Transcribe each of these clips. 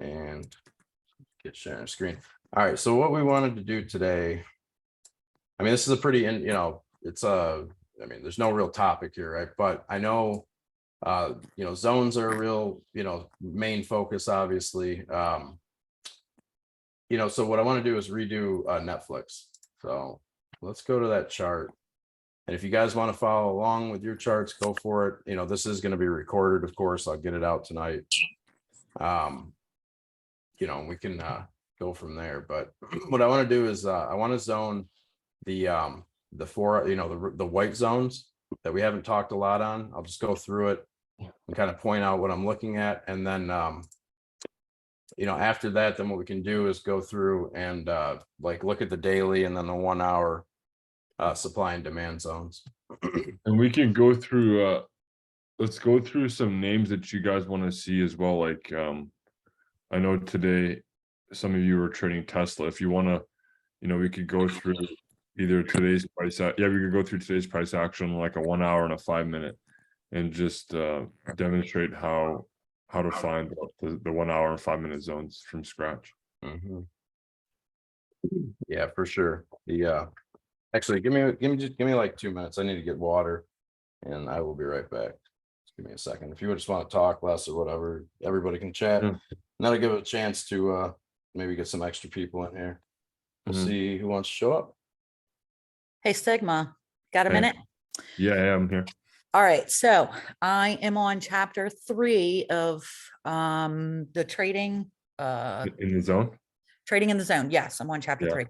and get sharing screen. All right, so what we wanted to do today, I mean, this is a pretty, it's I mean, there's no real topic here, right? But I know, zones are a real, main focus, obviously. So what I want to do is redo Netflix. So let's go to that chart. And if you guys want to follow along with your charts, go for it. This is going to be recorded, of course. I'll get it out tonight. We can go from there. But what I want to do is I want to zone the four, the white zones that we haven't talked a lot on. I'll just go through it and kind of point out what I'm looking at. And then, after that, then what we can do is go through and look at the daily and then the 1 hour supply and demand zones. And we can go through, let's go through some names that you guys want to see as well. Like, I know today, some of you are trading Tesla. If you want to, we could go through either today's price. We could go through today's price action, like a 1 hour and a 5 minute, and just demonstrate how to find the 1 hour and 5 minute zones from scratch. Mm-hmm. Yeah, for sure. Actually, give me like 2 minutes. I need to get water, and I will be right back. Just give me a second. If you just want to talk less or whatever, everybody can chat. Yeah. And that'll give it a chance to maybe get some extra people in here. We'll see who wants to show up. Hey, Sigma, got a minute? Yeah, I'm here. All right, so I am on chapter 3 of the trading. In the zone? Trading in the Zone. Yes, I'm on chapter 3.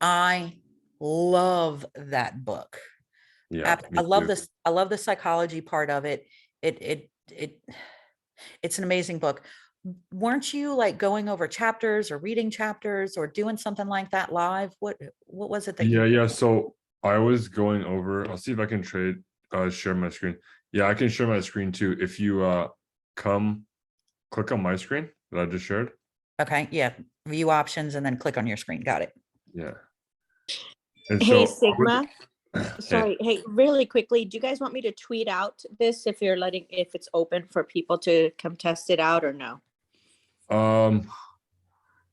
I love that book. Yeah, I love this. I love the psychology part of it. It's an amazing book. Weren't you like going over chapters or reading chapters or doing something like that live? What was it that Yeah. So I was going over, I'll see if I can share my screen. Yeah, I can share my screen too. If you click on my screen that I just shared. Okay, yeah. View options and then click on your screen. Got it. Yeah. And Hey, so Sigma. Sorry. Hey, really quickly, do you guys want me to tweet out this if it's open for people to come test it out or no? How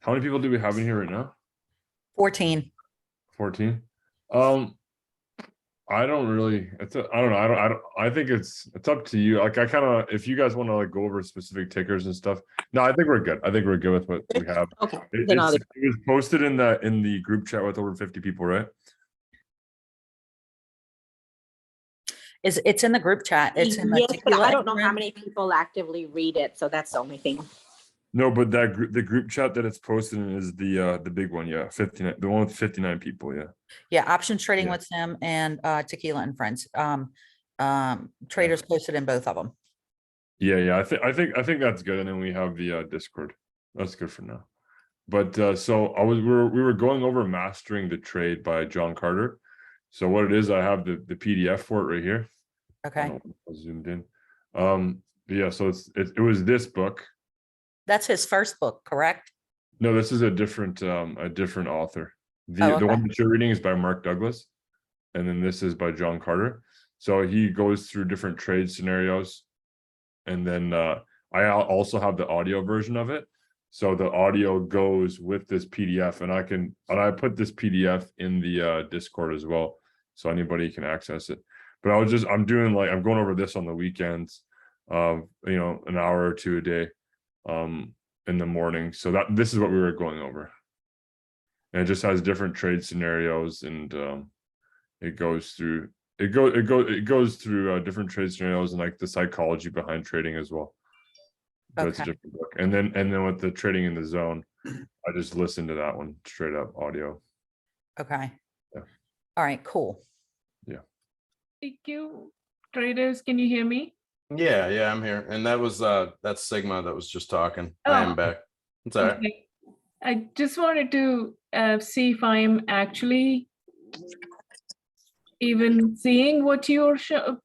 many people do we have in here right now? 14. 14. I don't really, I don't know. I think it's up to you. Like, if you guys want to like go over specific tickers and stuff. No, I think we're good. I think we're good with what we have. Okay. It was posted in the group chat with over 50 people, right? It's in the group chat. It's in the Yes, but I don't know how room. many people actively read it, so that's the only thing. No, but the group chat that it's posted in is the big one, yeah. 59, the one with 59 people, yeah. Yeah, options trading with Sim and Tequila and Friends. Traders posted in both of them. Yeah. I think that's good. And then we have the Discord. That's good for now. But so we were going over Mastering the Trade by John Carter. So what it is, I have the PDF for it right here. Okay. I zoomed in. Yeah, so it was this book. That's his first book, correct? No, this is a different author. The okay. one that you're reading is by Mark Douglas, and then this is by John Carter. So he goes through different trade scenarios, and then I also have the audio version of it. So the audio goes with this PDF, and I put this PDF in the Discord as well, so anybody can access it. But I'm going over this on the weekends, an hour or two a day. In the morning, so this is what we were going over, and it just has different trade scenarios, and it goes through different trade scenarios and like the psychology behind trading as well. So it's a different book, and then with the Trading in the Zone, I just listened to that one straight up audio. Okay. Yeah. All right. Cool. Yeah. Thank you, traders. Can you hear me? Yeah, I'm here. And that's Sigma that was just talking. Oh. I am back. It's all right. Okay. I just wanted to see if I'm actually even seeing what you're sharing.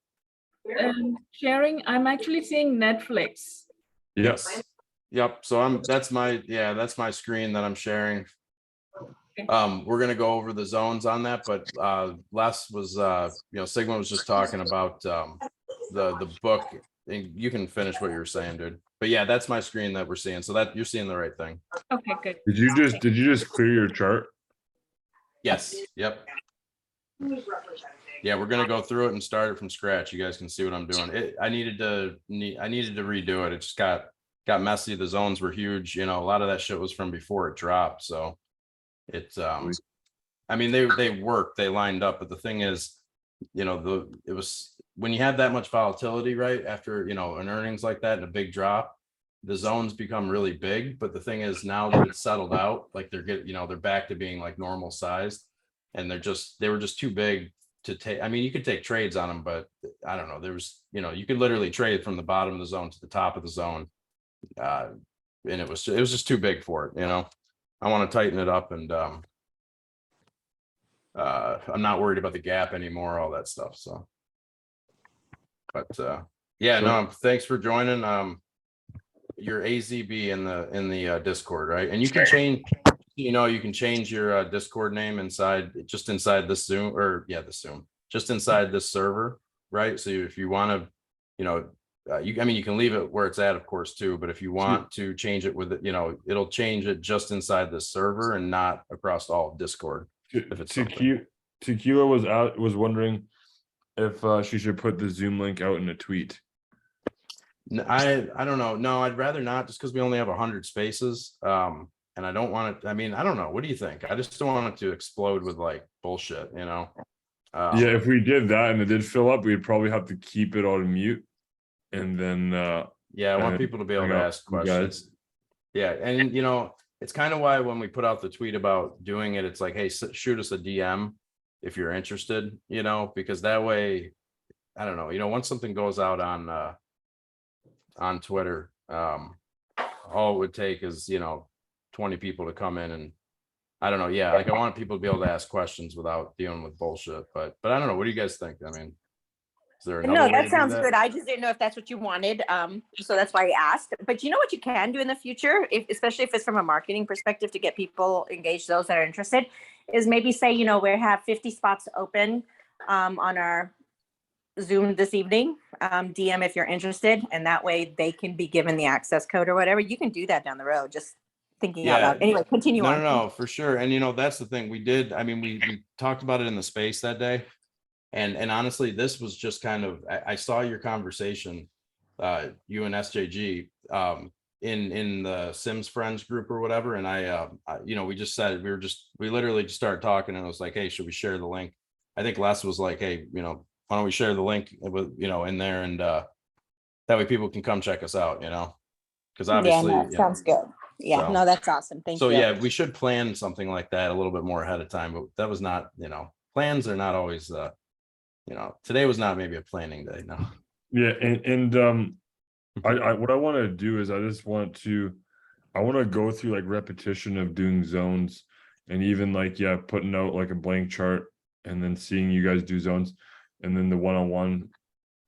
I'm actually seeing Netflix. Yes. Yep. So that's my screen that I'm sharing. Okay. We're gonna go over the zones on that, but Les was Sigma was just talking about the book you can finish what you were saying, dude. But yeah, that's my screen that we're seeing. So that you're seeing the right thing. Okay, good. Did you just clear your chart? Yes. Yep. Yeah, we're gonna go through it and start it from scratch. You guys can see what I'm doing. I needed to redo it. It just got messy. The zones were huge. You know, a lot of that shit was from before it dropped. So it's I mean, they worked, they lined up, but the thing is, you know, it was when you have that much volatility, right? After, you know, an earnings like that and a big drop, the zones become really big. But the thing is, now that it's settled out, like they're back to being like normal sized, and they were just too big to take. I mean, you could take trades on them, but I don't know. There was, you know, you could literally trade from the bottom of the zone to the top of the zone. And it was just too big for it, you know. I want to tighten it up, and I'm not worried about the gap anymore, all that stuff. So, but yeah, no, thanks for joining. Your AZB in the Discord, right? And you can change, you know, you can change your Discord name inside this Zoom, or yeah, just inside this server, right? So if you want to, you know, I mean, you can leave it where it's at, of course, too. But if you want to change it with it, you know, it'll change it just inside the server and not across all of Discord. If it's Tequila was wondering if she should put the Zoom link out in a tweet. I don't know. No, I'd rather not, just because we only have 100 spaces. And I don't want it. I mean, I don't know. What do you think? I just don't want it to explode with like bullshit, you know? Yeah, if we did that and it did fill up, we'd probably have to keep it on mute. And then yeah, I want people to be able to ask questions. Yeah, and you know, it's kind of why when we put out the tweet about doing it, it's like, hey, shoot us a DM if you're interested, you know, because that way, I don't know, you know, once something goes out on Twitter, all it would take is, you know, 20 people to come in, and I don't know. Yeah, like I want people to be able to ask questions without dealing with bullshit. But I don't know. What do you guys think? I mean, is there another No, way to that do sounds good. I just didn't know if that's what you wanted. So that's why I asked. But you know what you can do in the future, especially if it's from a marketing perspective to get people engaged, those that are interested, is maybe say, you know, we have 50 spots open on our Zoom this evening. DM if you're interested, and that way they can be given the access code or whatever. You can do that down the road. Just thinking out loud. Anyway, continue on. No, for sure. And you know, that's the thing we did. I mean, we talked about it in the space that day. And honestly, this was just kind of, I saw your conversation, you and SJG, in the Sims Friends group or whatever. And I you know, we just said, we literally just started talking, and it was like, hey, should we share the link? I think Les was like, hey, you know, why don't we share the link with, you know, in there, and that way people can come check us out, you know, because obviously, yeah, no, sounds good. Yeah, so, no, that's awesome. Thank you. So yeah, we should plan something like that a little bit more ahead of time, but that was not, you know, plans are not always, you know, today was not maybe a planning day. No. Yeah, and I what I want to do is I want to go through like repetition of doing zones, and even like, yeah, putting out like a blank chart and then seeing you guys do zones, and then the one-on-one,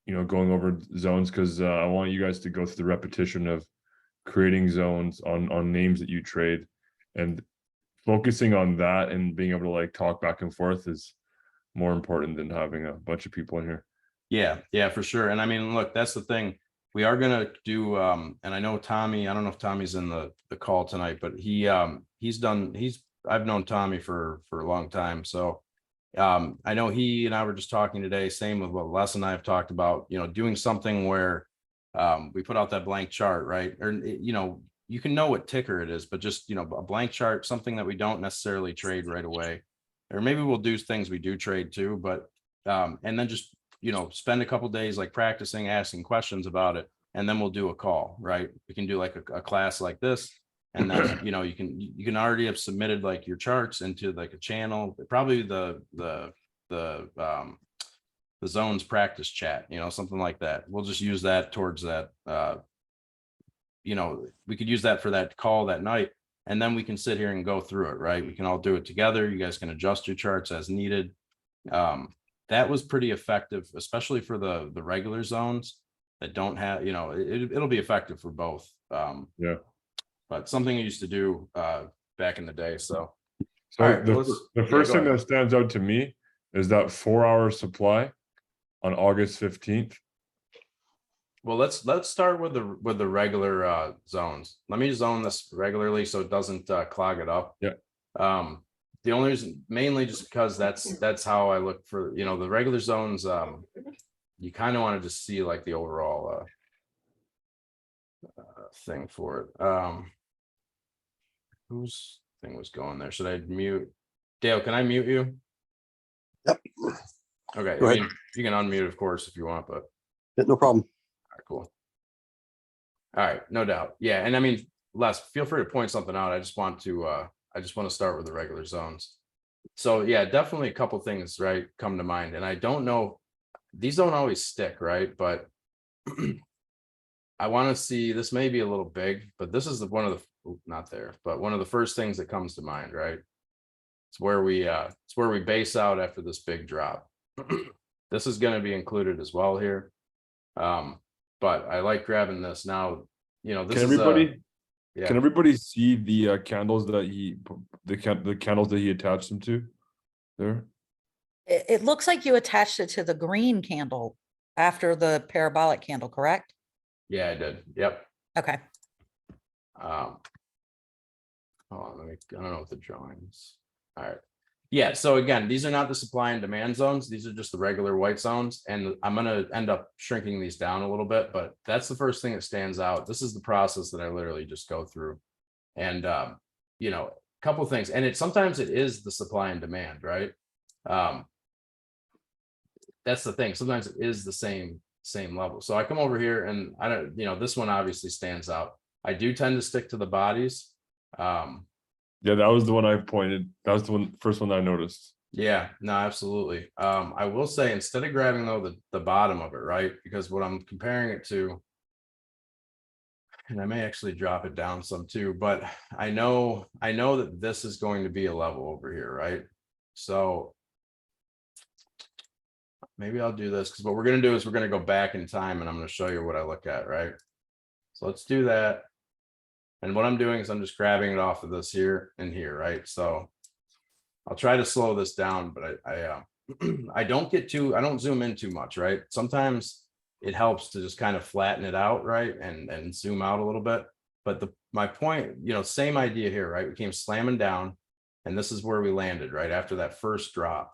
you know, going over zones, because I want you guys to go through the repetition of creating zones on names that you trade, and focusing on that and being able to like talk back and forth is more important than having a bunch of people in here. Yeah, for sure. And I mean, look, that's the thing. We are gonna do and I know Tommy, I don't know if Tommy's in the call tonight, but I've known Tommy for a long time. So I know he and I were just talking today, same with what Les and I have talked about, you know, doing something where we put out that blank chart, right? Or, you know, you can know what ticker it is, but just, you know, a blank chart, something that we don't necessarily trade right away, or maybe we'll do things we do trade too, but and then just, you know, spend a couple days like practicing, asking questions about it, and then we'll do a call, right? We can do like a class like this, and then, you know, you can already have submitted like your charts into like a channel, probably the zones practice chat, you know, something like that. We'll just use that towards that. You know, we could use that for that call that night, and then we can sit here and go through it, right? We can all do it together. You guys can adjust your charts as needed. That was pretty effective, especially for the regular zones that don't have, you know, it'll be effective for both. Yeah. But something I used to do back in the day. So right, the first thing that stands out to me is that 4-hour supply on August 15th Well, let's start with the regular zones. Let me zone this regularly so it doesn't clog it up. Yeah. The only reason, mainly just because that's how I look for, you know, the regular zones. You kind of want to just see like the overall thing for it. Whose thing was going there? Should I mute? Dale, can I mute you? Yep. Okay, Go I ahead. mean, you can unmute, of course, if you want, but Yeah, no problem. all right, cool. All right, no doubt. Yeah, and I mean, Les, feel free to point something out. I just want to start with the regular zones. So yeah, definitely a couple things, right, come to mind. And I don't know, these don't always stick, right? But I want to see, this may be a little big, but this is one of the, not there, but one of the first things that comes to mind, right? It's where we base out after this big drop. This is going to be included as well here. But I like grabbing this now, you know, this Can is everybody, yeah. can everybody see the candles that the candles that he attached them to there? It looks like you attached it to the green candle after the parabolic candle, correct? Yeah, I did. Yep. Okay. Hold on, I don't know what the drawings. All right. Yeah, so again, these are not the supply and demand zones. These are just the regular white zones. And I'm going to end up shrinking these down a little bit, but that's the first thing that stands out. This is the process that I literally just go through. And, you know, a couple of things. And sometimes it is the supply and demand, right? That's the thing. Sometimes it is the same level. So I come over here and I don't, you know, this one obviously stands out. I do tend to stick to the bodies. Yeah, that was the one I pointed. That was the first one I noticed. Yeah, no, absolutely. I will say instead of grabbing though the bottom of it, right? Because what I'm comparing it to, and I may actually drop it down some too, but I know that this is going to be a level over here, right? So maybe I'll do this because what we're going to do is we're going to go back in time and I'm going to show you what I look at, right? So let's do that. And what I'm doing is I'm just grabbing it off of this here and here, right? So I'll try to slow this down, but I don't zoom in too much, right? Sometimes it helps to just kind of flatten it out, right? And zoom out a little bit. But my point, you know, same idea here, right? We came slamming down and this is where we landed right after that first drop.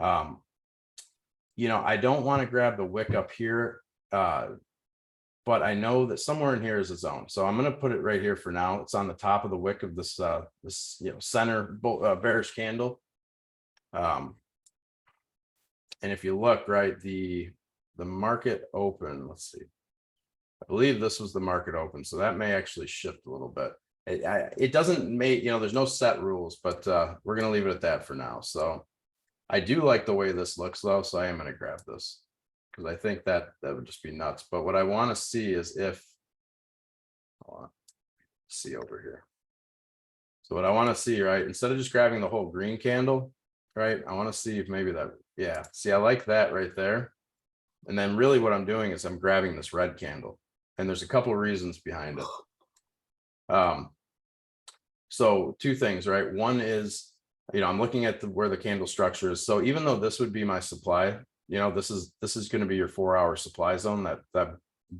You know, I don't want to grab the wick up here. But I know that somewhere in here is a zone. So I'm going to put it right here for now. It's on the top of the wick of this, you know, center bearish candle. And if you look right, the market open, let's see, I believe this was the market open. So that may actually shift a little bit. It doesn't make, you know, there's no set rules, but we're going to leave it at that for now. So I do like the way this looks though. So I am going to grab this. Because I think that would just be nuts. But what I want to see is if, hold on, see over here. So what I want to see, right, instead of just grabbing the whole green candle, right, I want to see if maybe that, yeah, see, I like that right there. And then really what I'm doing is I'm grabbing this red candle. And there's a couple of reasons behind it. So two things, right? One is, you know, I'm looking at where the candle structure is. So even though this would be my supply, you know, this is going to be your 4-hour supply zone, that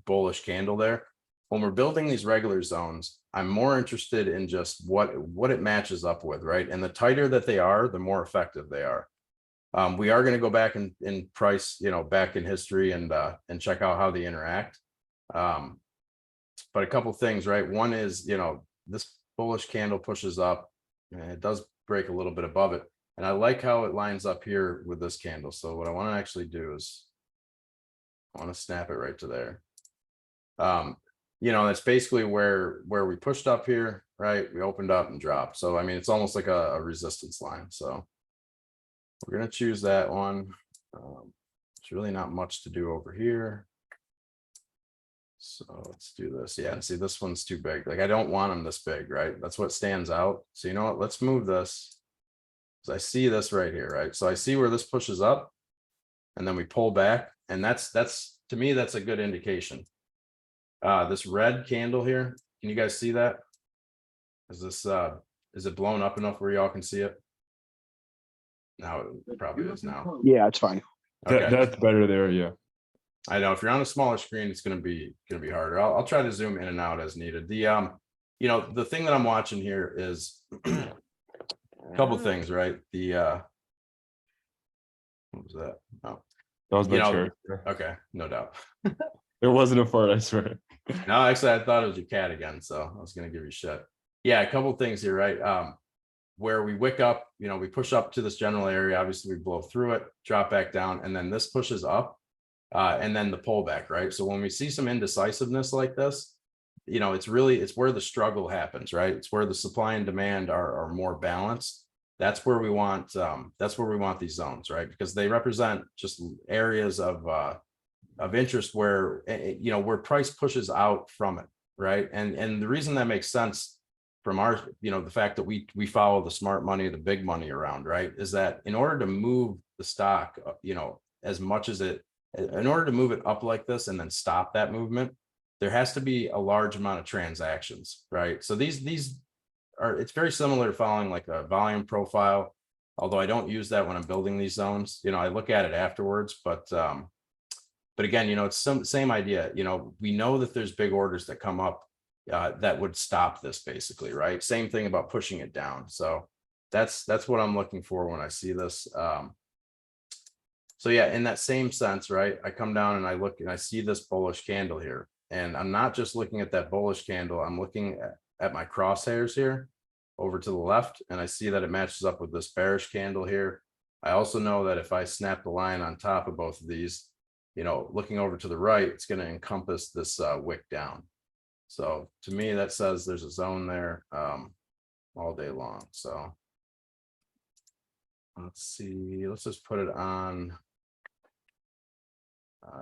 bullish candle there. When we're building these regular zones, I'm more interested in just what it matches up with, right? And the tighter that they are, the more effective they are. We are going to go back in price, you know, back in history and check out how they interact. But a couple things, right? One is, you know, this bullish candle pushes up and it does break a little bit above it. And I like how it lines up here with this candle. So what I want to actually do is I want to snap it right to there. You know, that's basically where we pushed up here, right? We opened up and dropped. So, I mean, it's almost like a resistance line. So we're going to choose that one. It's really not much to do over here. So let's do this. Yeah, and see, this one's too big. Like I don't want them this big, right? That's what stands out. So you know what? Let's move this. I see this right here, right? So I see where this pushes up and then we pull back. And that's to me, that's a good indication. This red candle here, can you guys see that? Is it blown up enough where y'all can see it? Now it probably is now. Yeah, it's fine. Okay. That's better there. Yeah. I know if you're on a smaller screen, it's gonna be harder. I'll try to zoom in and out as needed. You know, the thing that I'm watching here is a couple things, right? What was that? Oh, That was my you know, chair. okay, no doubt. It wasn't a fart, I swear. No, actually, I thought it was your cat again, so I was gonna give you shit. Yeah, a couple things here, right? Where we wick up, you know, we push up to this general area. Obviously, we blow through it, drop back down, and then this pushes up, and then the pullback, right? So when we see some indecisiveness like this, you know, it's where the struggle happens, right? It's where the supply and demand are more balanced. That's where we want these zones, right? Because they represent just areas of interest where you know, where price pushes out from it, right? And the reason that makes sense from our, you know, the fact that we follow the smart money, the big money around, right, is that in order to move the stock, you know, as much as in order to move it up like this and then stop that movement, there has to be a large amount of transactions, right? So these are, it's very similar to following like a volume profile, although I don't use that when I'm building these zones. You know, I look at it afterwards, but again, you know, it's same idea. You know, we know that there's big orders that come up that would stop this basically, right? Same thing about pushing it down. So that's what I'm looking for when I see this. So yeah, in that same sense, right? I come down and I look and I see this bullish candle here, and I'm not just looking at that bullish candle. I'm looking at my crosshairs here over to the left, and I see that it matches up with this bearish candle here. I also know that if I snap the line on top of both of these, you know, looking over to the right, it's going to encompass this wick down. So to me, that says there's a zone there all day long. So let's see, let's just put it on.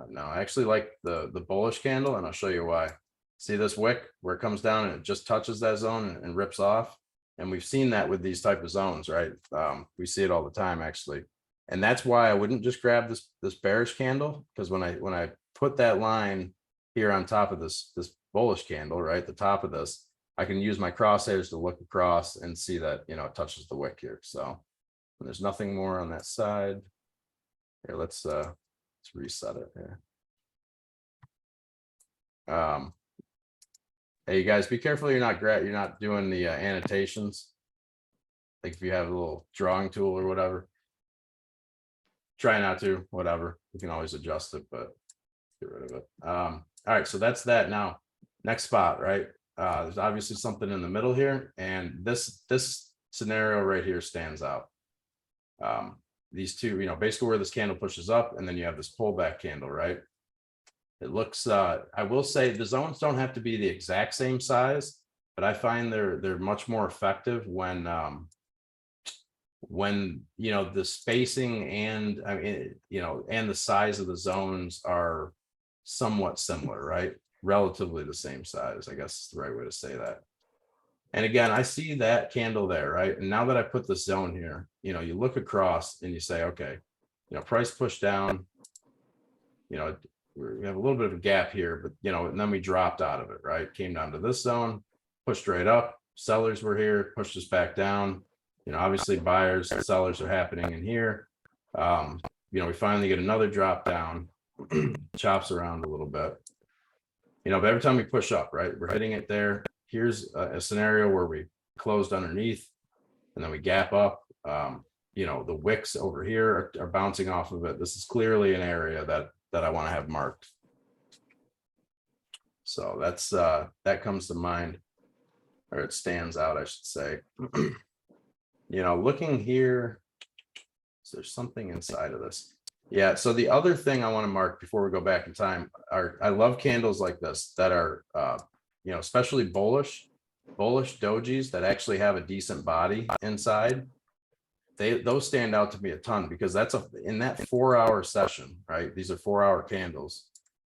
No, I actually like the bullish candle, and I'll show you why. See this wick where it comes down and it just touches that zone and rips off. And we've seen that with these type of zones, right? We see it all the time, actually. And that's why I wouldn't just grab this bearish candle, because when I put that line here on top of this bullish candle, right, the top of this, I can use my crosshairs to look across and see that, you know, it touches the wick here. So there's nothing more on that side. Here, let's reset it here. Hey, you guys, be careful you're not doing the annotations. Like if you have a little drawing tool or whatever, try not to, whatever. You can always adjust it, but get rid of it. All right, so that's that. Now, next spot, right? There's obviously something in the middle here, and this scenario right here stands out. These two, you know, basically where this candle pushes up, and then you have this pullback candle, right? It looks, I will say the zones don't have to be the exact same size, but I find they're much more effective when you know, the spacing and I mean, you know, and the size of the zones are somewhat similar, right? Relatively the same size, I guess is the right way to say that. And again, I see that candle there, right? And now that I put this zone here, you know, you look across and you say, okay, you know, price push down, you know, we have a little bit of a gap here, but you know, and then we dropped out of it, right? Came down to this zone, pushed right up. Sellers were here, pushed us back down. You know, obviously buyers and sellers are happening in here. You know, we finally get another drop down, chops around a little bit. You know, but every time we push up, right, we're hitting it there. Here's a scenario where we closed underneath and then we gap up. You know, the wicks over here are bouncing off of it. This is clearly an area that I want to have marked. So that's that comes to mind, or it stands out, I should say. You know, looking here, so there's something inside of this. Yeah, so the other thing I want to mark before we go back in time are, I love candles like this that are you know, especially bullish dojis that actually have a decent body inside. Those stand out to me a ton, because that's in that 4-hour session, right? These are 4-hour candles.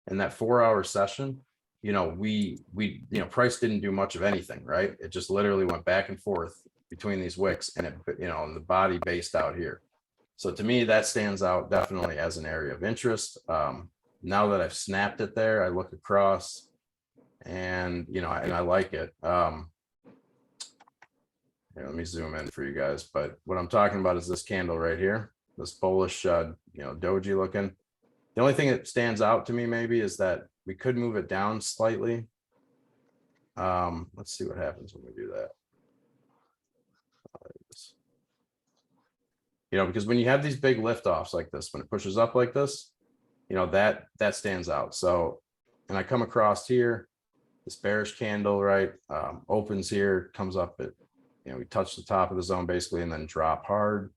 In that 4-hour session, you know, we you know, price didn't do much of anything, right? It just literally went back and forth between these wicks, and it, you know, and the body based out here. So to me, that stands out definitely as an area of interest. Now that I've snapped it there, I look across and, you know, and I like it. Here, let me zoom in for you guys. But what I'm talking about is this candle right here, this bullish, you know, doji looking. The only thing that stands out to me maybe is that we could move it down slightly. Let's see what happens when we do that. You know, because when you have these big liftoffs like this, when it pushes up like this, you know, that stands out. So, and I come across here, this bearish candle, right? Opens here, comes up at, you know, we touch the top of the zone basically, and then drop hard.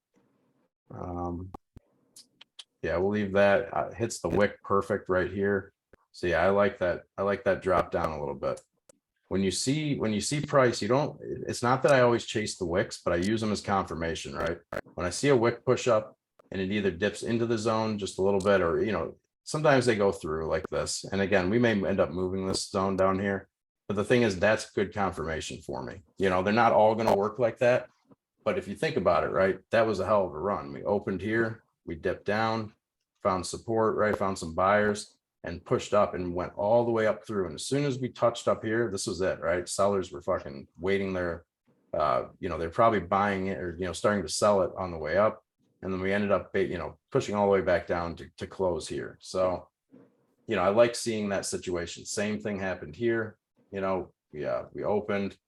Yeah, we'll leave that. Hits the wick perfect right here. So yeah, I like that. I like that drop down a little bit. When you see price, you don't, it's not that I always chase the wicks, but I use them as confirmation, right? When I see a wick push up and it either dips into the zone just a little bit, or, you know, sometimes they go through like this. And again, we may end up moving this zone down here, but the thing is, that's good confirmation for me. You know, they're not all going to work like that. But if you think about it, right, that was a hell of a run. We opened here, we dipped down, found support, right, found some buyers, and pushed up and went all the way up through. And as soon as we touched up here, this was it, right? Sellers were fucking waiting there. You know, they're probably buying it or, you know, starting to sell it on the way up. And then we ended up, you know, pushing all the way back down to close here. So, you know, I like seeing that situation. Same thing happened here. You know, yeah, we opened,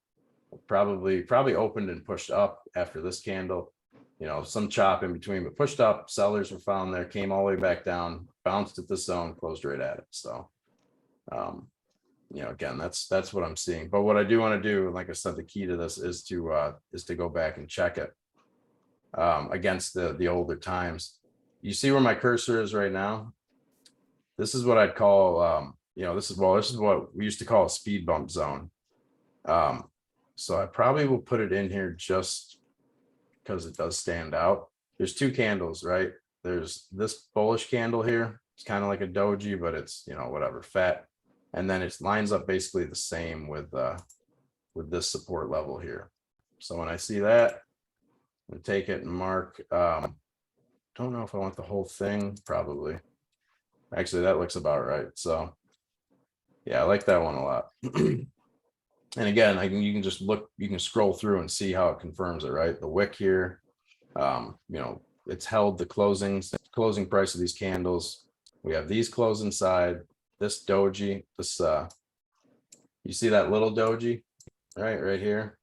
probably opened and pushed up after this candle. You know, some chop in between, but pushed up, sellers were found there, came all the way back down, bounced at this zone, closed right at it. So, you know, again, that's what I'm seeing. But what I do want to do, like I said, the key to this is to go back and check it against the older times. You see where my cursor is right now? This is what I'd call, you know, this is what we used to call a speed bump zone. So I probably will put it in here just because it does stand out. There's two candles, right? There's this bullish candle here. It's kind of like a doji, but it's, you know, whatever, fat. And then it lines up basically the same with this support level here. So when I see that, I'm gonna take it and mark. Don't know if I want the whole thing, probably. Actually, that looks about right. So yeah, I like that one a lot. And again, you can just look, you can scroll through and see how it confirms it, right? The wick here, you know, it's held the closing price of these candles. We have these close inside, this doji, this, you see that little doji, right here.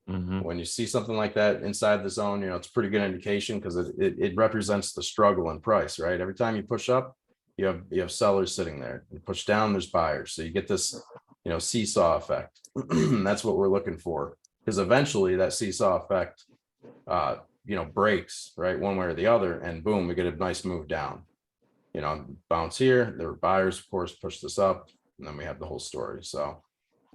When you see something like that inside the zone, you know, it's a pretty good indication because it represents the struggle in price, right? Every time you push up, you have sellers sitting there. You push down, there's buyers. So you get this, you know, seesaw effect. That's what we're looking for, because eventually that seesaw effect, you know, breaks, right, one way or the other, and boom, we get a nice move down. You know, bounce here. There were buyers, of course, push this up, and then we have the whole story. So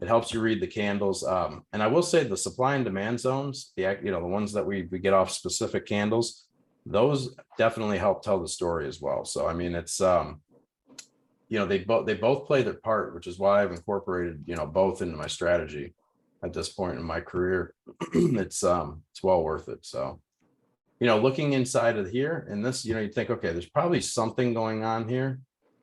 it helps you read the candles. And I will say the supply and demand zones, you know, the ones that we get off specific candles, those definitely help tell the story as well. So I mean, it's you know, they both play their part, which is why I've incorporated, you know, both into my strategy at this point in my career. It's well worth it. So, you know, looking inside of here and this, you know, you think, okay, there's probably something going on here.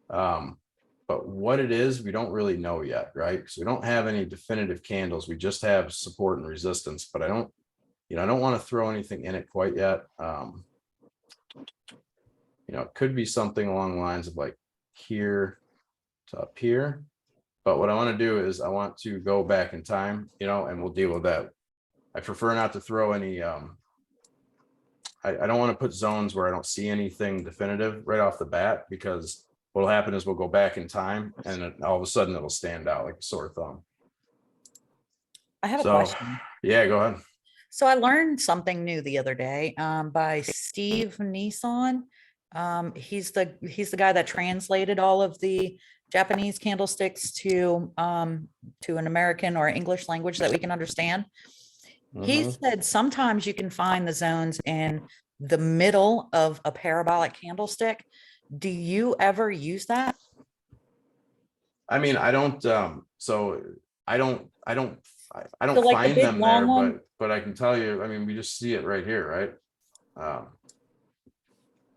But what it is, we don't really know yet, right? So we don't have any definitive candles. We just have support and resistance, but I don't want to throw anything in it quite yet. You know, it could be something along the lines of like here to up here. But what I want to do is I want to go back in time, you know, and we'll deal with that. I prefer not to throw any, I don't want to put zones where I don't see anything definitive right off the bat, because what'll happen is we'll go back in time and all of a sudden it'll stand out like a sore thumb. I have a So, question. yeah, go ahead. So I learned something new the other day by Steve Nissan. He's the guy that translated all of the Japanese candlesticks to an American or English language that we can understand. He said sometimes you can find the zones in the middle of a parabolic candlestick. Do you ever use that? I mean, I don't so I don't So like the find big them long there, one? but I can tell you, I mean, we just see it right here, right?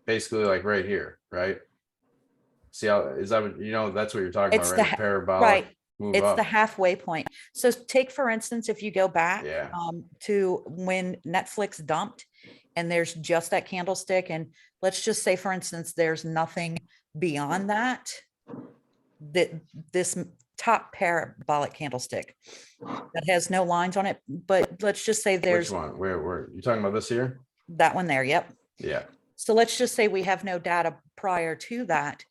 Basically like right here, right? See how, is that what, you know, that's what you're talking It's about, the right? ha- Parabolic right. move It's up. the halfway point. So take, for instance, if you go back Yeah. to when Netflix dumped and there's just that candlestick, and let's just say, for instance, there's nothing beyond that, that this top parabolic candlestick that has no lines on it, but let's just say Which there's one? Where you talking about this here? that one there. Yep. Yeah. So let's just say we have no data prior to that.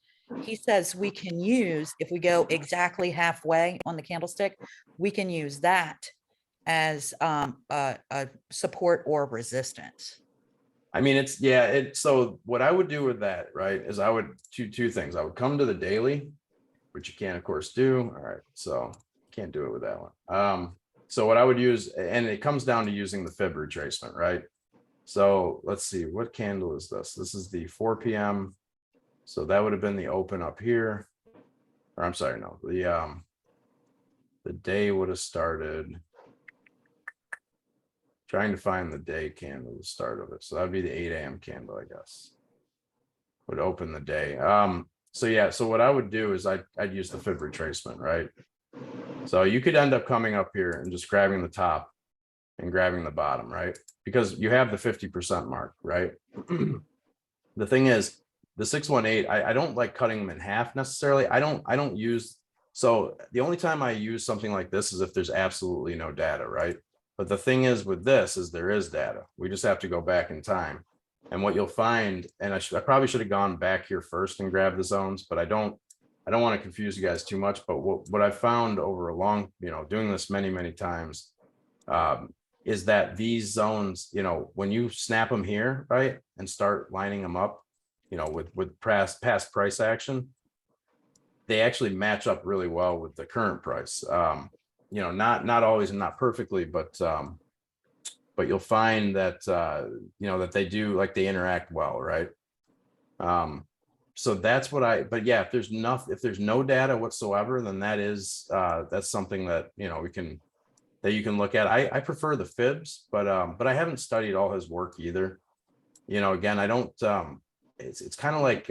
He says we can use, if we go exactly halfway on the candlestick, we can use that as a support or resistance. I mean, so what I would do with that, right, is I would two things. I would come to the daily, which you can of course do. All right. So can't do it with that one. So what I would use, and it comes down to using the fib retracement, right? So let's see, what candle is this? This is the 4 p.m. So that would have been the open up here. Or I'm sorry, no, the day would have started. Trying to find the day candle, the start of it. So that'd be the 8 a.m. candle, I guess. Would open the day. So yeah, so what I would do is I'd use the fib retracement, right? So you could end up coming up here and just grabbing the top and grabbing the bottom, right? Because you have the 50% mark, right? The thing is, the 618, I don't like cutting them in half necessarily. I don't use, so the only time I use something like this is if there's absolutely no data, right? But the thing is with this is there is data. We just have to go back in time. And what you'll find, and I probably should have gone back here first and grabbed the zones, but I don't want to confuse you guys too much. But what I found over a long, doing this many times, is that these zones, when you snap them here, right, and start lining them up, with past price action, they actually match up really well with the current price. Not always and not perfectly, but you'll find that that they do, like, they interact well, right? So that's what but yeah, if there's no data whatsoever, then that's something that you can look at. I prefer the fibs, but I haven't studied all his work either. Again, I don't it's kind of like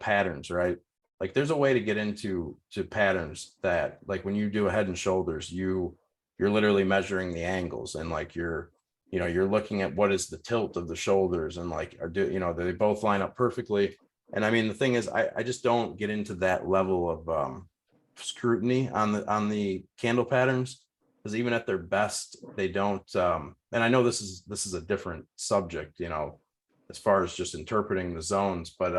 patterns, right? Like there's a way to get into patterns that, like, when you do a head and shoulders, you're literally measuring the angles, and like you're looking at what is the tilt of the shoulders, and like do they both line up perfectly. And I mean, the thing is, I just don't get into that level of scrutiny on the candle patterns, because even at their best, they don't and I know this is a different subject, as far as just interpreting the zones, but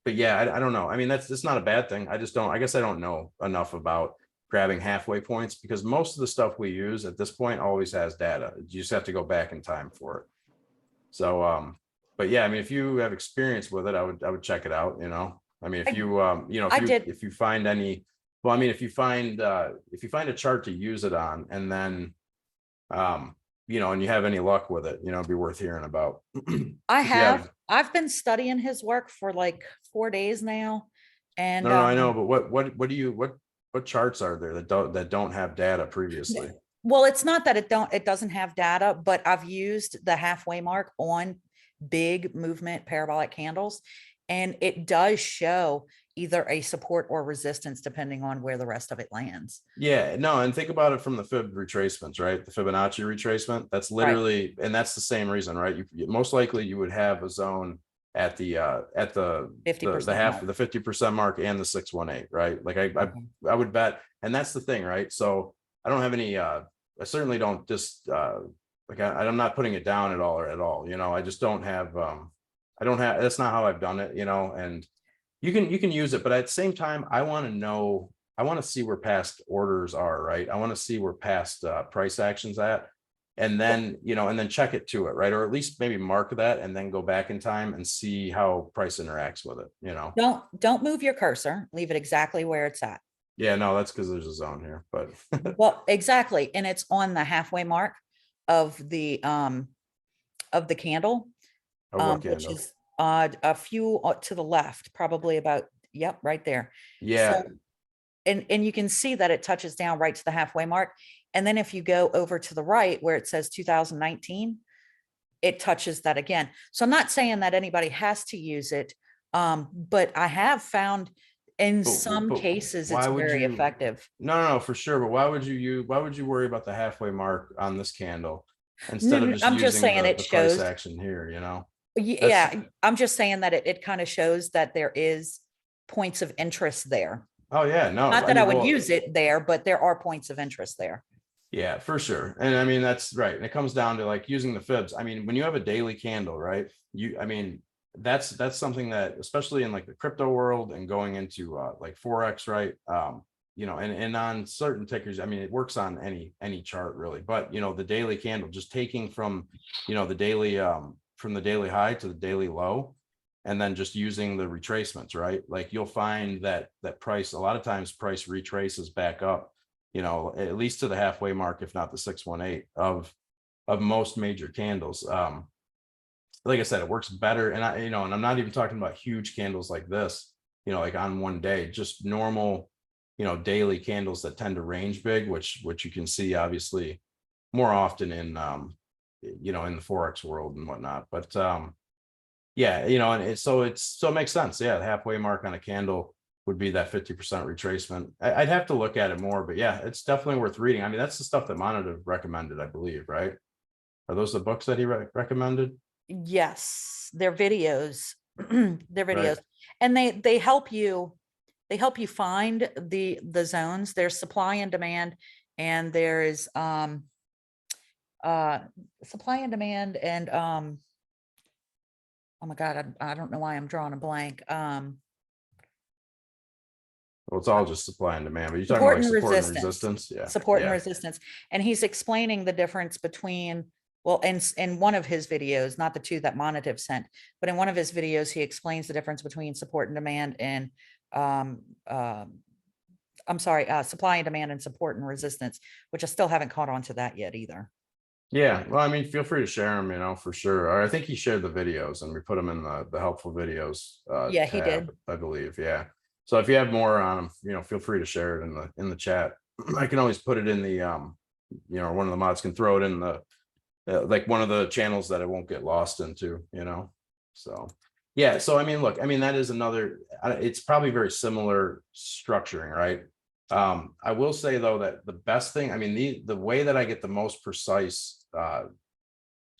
yeah, I don't know. I mean, that's not a bad thing. I guess I don't know enough about grabbing halfway points, because most of the stuff we use at this point always has data. You just have to go back in time for it. So but yeah, I mean, if you have experience with it, I would check it out. I mean, if you find any, well, I mean, if you find a chart to use it on, and then and you have any luck with it, it'd be worth hearing about. I've been studying his work for like 4 days now. And no, I know, but what charts are there that don't have data previously? Well, it's not that it doesn't have data, but I've used the halfway mark on big movement parabolic candles, and it does show either a support or resistance depending on where the rest of it lands. Yeah, no, and think about it from the fib retracements, right? The Fibonacci retracement. That's literally, and that's the same reason, right? Most likely you would have a zone at the 50% the half mark. of the 50% mark and the 618, right? Like I would bet, and that's the thing, right? So I don't have any I certainly don't just like I'm not putting it down at all. I just don't have that's not how I've done it, and you can use it, but at the same time, I want to see where past orders are, right? I want to see where past price actions at, and then check it to it, right? Or at least maybe mark that and then go back in time and see how price interacts with it. Don't move your cursor, leave it exactly where it's at. Yeah, no, that's because there's a zone here, but Well, exactly, and it's on the halfway mark of the candle, what which candle? is a few to the left, probably about, yep, right there. Yeah. So, and you can see that it touches down right to the halfway mark. And then if you go over to the right where it says 2019, it touches that again. So I'm not saying that anybody has to use it, but I have found in some cases it's very effective. No, for sure. But why would you worry about the halfway mark on this candle instead of No, just I'm just using saying it the price shows. action here, you know? Yeah, I'm just saying that it kind of shows that there is points of interest there. Oh, yeah, no. Not that I mean, would well, use it there, but there are points of interest there. yeah, for sure. And I mean, that's right. And it comes down to like using the fibs. I mean, when you have a daily candle, right? I mean, that's something that, especially in like the crypto world and going into like Forex, right? You know, and on certain tickers, I mean, it works on any chart really, but you know, the daily candle, just taking from, you know, the daily from the daily high to the daily low, and then just using the retracements, right? Like you'll find that price, a lot of times price retraces back up, you know, at least to the halfway mark, if not the 618 of most major candles. Like I said, it works better. And I, you know, and I'm not even talking about huge candles like this, you know, like on one day, just normal, you know, daily candles that tend to range big, which you can see obviously more often in you know, in the Forex world and whatnot. But yeah, you know, and so it makes sense. Yeah, the halfway mark on a candle would be that 50% retracement. I'd have to look at it more, but yeah, it's definitely worth reading. I mean, that's the stuff that Monitor recommended, I believe, right? Are those the books that he recommended? Yes, their videos, their Right. videos, and they help you find the zones. There's supply and demand, and there is supply and demand, and oh my God, I don't know why I'm drawing a blank. Well, it's all just supply and demand, but you're talking Support about like and support and resistance. resistance. Yeah. Support and Yeah. resistance. And he's explaining the difference between, well, in one of his videos, not the two that Monative sent, but in one of his videos, he explains the difference between support and demand and I'm sorry, supply and demand and support and resistance, which I still haven't caught on to that yet either. Yeah. Well, I mean, feel free to share them, you know, for sure. Or I think he shared the videos and we put them in the helpful videos Yeah, he tab, did. I believe. Yeah. So if you have more on them, you know, feel free to share it in the chat. I can always put it in the you know, one of the mods can throw it in the like one of the channels that it won't get lost into, you know. So yeah, so I mean, look, I mean, that is another, it's probably very similar structuring, right? I will say though that the best thing, I mean, the way that I get the most precise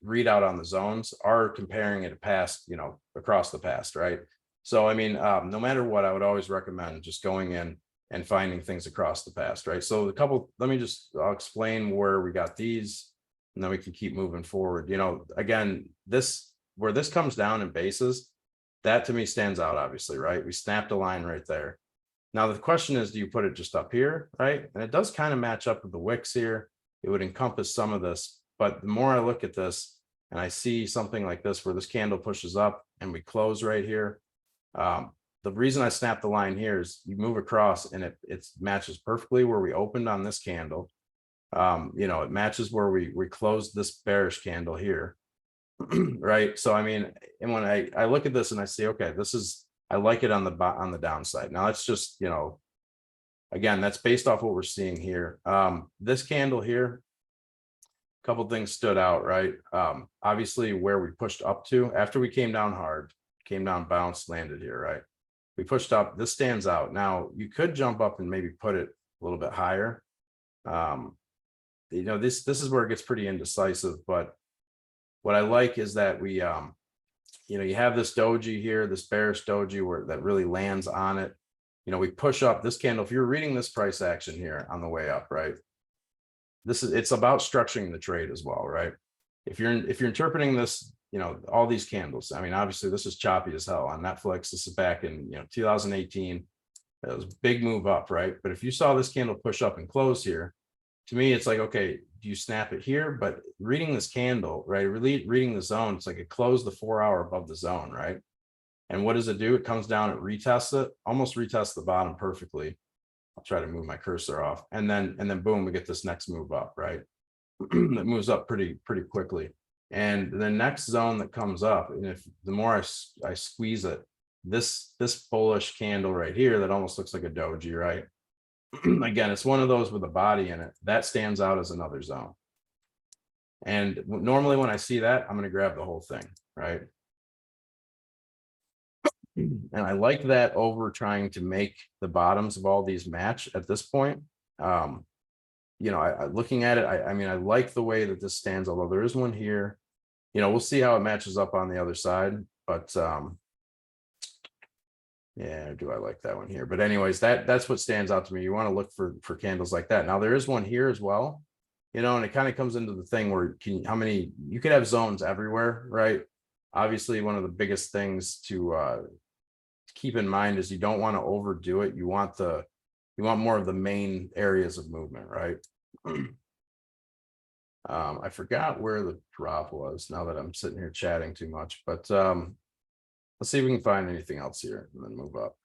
readout on the zones are comparing it to past, you know, across the past, right? So I mean, no matter what, I would always recommend just going in and finding things across the past, right? So I'll explain where we got these, and then we can keep moving forward. You know, again, where this comes down in bases, that to me stands out, obviously, right? We snapped a line right there. Now the question is, do you put it just up here, right? And it does kind of match up with the wicks here. It would encompass some of this, but the more I look at this and I see something like this where this candle pushes up and we close right here, the reason I snap the line here is you move across and it matches perfectly where we opened on this candle. You know, it matches where we closed this bearish candle here. Right. So I mean, and when I look at this and I see, okay, I like it on the downside. Now that's just, you know, again, that's based off what we're seeing here. This candle here, a couple things stood out, right? Obviously where we pushed up to after we came down hard, came down, bounced, landed here, right? We pushed up, this stands out. Now you could jump up and maybe put it a little bit higher. You know, this is where it gets pretty indecisive, but what I like is that we, you know, you have this doji here, this bearish doji where that really lands on it. You know, we push up this candle. If you're reading this price action here on the way up, right? It's about structuring the trade as well, right? If you're interpreting this, you know, all these candles, I mean, obviously this is choppy as hell on Netflix. This is back in, you know, 2018. It was a big move up, right? But if you saw this candle push up and close here, to me, it's like, okay, do you snap it here? But reading this candle, right? Really reading the zone, it's like it closed the 4 hour above the zone, right? And what does it do? It comes down, it retests it, almost retests the bottom perfectly. I'll try to move my cursor off. And then boom, we get this next move up, right? That moves up pretty quickly. And the next zone that comes up, and if the more I squeeze it, this bullish candle right here that almost looks like a doji, right? Again, it's one of those with a body in it that stands out as another zone. And normally when I see that, I'm going to grab the whole thing, right? And I like that over trying to make the bottoms of all these match at this point. you know, looking at it, I mean, I like the way that this stands, although there is one here. You know, we'll see how it matches up on the other side, but yeah, do I like that one here? But anyways, that's what stands out to me. You want to look for candles like that. Now there is one here as well, you know, and it kind of comes into the thing where how many you could have zones everywhere, right? Obviously, one of the biggest things to keep in mind is you don't want to overdo it. You want more of the main areas of movement, right? I forgot where the drop was now that I'm sitting here chatting too much, but let's see if we can find anything else here and then move up.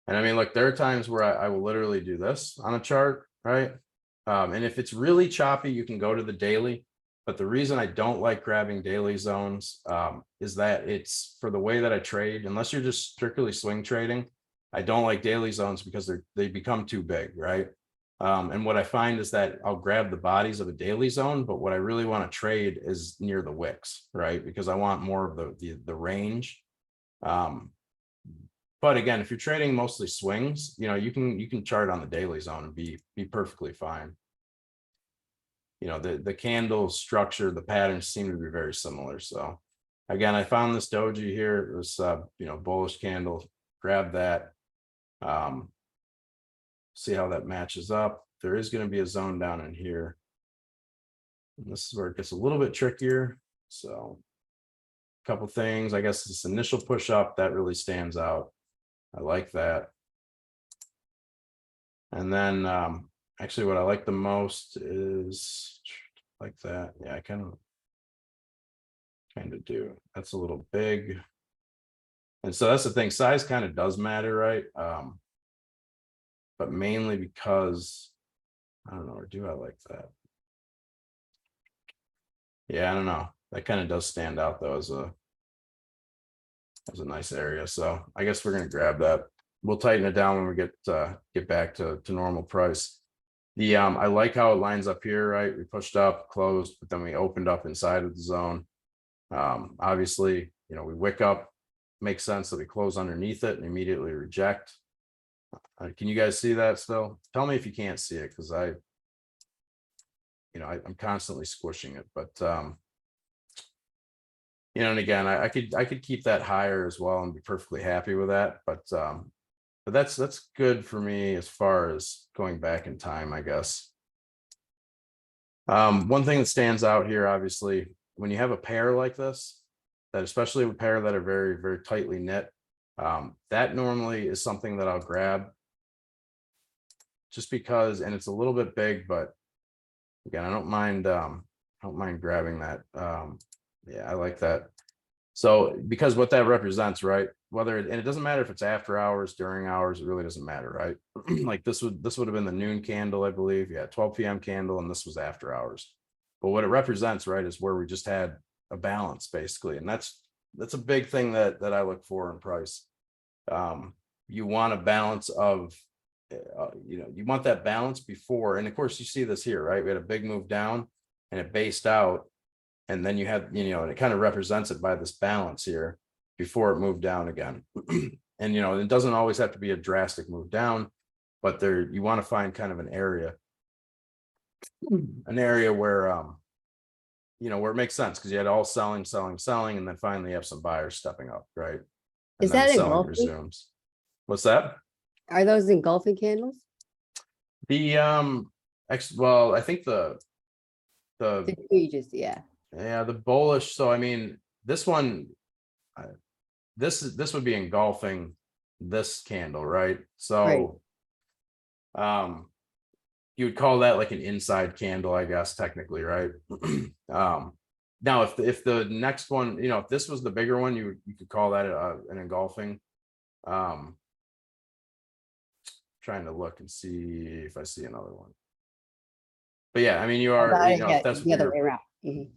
And I mean, look, there are times where I will literally do this on a chart, right? And if it's really choppy, you can go to the daily. But the reason I don't like grabbing daily zones is that it's for the way that I trade, unless you're just strictly swing trading. I don't like daily zones because they become too big, right? And what I find is that I'll grab the bodies of a daily zone, but what I really want to trade is near the wicks, right? Because I want more of the range. But again, if you're trading mostly swings, you know, you can chart on the daily zone and be perfectly fine. You know, the candle structure, the patterns seem to be very similar. So again, I found this doji here. It was you know, bullish candle. Grab that. See how that matches up. There is going to be a zone down in here. And this is where it gets a little bit trickier. So a couple things, I guess this initial push up that really stands out. I like that. And then actually what I like the most is like that. Yeah, I kind of do. That's a little big. And so that's the thing, size kind of does matter, right? But mainly because I don't know, or do I like that? Yeah, I don't know. That kind of does stand out though as a nice area. So I guess we're gonna grab that. We'll tighten it down when we get back to normal price. The I like how it lines up here, right? We pushed up, closed, but then we opened up inside of the zone. Obviously, you know, we wick up, makes sense that we close underneath it and immediately reject. Can you guys see that still? Tell me if you can't see it, because I'm constantly squishing it, but you know, and again, I could keep that higher as well and be perfectly happy with that, but that's good for me as far as going back in time, I guess. One thing that stands out here, obviously, when you have a pair like this, that especially a pair that are very, very tightly knit, that normally is something that I'll grab just because, and it's a little bit big, but again, I don't mind grabbing that. Yeah, I like that. So because what that represents, right? And it doesn't matter if it's after hours, during hours, it really doesn't matter, right? Like this would have been the noon candle, I believe. Yeah, 12 p.m. candle, and this was after hours. But what it represents, right, is where we just had a balance basically, and that's a big thing that I look for in price. You want a balance of, you know, you want that balance before, and of course you see this here, right? We had a big move down, and it based out. And then you have, you know, and it kind of represents it by this balance here before it moved down again. And, you know, it doesn't always have to be a drastic move down, but you want to find kind of an area where, you know, where it makes sense, because you had all selling, and then finally you have some buyers stepping up, right? And Is then that the selling engulfing? resumes. What's that? Are those engulfing candles? The, well, I think the You just, yeah. yeah, the bullish. So I mean, this one, this would be engulfing this candle, right? So, you would call that like an inside candle, I guess, technically, right? Now, if the next one, you know, if this was the bigger one, you could call that an engulfing. Trying to look and see if I see another one. But yeah, I mean, you know, if that's the other way around. Mhm.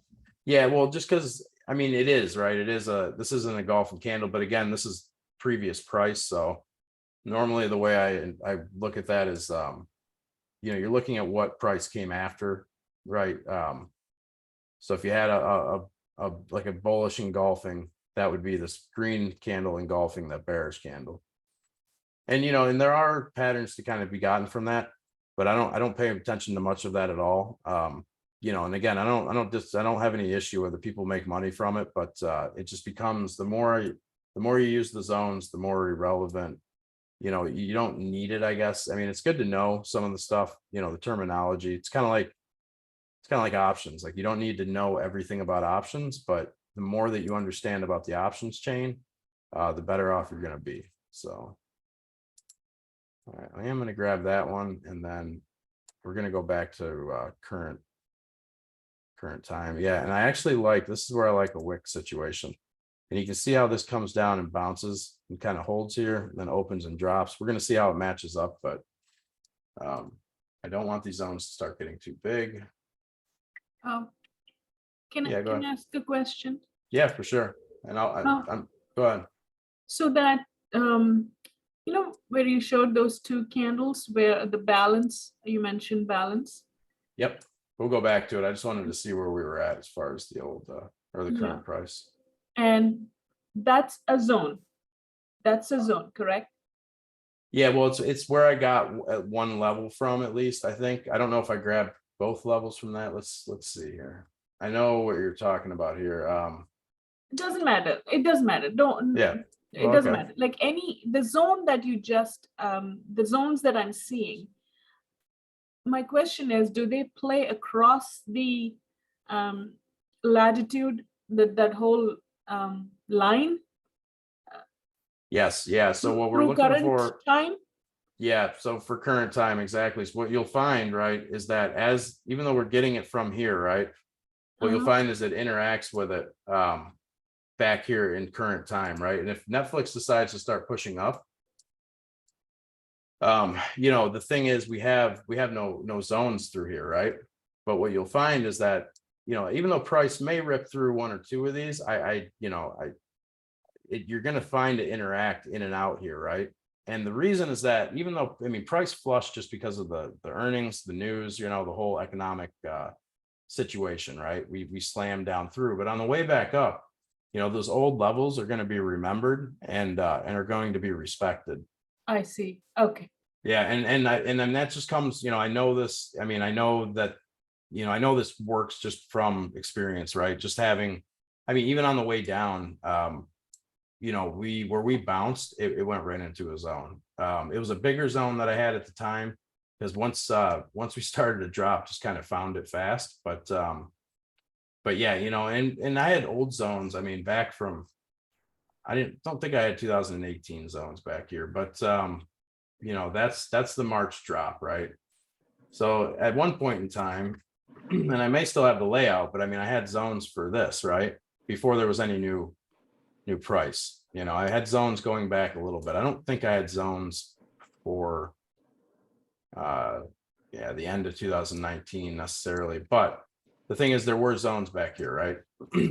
Yeah, well, just because I mean, it is right. This isn't a golfing candle, but again, this is previous price. So normally the way I look at that is, you know, you're looking at what price came after, right? So if you had a like a bullish engulfing, that would be this green candle engulfing that bearish candle. And, and there are patterns to kind of be gotten from that, but I don't pay attention to much of that at all. And again, I don't have any issue whether people make money from it, but it just becomes the more you use the zones, the more irrelevant. You don't need it, I guess. I mean, it's good to know some of the stuff, the terminology. It's kind of like options. Like, you don't need to know everything about options, but the more that you understand about the options chain, the better off you're going to be. So, all right, I am going to grab that one, and then we're going to go back to current time. Yeah, and I actually this is where I like a wick situation. And you can see how this comes down and bounces and kind of holds here, and then opens and drops. We're going to see how it matches up, but I don't want these zones to start getting too big. Can Yeah, go I ahead. ask a question? Yeah, for sure. And I'm go ahead. So that, where you showed those two candles where the balance, you mentioned balance. Yep. We'll go back to it. I just wanted to see where we were at as far as the old or the current price. And that's a zone. That's a zone, correct? Yeah, well, it's where I got at one level from, at least. I think. I don't know if I grabbed both levels from that. Let's see here. I know what you're talking about here. It doesn't matter. It doesn't matter. Don't. Yeah. It doesn't matter. Like the zone that you just, the zones that I'm seeing. My question is, do they play across the latitude, that whole line? Yes. Yeah. So what we're through looking current for. time? Yeah. So for current time, exactly. So what you'll find, right, is that even though we're getting it from here, right, what you'll find is it interacts with it back here in current time, right? And if Netflix decides to start pushing up, the thing is we have no zones through here, right? But what you'll find is that, even though price may rip through one or two of these, you're going to find it interact in and out here, right? And the reason is that even though, price flushed just because of the earnings, the news, the whole economic situation, right? We slammed down through, but on the way back up, those old levels are going to be remembered and are going to be respected. I see. Okay. Yeah, and then that just comes, I know this. I know that, I know this works just from experience, right? Just having, even on the way down, where we bounced, it went right into a zone. It was a bigger zone that I had at the time, because once we started to drop, just kind of found it fast. But yeah, and I had old zones. Back from, don't think I had 2018 zones back here, but that's the March drop, right? So at one point in time, and I may still have the layout, but I had zones for this, right? Before there was any new price. I had zones going back a little bit. I don't think I had zones for the end of 2019 necessarily, but the thing is, there were zones back here, right?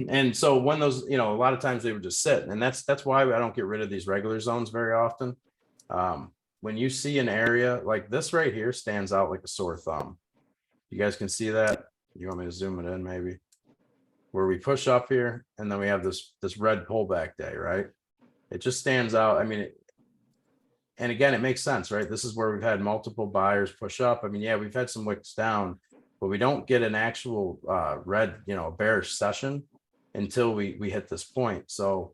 And so when those, a lot of times they would just sit, and that's why I don't get rid of these regular zones very often. When you see an area like this right here stands out like a sore thumb. You guys can see that. You want me to zoom it in maybe? Where we push up here, and then we have this red pullback day, right? It just stands out. And again, it makes sense, right? This is where we've had multiple buyers push up. Yeah, we've had some wicks down, but we don't get an actual red, bearish session until we hit this point. So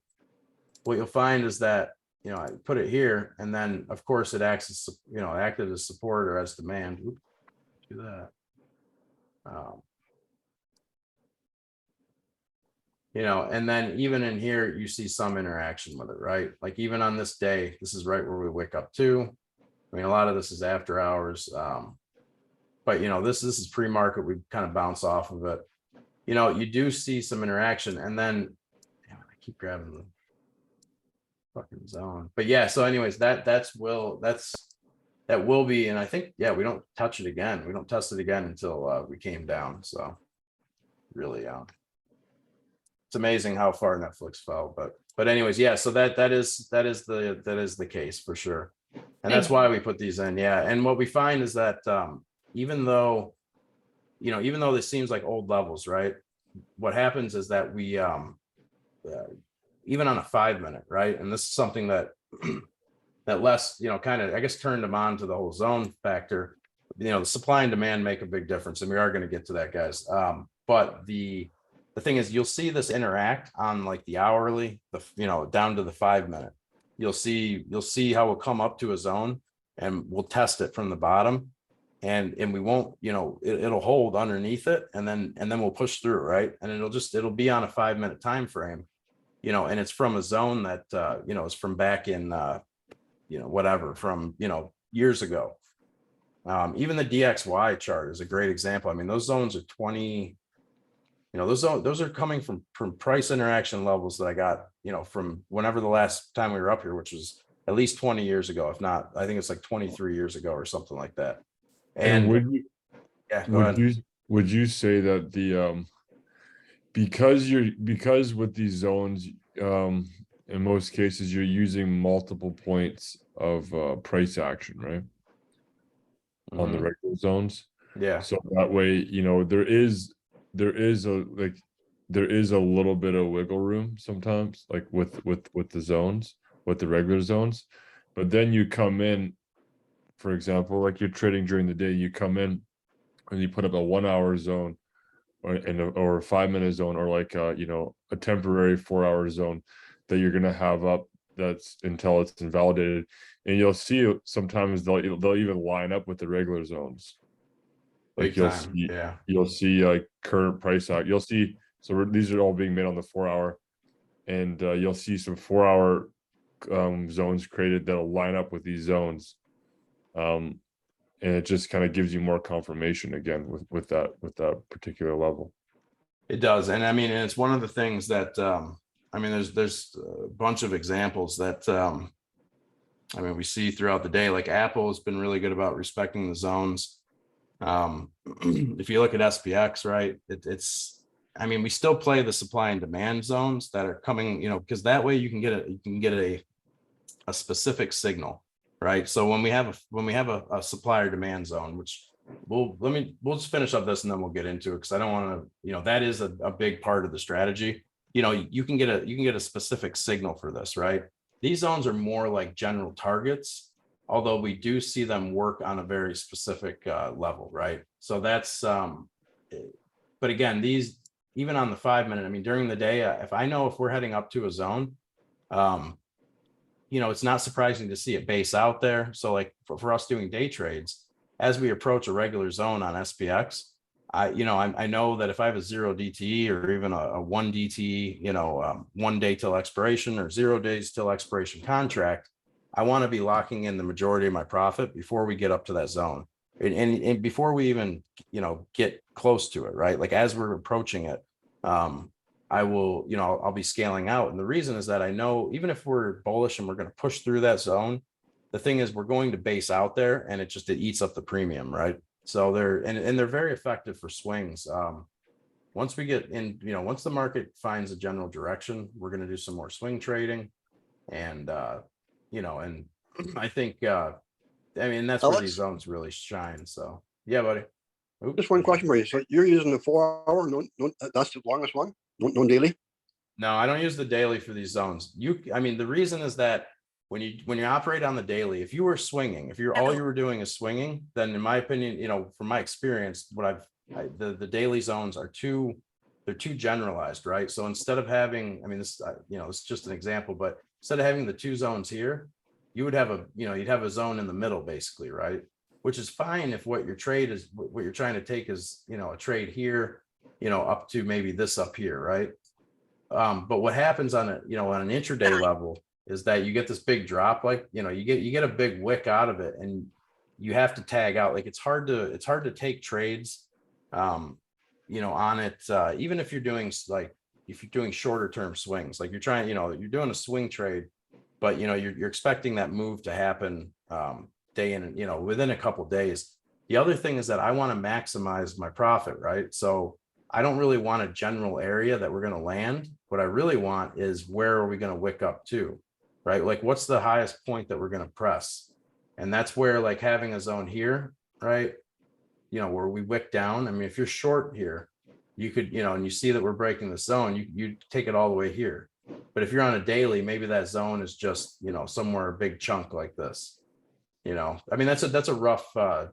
what you'll find is that, I put it here, and then of course it acts as, acted as support or as demand. Oops, do that. And then even in here, you see some interaction with it, right? Like even on this day, this is right where we wick up to. A lot of this is after hours. But this is pre-market. We kind of bounce off of it. You do see some interaction, and then I keep grabbing the fucking zone. But yeah, so anyways, that will be, and I think, yeah, we don't touch it again. We don't test it again until we came down. So really, it's amazing how far Netflix fell, but anyways, yeah. So that is the case for sure, and that's why we put these in. Yeah, and what we find is that even though this seems like old levels, right? What happens is that we even on a 5 minute, right? And this is something that that less, kind of, I guess, turned them on to the whole zone factor. The supply and demand make a big difference, and we are going to get to that, guys. But the thing is, you'll see this interact on like the hourly, down to the 5 minute. You'll see how we'll come up to a zone and we'll test it from the bottom, and we won't, it'll hold underneath it, and then we'll push through, right? And it'll be on a 5 minute time frame, and it's from a zone that is from back in whatever, from years ago. Even the DXY chart is a great example. I mean, those zones are 20, those are coming from price interaction levels that I got, from whenever the last time we were up here, which was at least 20 years ago. If not, I think it's like 23 years ago or something like that. And yeah, go ahead. Would you say that the because with these zones, in most cases you're using multiple points of price action, right? On the Mhm. regular zones. Yeah. So that way, there is a little bit of wiggle room sometimes, like with the zones, with the regular zones. But then you come in, for example, like you're trading during the day, you come in and you put up a 1 hour zone or a 5 minute zone, or like a temporary 4 hour zone that you're gonna have up that's until it's invalidated. And you'll see sometimes they'll even line up with the regular zones. Like Big time. Yeah. you'll see like current price out. You'll see, so these are all being made on the 4 hour, and you'll see some 4 hour zones created that'll line up with these zones. And it just kind of gives you more confirmation again with that particular level. It does. And I mean, and it's one of the things that, I mean, there's a bunch of examples that, I mean, we see throughout the day. Like Apple has been really good about respecting the zones. If you look at SPX, right, I mean, we still play the supply and demand zones that are coming, because that way you can get a specific signal, right? So when we have a supply or demand zone, which we'll just finish up this and then we'll get into it, because I don't want to, that is a big part of the strategy. You can get a specific signal for this, right? These zones are more like general targets, although we do see them work on a very specific level, right? So that's, but again, these, even on the 5 minute, I mean, during the day, if I know if we're heading up to a zone, it's not surprising to see it base out there. So like for us doing day trades, as we approach a regular zone on SPX, I know that if I have a 0 DTE or even a 1 DTE, 1 day till expiration or 0 days till expiration contract, I want to be locking in the majority of my profit before we get up to that zone. And before we even, get close to it, right? Like as we're approaching it, I will, I'll be scaling out. And the reason is that I know even if we're bullish and we're going to push through that zone, the thing is we're going to base out there, and it eats up the premium, right? So they're very effective for swings. Once we get in, once the market finds a general direction, we're going to do some more swing trading. And, and I think, I mean, that's where Alex? these zones really shine. So yeah, buddy. Oops. Just one question for you. So you're using the 4 hour, no, that's the longest one, no daily? No, I don't use the daily for these zones. I mean, the reason is that when you operate on the daily, if you were swinging, if all you were doing is swinging, then in my opinion, from my experience, the daily zones are they're too generalized, right? So instead of having, I mean, this, it's just an example, but instead of having the 2 zones here, you would have you'd have a zone in the middle basically, right? Which is fine if what you're trying to take is, a trade here, up to maybe this up here, right? But what happens on an intraday level is that you get this big drop, like, you get a big wick out of it, and you have to tag out. Like it's hard to take trades, on it, even if you're doing shorter term swings, like you're trying, you're doing a swing trade, but you're expecting that move to happen, day in and, within a couple of days. The other thing is that I want to maximize my profit, right? So I don't really want a general area that we're going to land. What I really want is where are we going to wick up to, right? Like what's the highest point that we're going to press? And that's where like having a zone here, right? Where we wick down. I mean, if you're short here, you could, and you see that we're breaking the zone, you take it all the way here. But if you're on a daily, maybe that zone is just, you know, somewhere a big chunk like this. You know, I mean, that's a rough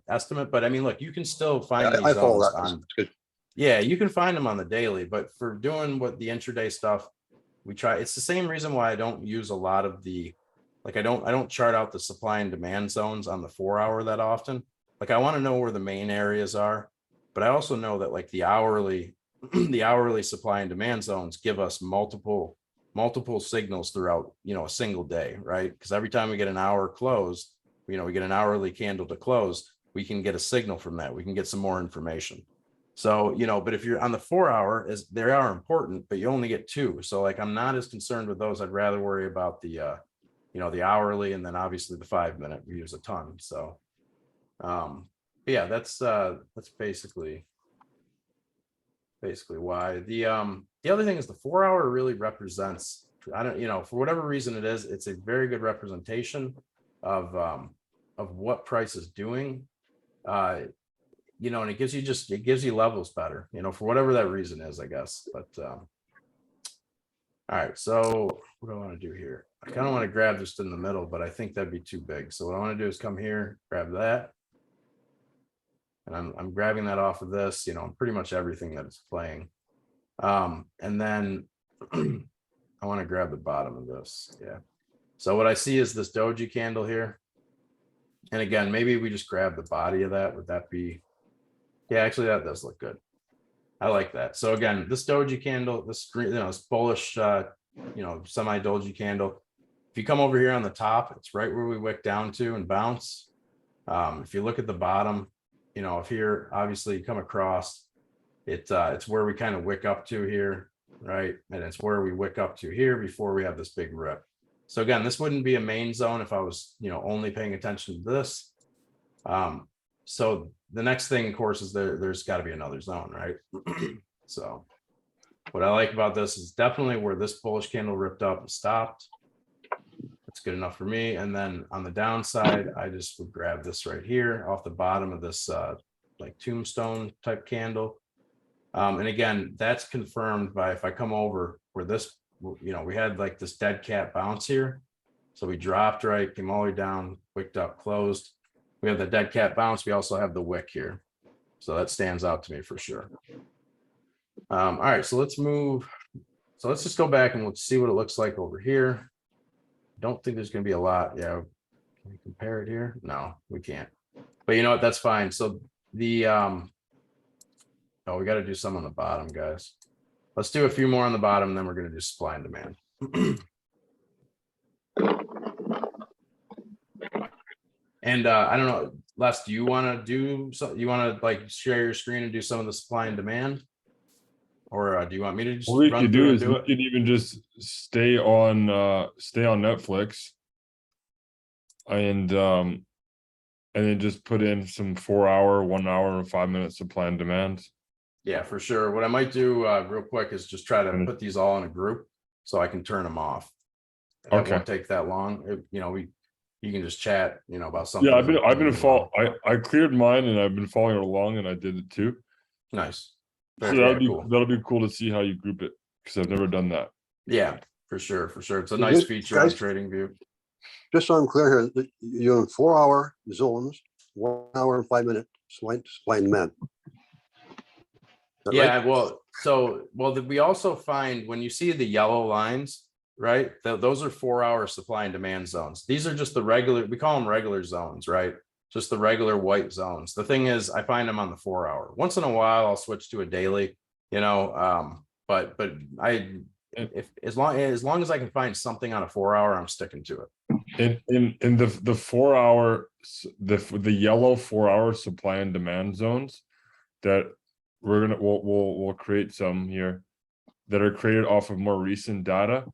estimate, but I mean, look, you can still find these I follow zones that. on, It's good. yeah, you can find them on the daily, but for doing what the intraday stuff, we try, it's the same reason why I don't use a lot of the, like, I don't chart out the supply and demand zones on the 4 hour that often. Like, I want to know where the main areas are, but I also know that like the hourly, the hourly supply and demand zones give us multiple signals throughout, you know, a single day, right? Because every time we get an hour closed, you know, we get an hourly candle to close, we can get a signal from that. We can get some more information. So, you know, but if you're on the 4 hour, is they are important, but you only get 2. So like, I'm not as concerned with those. I'd rather worry about the, you know, the hourly, and then obviously the 5 minute we use a ton. So, yeah, that's basically why. The other thing is the 4 hour really represents, I don't, you know, for whatever reason it is, it's a very good representation of what price is doing. You know, and it gives you levels better, you know, for whatever that reason is, I guess. But all right, so what do I want to do here? I kind of want to grab just in the middle, but I think that'd be too big. So what I want to do is come here, grab that. And I'm grabbing that off of this, you know, pretty much everything that it's playing. And then I want to grab the bottom of this. Yeah. So what I see is this doji candle here. And again, maybe we just grab the body of that. Would that be? Yeah, actually that does look good. I like that. So again, this doji candle, this green, you know, this bullish, you know, semi doji candle. If you come over here on the top, it's right where we wick down to and bounce. If you look at the bottom, you know, if here, obviously you come across it, it's where we kind of wick up to here, right? And it's where we wick up to here before we have this big rip. So again, this wouldn't be a main zone if I was, you know, only paying attention to this. So the next thing, of course, is there's got to be another zone, right? So what I like about this is definitely where this bullish candle ripped up and stopped. That's good enough for me. And then on the downside, I just would grab this right here off the bottom of this like tombstone type candle. And again, that's confirmed by if I come over where this, you know, we had like this dead cat bounce here. So we dropped right, came all the way down, wicked up, closed. We have the dead cat bounce. We also have the wick here. So that stands out to me for sure. All right, so let's move. So let's just go back and let's see what it looks like over here. Don't think there's going to be a lot. Yeah. Can we compare it here? No, we can't. But you know what? That's fine. So the, oh, we got to do some on the bottom, guys. Let's do a few more on the bottom, and then we're going to do supply and demand. And I don't know, Les, do you want to do so? You want to like share your screen and do some of the supply and demand? Or do you want me to just What we run could through do and is do we it? could even just stay on Netflix and then just put in some 4 hour, 1 hour, and 5 minute supply and demand. Yeah, for sure. What I might do real quick is just try to put these all in a group so I can turn them off. That Okay. won't take that long. You know, you can just chat, you know, about something. Yeah, I cleared mine and I've been following it along and I did it too. Nice. So Yeah, cool. that'll be cool to see how you group it because I've never done that. Yeah, for sure, for sure. It's a Is nice it, feature on guys? TradingView. Just so I'm clear here, that you're in 4 hour zones, 1 hour and 5 minute supply and demand. Is that right? Yeah, well, we also find when you see the yellow lines, right? Those are 4 hour supply and demand zones. These are just the regular, we call them regular zones, right? Just the regular white zones. The thing is, I find them on the 4 hour. Once in a while, I'll switch to a daily, you know, but if as long as I can find something on a 4 hour, I'm sticking to it. In the 4 hour, the yellow 4 hour supply and demand zones that we'll create some here that are created off of more recent data.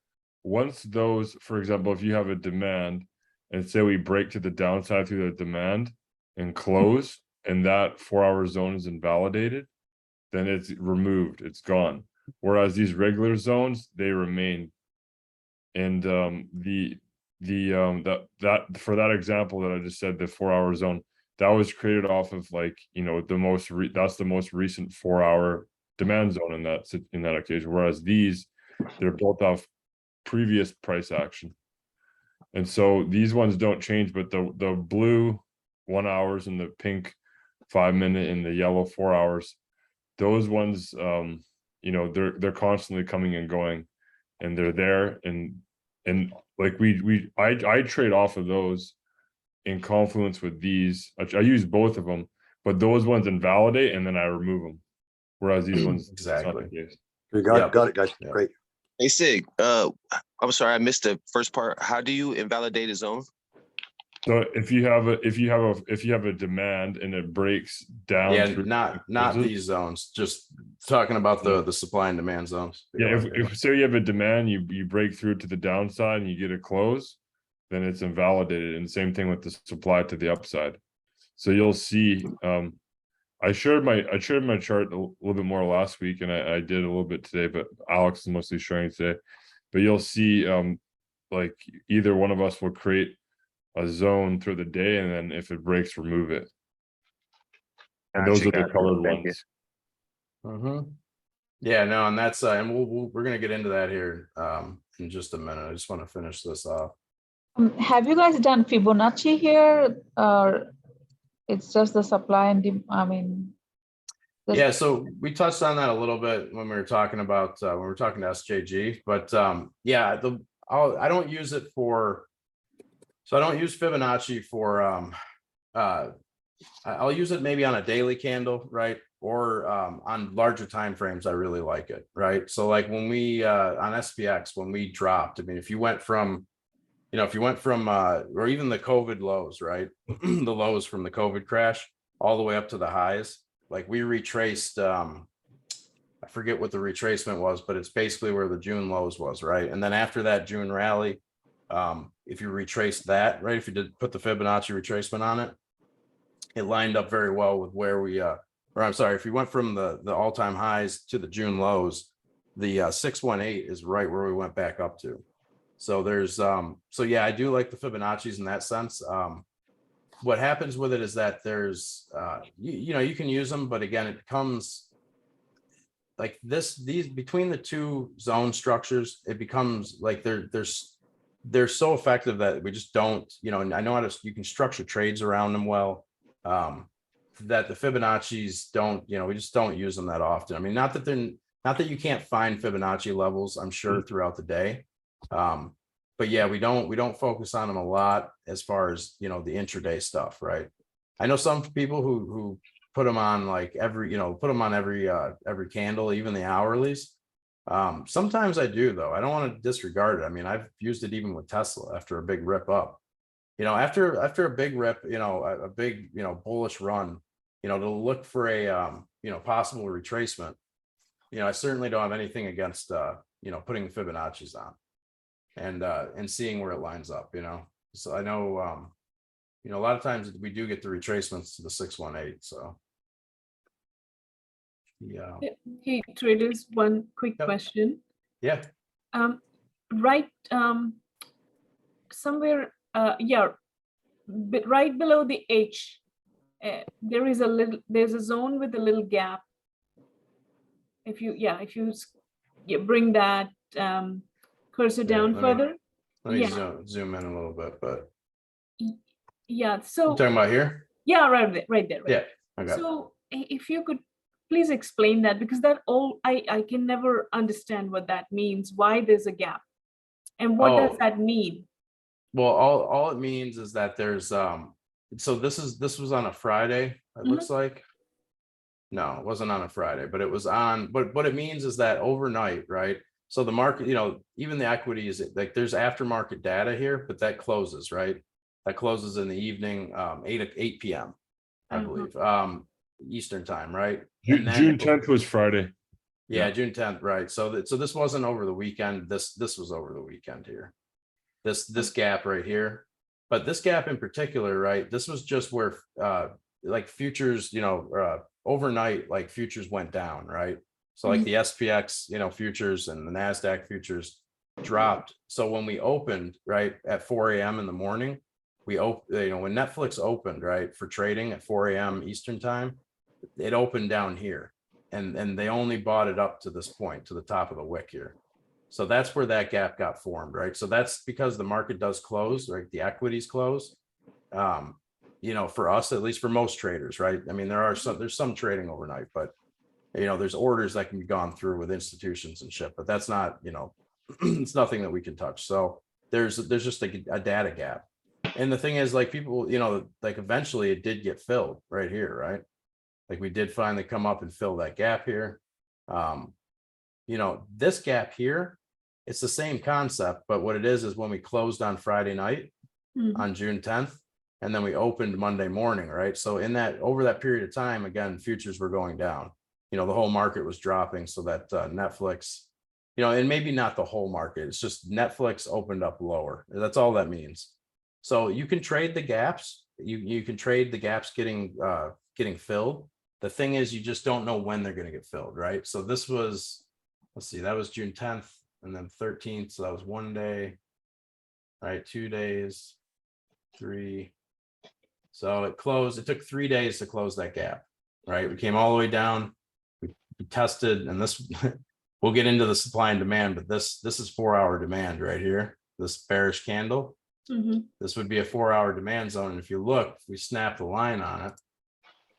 Once those, for example, if you have a demand and say we break to the downside through the demand and close, and that 4 hour zone is invalidated, then it's removed, it's gone. Whereas these regular zones, they remain. And that for that example that I just said, the 4 hour zone, that was created off of like, you know, that's the most recent 4 hour demand zone in that occasion. Whereas these, they're built off previous price action. And so these ones don't change, but the blue 1 hours and the pink 5 minute and the yellow 4 hours, those ones, you know, they're constantly coming and going, and they're there. And like I trade off of those in confluence with these. I use both of them, but those ones invalidate and then I remove them. Whereas these ones, it's not the Exactly. case. You got it, guys. Yeah. Great. Hey Sig, I'm sorry, I missed the first part. How do you invalidate a zone? So if you have a demand and it breaks down Yeah, through not closes- these zones, just talking about the supply and demand zones. Yeah, if say you have a demand, you break through to the downside and you get a close, then it's invalidated. And same thing with the supply to the upside. So you'll see. I shared my chart a little bit more last week, and I did a little bit today, but Alex is mostly sharing today. But you'll see, like either one of us will create a zone through the day, and then if it breaks, remove it. And those are the colored ones. Yeah, no, and that's and we're gonna get into that here in just a minute. I just want to finish this off. Have you guys done Fibonacci here, or it's just the supply and I mean? Yeah, so we touched on that a little bit when we were talking about when we were talking to SJG, but yeah, I don't use it for. So I don't use Fibonacci for I'll use it maybe on a daily candle, right? Or on larger time frames, I really like it, right? So like when we on SPX, when we dropped, I mean, if you went from, or even the COVID lows, right? The lows from the COVID crash all the way up to the highs, like we retraced, I forget what the retracement was, but it's basically where the June lows was, right? And then after that June rally, if you retrace that, right, if you did put the Fibonacci retracement on it, it lined up very well with where we or I'm sorry, if you went from the all-time highs to the June lows, the 618 is right where we went back up to. So there's so yeah, I do like the Fibonacci's in that sense. What happens with it is that there's you know, you can use them, but again, it comes like these between the two zone structures, it becomes like they're so effective that we just don't, you know, and I know how to, you can structure trades around them well, that the Fibonacci's don't, you know, we just don't use them that often. I mean, not that you can't find Fibonacci levels, I'm sure, throughout the day. But yeah, we don't focus on them a lot as far as, you know, the intraday stuff, right? I know some people who put them on like every candle, even the hourlies. Sometimes I do, though. I don't want to disregard it. I mean, I've used it even with Tesla after a big rip up. You know, after a big rip, you know, a big, you know, bullish run, you know, to look for a you know, possible retracement. You know, I certainly don't have anything against you know, putting the Fibonacci's on and seeing where it lines up, you know. So I know you know, a lot of times we do get the retracements to the 618. So yeah. Hey, traders, one quick Yep. question. Yeah. Right, somewhere, yeah, right below the H, there's a zone with a little gap. If you bring that cursor down further. Let me zoom in a little bit, but Yeah, I'm so talking about here. yeah, right there. Yeah. Okay. So if you could please explain that, because that I can never understand what that means, why there's a gap, and what does that mean? Well, all it means is that there's so this was on a Friday, it looks like. No, it wasn't on a Friday, but it was on, but what it means is that overnight, right? So the market, you know, even the equity is like there's aftermarket data here, but that closes, right? That closes in the evening, 8 p.m. I believe, Eastern time, right? And then June 10th was Friday. Yeah, June 10th, right? So this wasn't over the weekend. This was over the weekend here. This gap right here, but this gap in particular, right? This was just where like futures, you know, overnight, like futures went down, right? So like the SPX, you know, futures and the NASDAQ futures dropped. So when we opened, right, at 4 a.m. in the morning, we opened, you know, when Netflix opened, right, for trading at 4 a.m. Eastern time, it opened down here. And they only bought it up to this point, to the top of the wick here. So that's where that gap got formed, right? So that's because the market does close, right? The equities close. You know, for us, at least for most traders, right? I mean, there's some trading overnight, but you know, there's orders that can be gone through with institutions and shit, but that's not, you know, it's nothing that we can touch. So there's just a data gap. And the thing is, like, people, you know, like eventually it did get filled right here, right? Like we did finally come up and fill that gap here. You know, this gap here, it's the same concept, but what it is when we closed on Friday night on June 10th, and then we opened Monday morning, right? So in that, over that period of time, again, futures were going down. You know, the whole market was dropping, so that Netflix, you know, and maybe not the whole market, it's just Netflix opened up lower. That's all that means. So you can trade the gaps. You can trade the gaps getting filled. The thing is, you just don't know when they're going to get filled, right? So this was, let's see, that was June 10th and then 13th. So that was 1 day, right? 2 days, 3. So it closed. It took 3 days to close that gap, right? We came all the way down. We tested, and this we'll get into the supply and demand, but this is 4-hour demand right here. This bearish candle. This would be a 4-hour demand zone. And if you look, if we snap the line on it,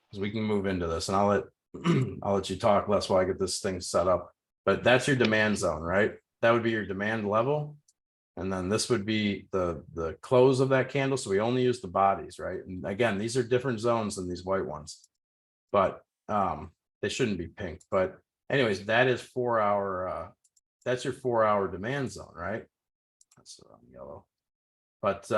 because we can move into this, and I'll let you talk less while I get this thing set up. But that's your demand zone, right? That would be your demand level. And then this would be the close of that candle. So we only use the bodies, right? And again, these are different zones than these white ones, but they shouldn't be pink. But anyways, that is 4-hour. That's your 4-hour demand zone, right? That's yellow. But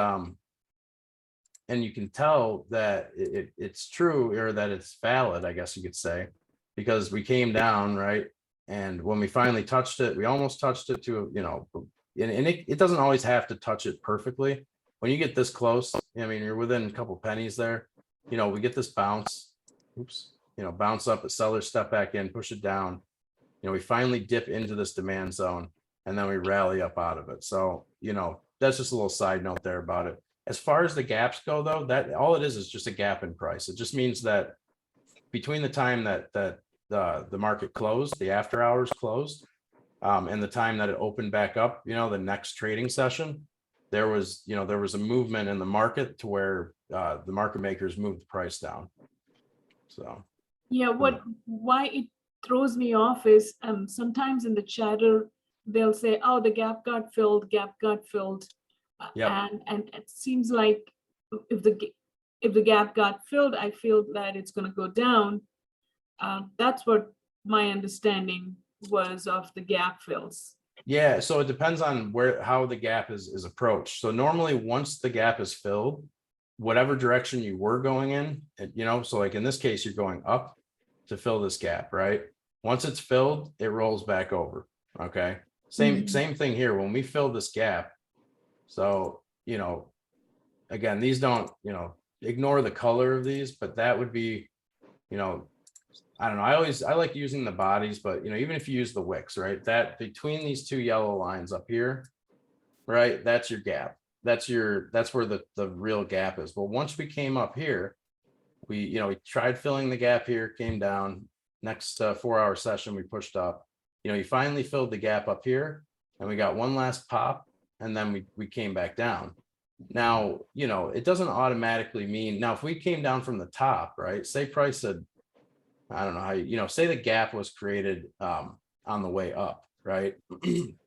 and you can tell that it's true, or that it's valid, I guess you could say, because we came down, right? And when we finally touched it, we almost touched it to, you know, and it doesn't always have to touch it perfectly. When you get this close, I mean, you're within a couple pennies there, you know, we get this bounce, oops, you know, bounce up, a seller step back in, push it down. You know, we finally dip into this demand zone, and then we rally up out of it. So, you know, that's just a little side note there about it. As far as the gaps go, though, that all it is just a gap in price. It just means that between the time that the market closed, the after hours closed, and the time that it opened back up, you know, the next trading session, there was a movement in the market to where the market makers moved the price down. So yeah, why it throws me off is sometimes in the chatter they'll say, oh, the gap got filled. Yep. And it seems like if the gap got filled, I feel that it's going to go down. That's what my understanding was of the gap fills. Yeah, so it depends on how the gap is approached. So normally once the gap is filled, whatever direction you were going in, you know, so like in this case, you're going up to fill this gap, right? Once it's filled, it rolls back over. Okay. Same thing here. When we fill this gap, so, you know, again, these don't, you know, ignore the color of these, but that would be, you know, I don't know. I like using the bodies, but, you know, even if you use the wicks, right, that between these two yellow lines up here, right, that's your gap. That's where the real gap is. But once we came up here, we tried filling the gap here, came down. Next 4-hour session, we pushed up. You know, you finally filled the gap up here, and we got one last pop, and then we came back down. Now, you know, it doesn't automatically mean, now if we came down from the top, right, say price said, I don't know how, you know, say the gap was created on the way up, right? You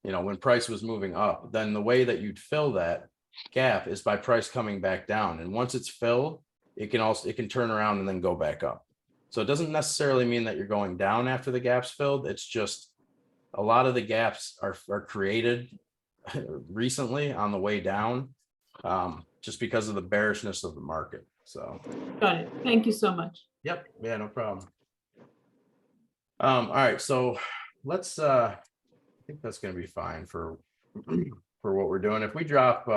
know, when price was moving up, then the way that you'd fill that gap is by price coming back down. And once it's filled, it can turn around and then go back up. So it doesn't necessarily mean that you're going down after the gap's filled. It's just a lot of the gaps are created recently on the way down, just because of the bearishness of the market. So Got it. Thank you so much. yep. Yeah, no problem. All right. So let's, I think that's going to be fine for what we're doing. If we drop,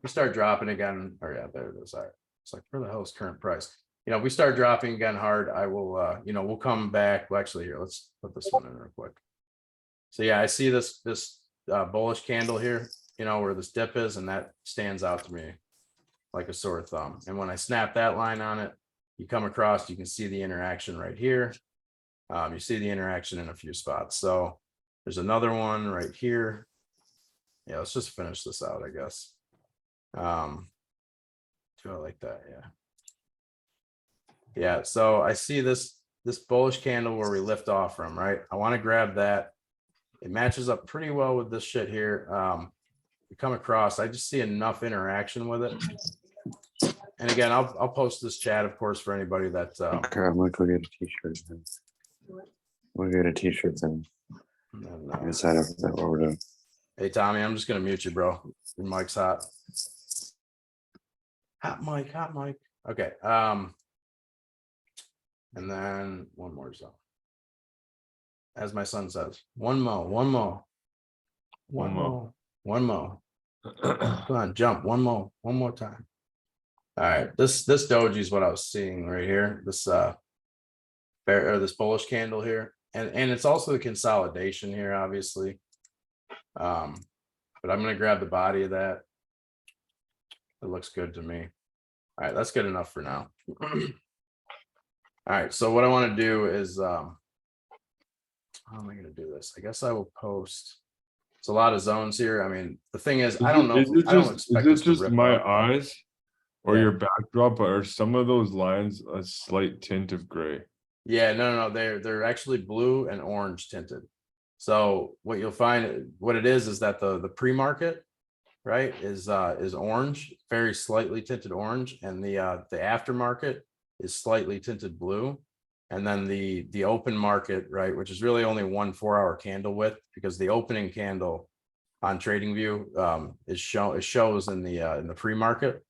we start dropping again, or yeah, there it is. All right. It's like, where the hell is current price? You know, if we start dropping again hard, I will, you know, we'll come back. Well, actually here, let's put this one in real quick. So yeah, I see this bullish candle here, you know, where this dip is, and that stands out to me like a sore thumb. And when I snap that line on it, you come across, you can see the interaction right here. You see the interaction in a few spots. So There's another one right here. Yeah, let's just finish this out, I guess. Do I like that? Yeah. Yeah, so I see this bullish candle where we lift off from, right? I want to grab that. It matches up pretty well with this shit here. We come across, I just see enough interaction with it. And again, I'll post this chat, of course, for anybody that Okay, I'm gonna go get a t-shirt. We'll get a t-shirt then. Decide after that what we're doing. Hey Tommy, I'm just gonna mute you, bro. Your mic's hot. Hot mic, hot mic. Okay. And then one more zone. As my son says, one more. Come on, jump one more time. All right, this doji is what I was seeing right here. This this bullish candle here, and it's also the consolidation here, obviously. But I'm gonna grab the body of that. It looks good to me. All right, that's good enough for now. All right, so what I want to do is how am I gonna do this? I guess I will post. It's a lot of zones here. I mean, the thing is, I don't know. Is it I don't just, expect is this it to just rip my up. eyes or Yeah. your backdrop, or are some of those lines a slight tint of gray? Yeah, no, they're actually blue and orange tinted. So what you'll find, what it is that the pre-market, right, is orange, very slightly tinted orange, and the aftermarket is slightly tinted blue, and then the open market, right, which is really only 1 4-hour candle width, because the opening candle on TradingView it shows in the pre-market,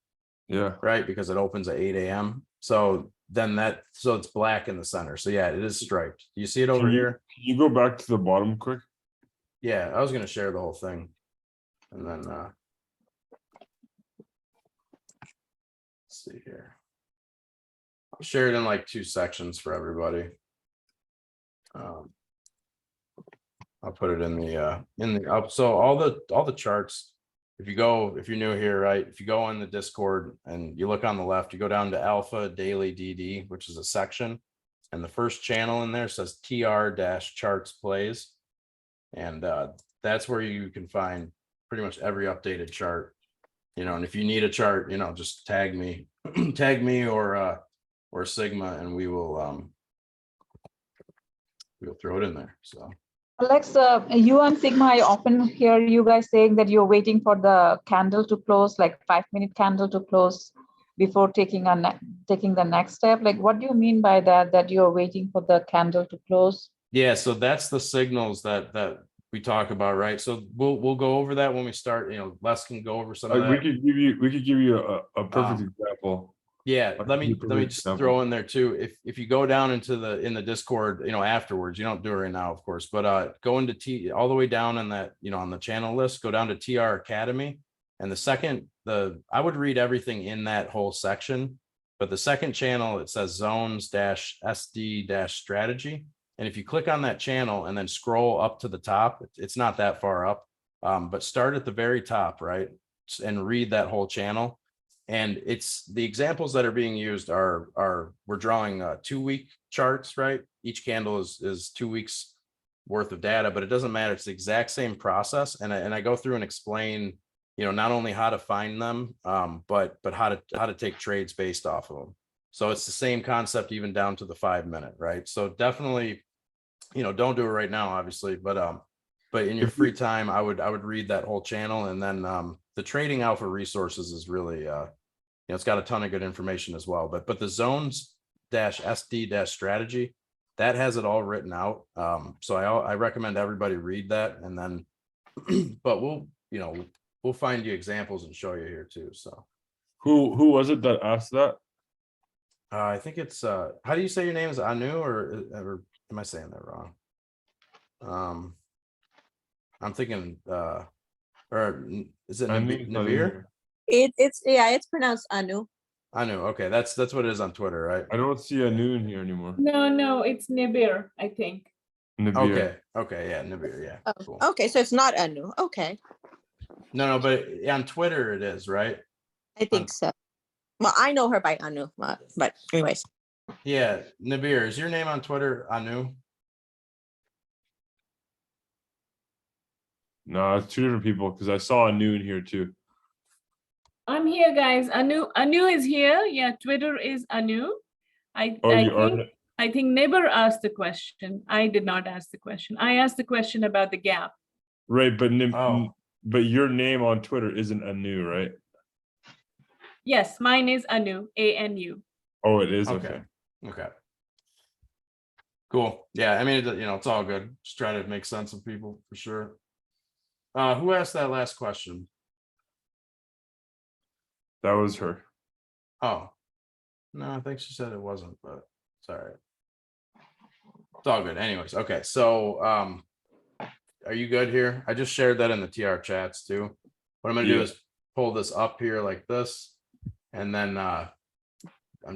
Yeah. right, because it opens at 8 a.m. So then so it's black in the center. So yeah, it is striped. Do you see it over here? Can you go back to the bottom quick? Yeah, I was gonna share the whole thing. And then let's see here. I'll share it in like 2 sections for everybody. I'll put it in the up. So all the charts, if you're new here, right? If you go on the Discord and you look on the left, you go down to Alpha Daily DD, which is a section. And the first channel in there says TR-charts plays. And that's where you can find pretty much every updated chart. And if you need a chart, just tag me, or Sigma, and we'll throw it in there. So Alex, you and Sigma, I often hear you guys saying that you're waiting for the candle to close, like 5-minute candle to close before taking the next step. Like, what do you mean by that you're waiting for the candle to close? yeah, so that's the signals that we talk about, right? So we'll go over that when we start. Les can go over some of that. We could give you a perfect example. Yeah, I'll let give you me a perfect just example. throw in there too. If you go down into the Discord, afterwards, you don't do it right now, of course, but go into all the way down on that, on the channel list, go down to TR Academy. And I would read everything in that whole section, but the second channel, it says zones-SD-strategy. And if you click on that channel and then scroll up to the top, it's not that far up, but start at the very top, right? And read that whole channel. And it's the examples that are being used are we're drawing 2-week charts, right? Each candle is 2 weeks worth of data, but it doesn't matter. It's the exact same process. And I go through and explain, not only how to find them, but how to take trades based off of them. So it's the same concept, even down to the 5-minute, right? So definitely, don't do it right now, obviously, but in your free time, I would read that whole channel. And then the Trading Alpha Resources is really, it's got a ton of good information as well. But the zones-SD-strategy, that has it all written out. So I recommend everybody read that. And then, but we'll find you examples and show you here too. So Who was it that asked that? I think it's how do you say your name? Is Anu or am I saying that wrong? I'm thinking or is it Navir? It's pronounced Anu. Anu. Okay, that's what it is on Twitter, right? I don't see a new in here anymore. No, it's Nibir, I think. Nabir. Okay, yeah, Navir, yeah. Oh, Cool. okay, so it's not Anu. Okay, No, but on Twitter it is, right? I think so. Well, I know her by Anu, but anyways. Yeah, Nabir, is your name on Twitter Anu? No, it's two different people because I saw a new in here too. I'm here, guys. Anu is here. Yeah, Twitter is Anu. Oh, you are. I think Neighbor asked the question. I did not ask the question. I asked the question about the gap. Right, but Oh. but your name on Twitter isn't Anu, right? Yes, mine is Anu, ANU. Oh, it is. Okay. Okay. Okay. Cool. Yeah, I mean, it's all good. Just try to make sense of people for sure. Who asked that last question? That was her. Oh, no, I think she said it wasn't, but it's all right. It's all good. Anyways, okay. So, are you good here? I just shared that in the TR chats too. What I'm gonna do Yeah. is pull this up here like this, and then I'm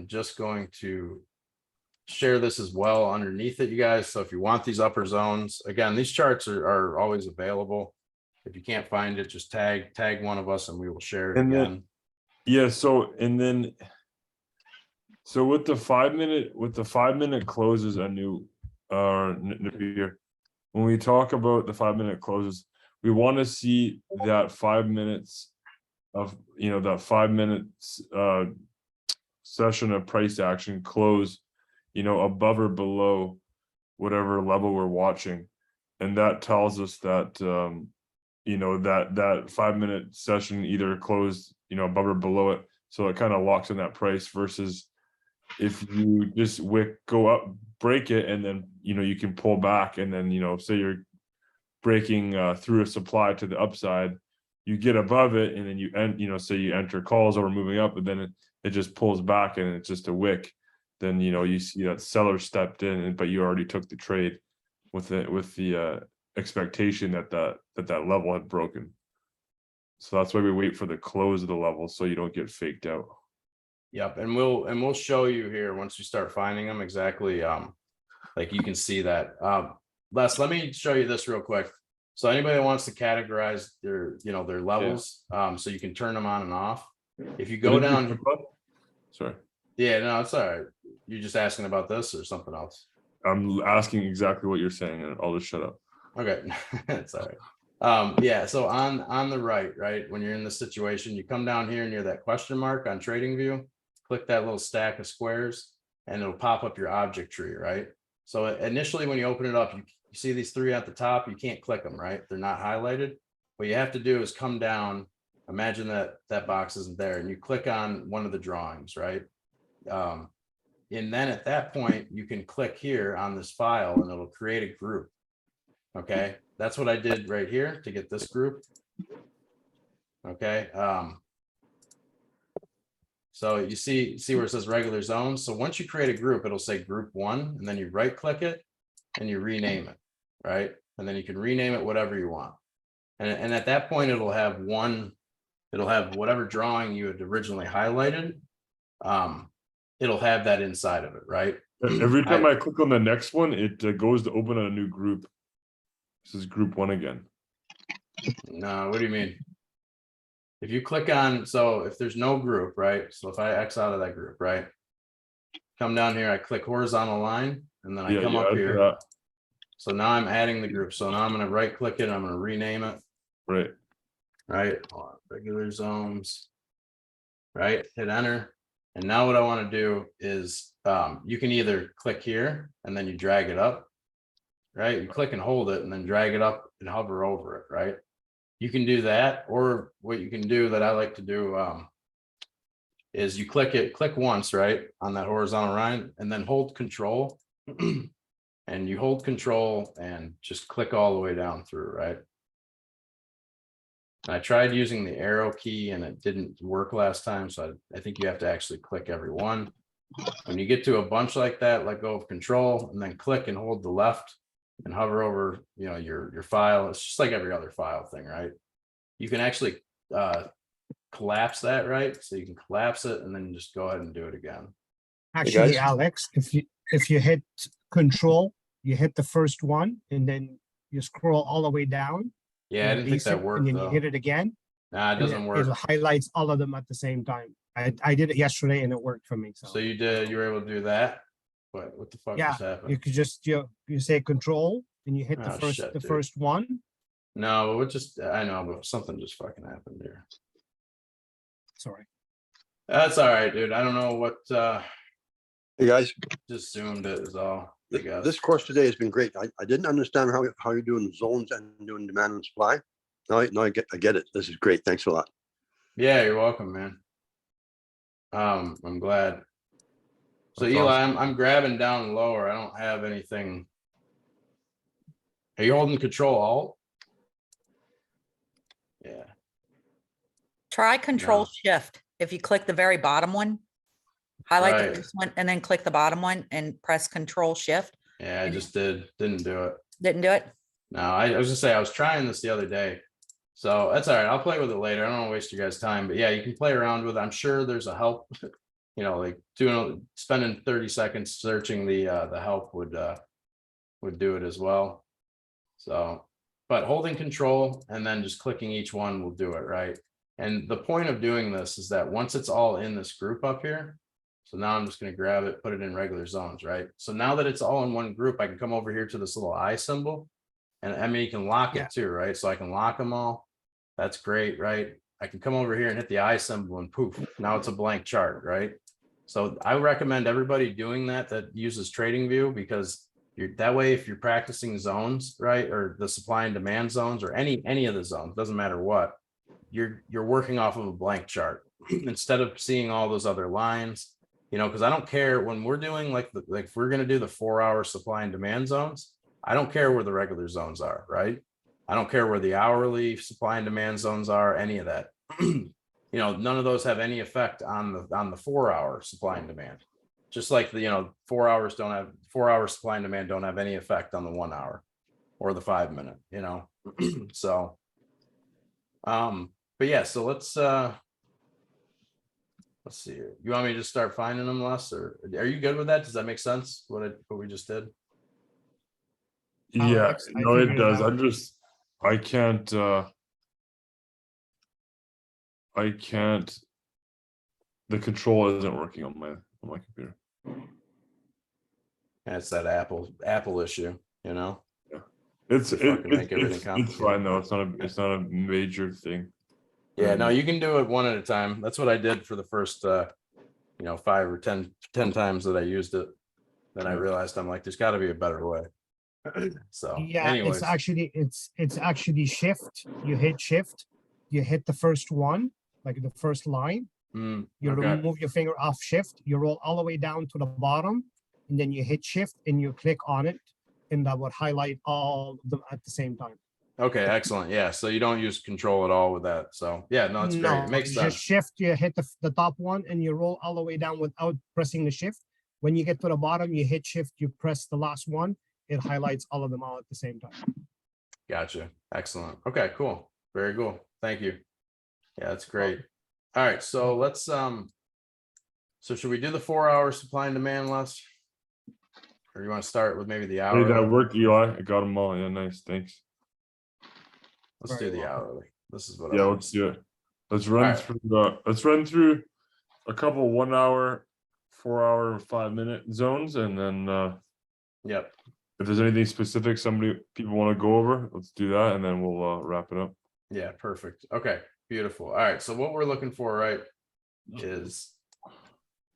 just going to share this as well underneath it, you guys. So if you want these upper zones, again, these charts are always available. If you can't find it, just tag one of us and we will share it And then- again. Yeah. So with the 5-minute closes, a new here. When we talk about the 5-minute closes, we want to see that 5 minutes of that 5 minutes session of price action close, above or below whatever level we're watching, and that tells us that that 5-minute session either closed above or below it, so it kind of locks in that price. Versus if you just go up, break it, and then you can pull back, and then say you're breaking through a supply to the upside, you get above it, and then you say you enter calls over moving up, but then it just pulls back and it's just a wick. Then you see that seller stepped in, but you already took the trade with the expectation that level had broken. So that's why we wait for the close of the level, so you don't get faked out. Yep, and we'll show you here once you start finding them exactly. Like you can see that. Les, let me show you this real quick. So anybody that wants to categorize their levels, so you can turn them on and off. If you go down, sorry. Yeah, no, it's all right. You're just asking about this or something else? I'm asking exactly what you're saying, and I'll just shut up. Okay, it's all right. Yeah, so on the right, when you're in this situation, you come down here near that question mark on Trading View, click that little stack of squares, and it'll pop up your object tree, right? So initially, when you open it up, you see these three at the top. You can't click them, right? They're not highlighted. What you have to do is come down. Imagine that box isn't there, and you click on one of the drawings, right? And then at that point, you can click here on this file and it'll create a group. Okay, that's what I did right here to get this group. Okay, so you see where it says regular zones. So once you create a group, it'll say group 1, and then you right click it and you rename it, right? And then you can rename it whatever you want. And at that point, it'll have whatever drawing you had originally highlighted. It'll have that inside of it, right? Every time I click on the next one, it goes to open a new group. This is group 1 again. No, what do you mean? If you click on, so if there's no group, right? So if I X out of that group, right? Come down here, I click horizontal line, and then I come up here. So now I'm adding the group. So now I'm going to right click it. I'm going to rename it. Right. Right. Regular zones. Right. Hit enter. And now what I want to do is you can either click here and then you drag it up. Right. You click and hold it and then drag it up and hover over it. Right. You can do that. Or what you can do that I like to do is you click once, right, on that horizontal line, and then hold control. And you hold control and just click all the way down through, right? I tried using the arrow key and it didn't work last time. So I think you have to actually click every one. When you get to a bunch like that, let go of control and then click and hold the left and hover over, your file. It's just like every other file thing, right? You can actually collapse that, right? So you can collapse it and then just go ahead and do it again. Actually, Alex, if you hit control, you hit the first one and then you scroll all the way down. Yeah, I didn't think that worked. And then you hit it again. Nah, it doesn't work. It highlights all of them at the same time. I did it yesterday and it worked for me. So you were able to do that? What the fuck just happened? You could just you say control and you hit Oh, the first one No, it just, I know, but something just fucking happened here. Sorry. That's all right, dude. I don't know what, Hey, guys, just zoomed it is all, I guess. this course today has been great. I didn't understand how you're doing zones and doing demand and supply. Now I get it. This is great. Thanks a lot. Yeah, you're welcome, man. I'm glad. So That's Eli, awesome. I'm grabbing down lower. I don't have anything. Are you holding control alt? Yeah. Try control No. shift. If you click the very bottom one, highlight Right. the first one and then click the bottom one and press control shift. Yeah, I just didn't do it. Didn't do it? No, I was just say I was trying this the other day. So that's all right. I'll play with it later. I don't want to waste your guys' time, but yeah, you can play around with it. I'm sure there's a help, like spending 30 seconds searching the help would do it as well. So, but holding control and then just clicking each one will do it, right? And the point of doing this is that once it's all in this group up here, so now I'm just going to grab it, put it in regular zones, right? So now that it's all in one group, I can come over here to this little eye symbol. And I mean, you can lock Yeah. it too, right? So I can lock them all. That's great, right? I can come over here and hit the eye symbol and poof, now it's a blank chart, right? So I recommend everybody doing that uses TradingView, because that way, if you're practicing zones, right, or the supply and demand zones, or any of the zones, doesn't matter what, you're working off of a blank chart instead of seeing all those other lines, because I don't care when we're doing like if we're going to do the 4-hour supply and demand zones, I don't care where the regular zones are, right? I don't care where the hourly supply and demand zones are, any of that. None of those have any effect on the 4-hour supply and demand. Just like 4 hours don't have 4-hour supply and demand don't have any effect on the 1 hour or the 5 minute, so but yeah, so let's see here. You want me to just start finding them, Les, or are you good with that? Does that make sense? What we just did? Yeah, Alex, I no, it figured it does. out. I can't. The control isn't working on my computer. That's that Apple issue, It's They fucking make everything it's complicated. fine though. It's not a major thing. Yeah, no, you can do it one at a time. That's what I did for the first 5 or 10 times that I used it. Then I realized I'm like, there's got to be a better way. So Yeah, anyways, it's actually shift. You hit shift, you hit the first one, like the first line. You okay. remove your finger off shift, you roll all the way down to the bottom, and then you hit shift and you click on it, and that would highlight all of them at the same time. Okay, excellent. Yeah, so you don't use control at all with that. So yeah, no, it's great. It makes it's sense. just shift, you hit the top one and you roll all the way down without pressing the shift. When you get to the bottom, you hit shift, you press the last one, it highlights all of them all at the same time. Gotcha. Excellent. Okay, cool. Very cool. Thank you. Yeah, that's great. All right, so let's so should we do the 4-hour supply and demand, Les? Or you want to start with maybe the Hey, hourly? that worked, Eli. I got them all. Yeah, nice. Thanks. Let's do the hourly. This is what I Yeah, want. let's do it. Let's run through a couple 1 hour, 4 hour, 5 minute zones, and then Yep. if there's anything specific people want to go over, let's do that, and then we'll wrap it up. Yeah, perfect. Okay, beautiful. All right, so what we're looking for, right, is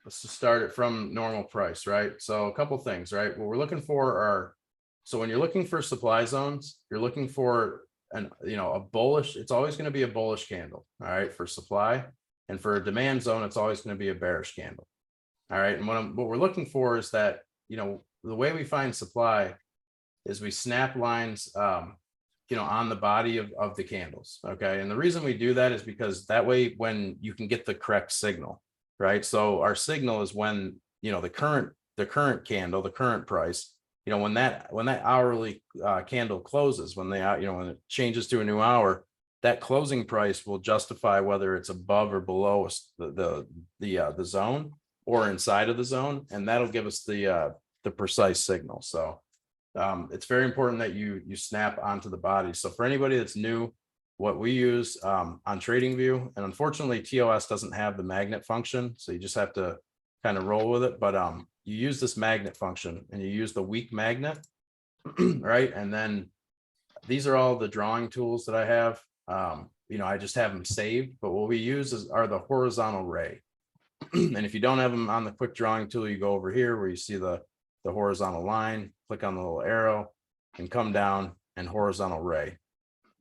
let's just start it from normal price, right? So a couple things, right? What we're looking for are, so when you're looking for supply zones, you're looking for a bullish, it's always going to be a bullish candle, all right, for supply. And for a demand zone, it's always going to be a bearish candle. All right, and what we're looking for is that, the way we find supply is we snap lines on the body of the candles. Okay. And the reason we do that is because that way, when you can get the correct signal, right? So our signal is when, the current candle, the current price, when that hourly candle closes, when when it changes to a new hour, that closing price will justify whether it's above or below the zone or inside of the zone. And that'll give us the precise signal. So it's very important that you snap onto the body. So for anybody that's new, what we use on TradingView, and unfortunately TOS doesn't have the magnet function, so you just have to kind of roll with it. But you use this magnet function and you use the weak magnet, right? And then these are all the drawing tools that I have. You know, I just have them saved, but what we use are the horizontal ray. And if you don't have them on the quick drawing tool, you go over here where you see the horizontal line, click on the little arrow and come down and horizontal ray.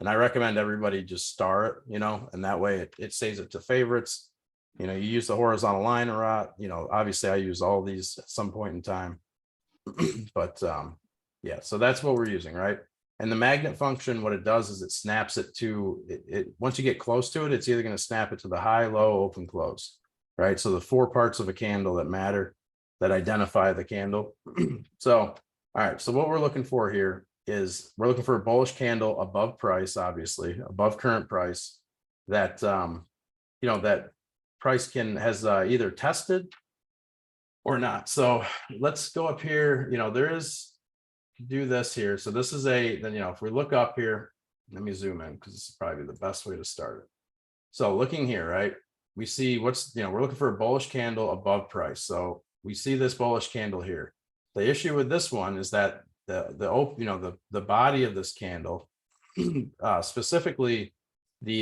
And I recommend everybody just star it, you know, and that way it saves it to favorites. You know, you use the horizontal line a lot, you know, obviously I use all these at some point in time. But yeah, so that's what we're using, right? And the magnet function, what it does is it snaps it to it. Once you get close to it, it's either going to snap it to the high, low, open, close, right? So the 4 parts of a candle that matter, that identify the candle. So, all right, so what we're looking for here is we're looking for a bullish candle above price, obviously above current price, that you know, that price has either tested or not. So let's go up here. You know, there is, do this here. So this is then, you know, if we look up here, let me zoom in because this is probably the best way to start it. So looking here, right, we see what's, you know, we're looking for a bullish candle above price. So we see this bullish candle here. The issue with this one is that the body of this candle, specifically the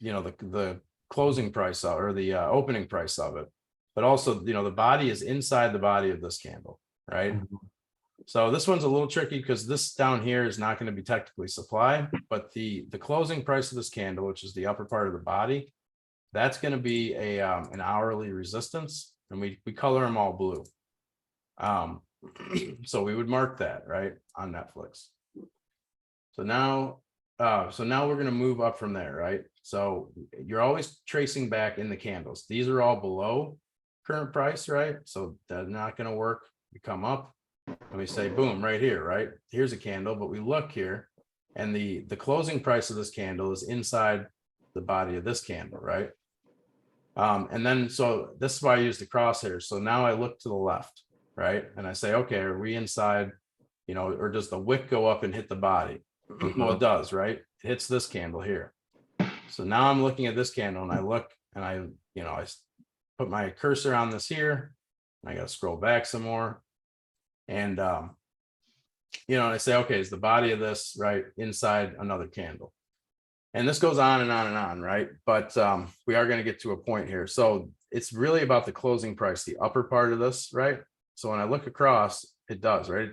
you know, the closing price or the opening price of it, but also, you know, the body is inside the body of this candle, right? So this one's a little tricky because this down here is not going to be technically supply, but the closing price of this candle, which is the upper part of the body, that's going to be an hourly resistance, and we color them all blue. So we would mark that right on Netflix. So now we're going to move up from there, right? So you're always tracing back in the candles. These are all below current price, right? So that's not going to work. We come up and we say, boom, right here, right? Here's a candle, but we look here and the closing price of this candle is inside the body of this candle, right? And then, so this is why I use the crosshair. So now I look to the left, right? And I say, okay, are we inside, you know, or does the wick go up and hit the body? Well, it does, right? It hits this candle here. So now I'm looking at this candle and I look and I put my cursor on this here. And I got to scroll back some more. And, you know, I say, okay, is the body of this right inside another candle? And this goes on and on and on, right? But we are going to get to a point here. So it's really about the closing price, the upper part of this, right? So when I look across, it does, right?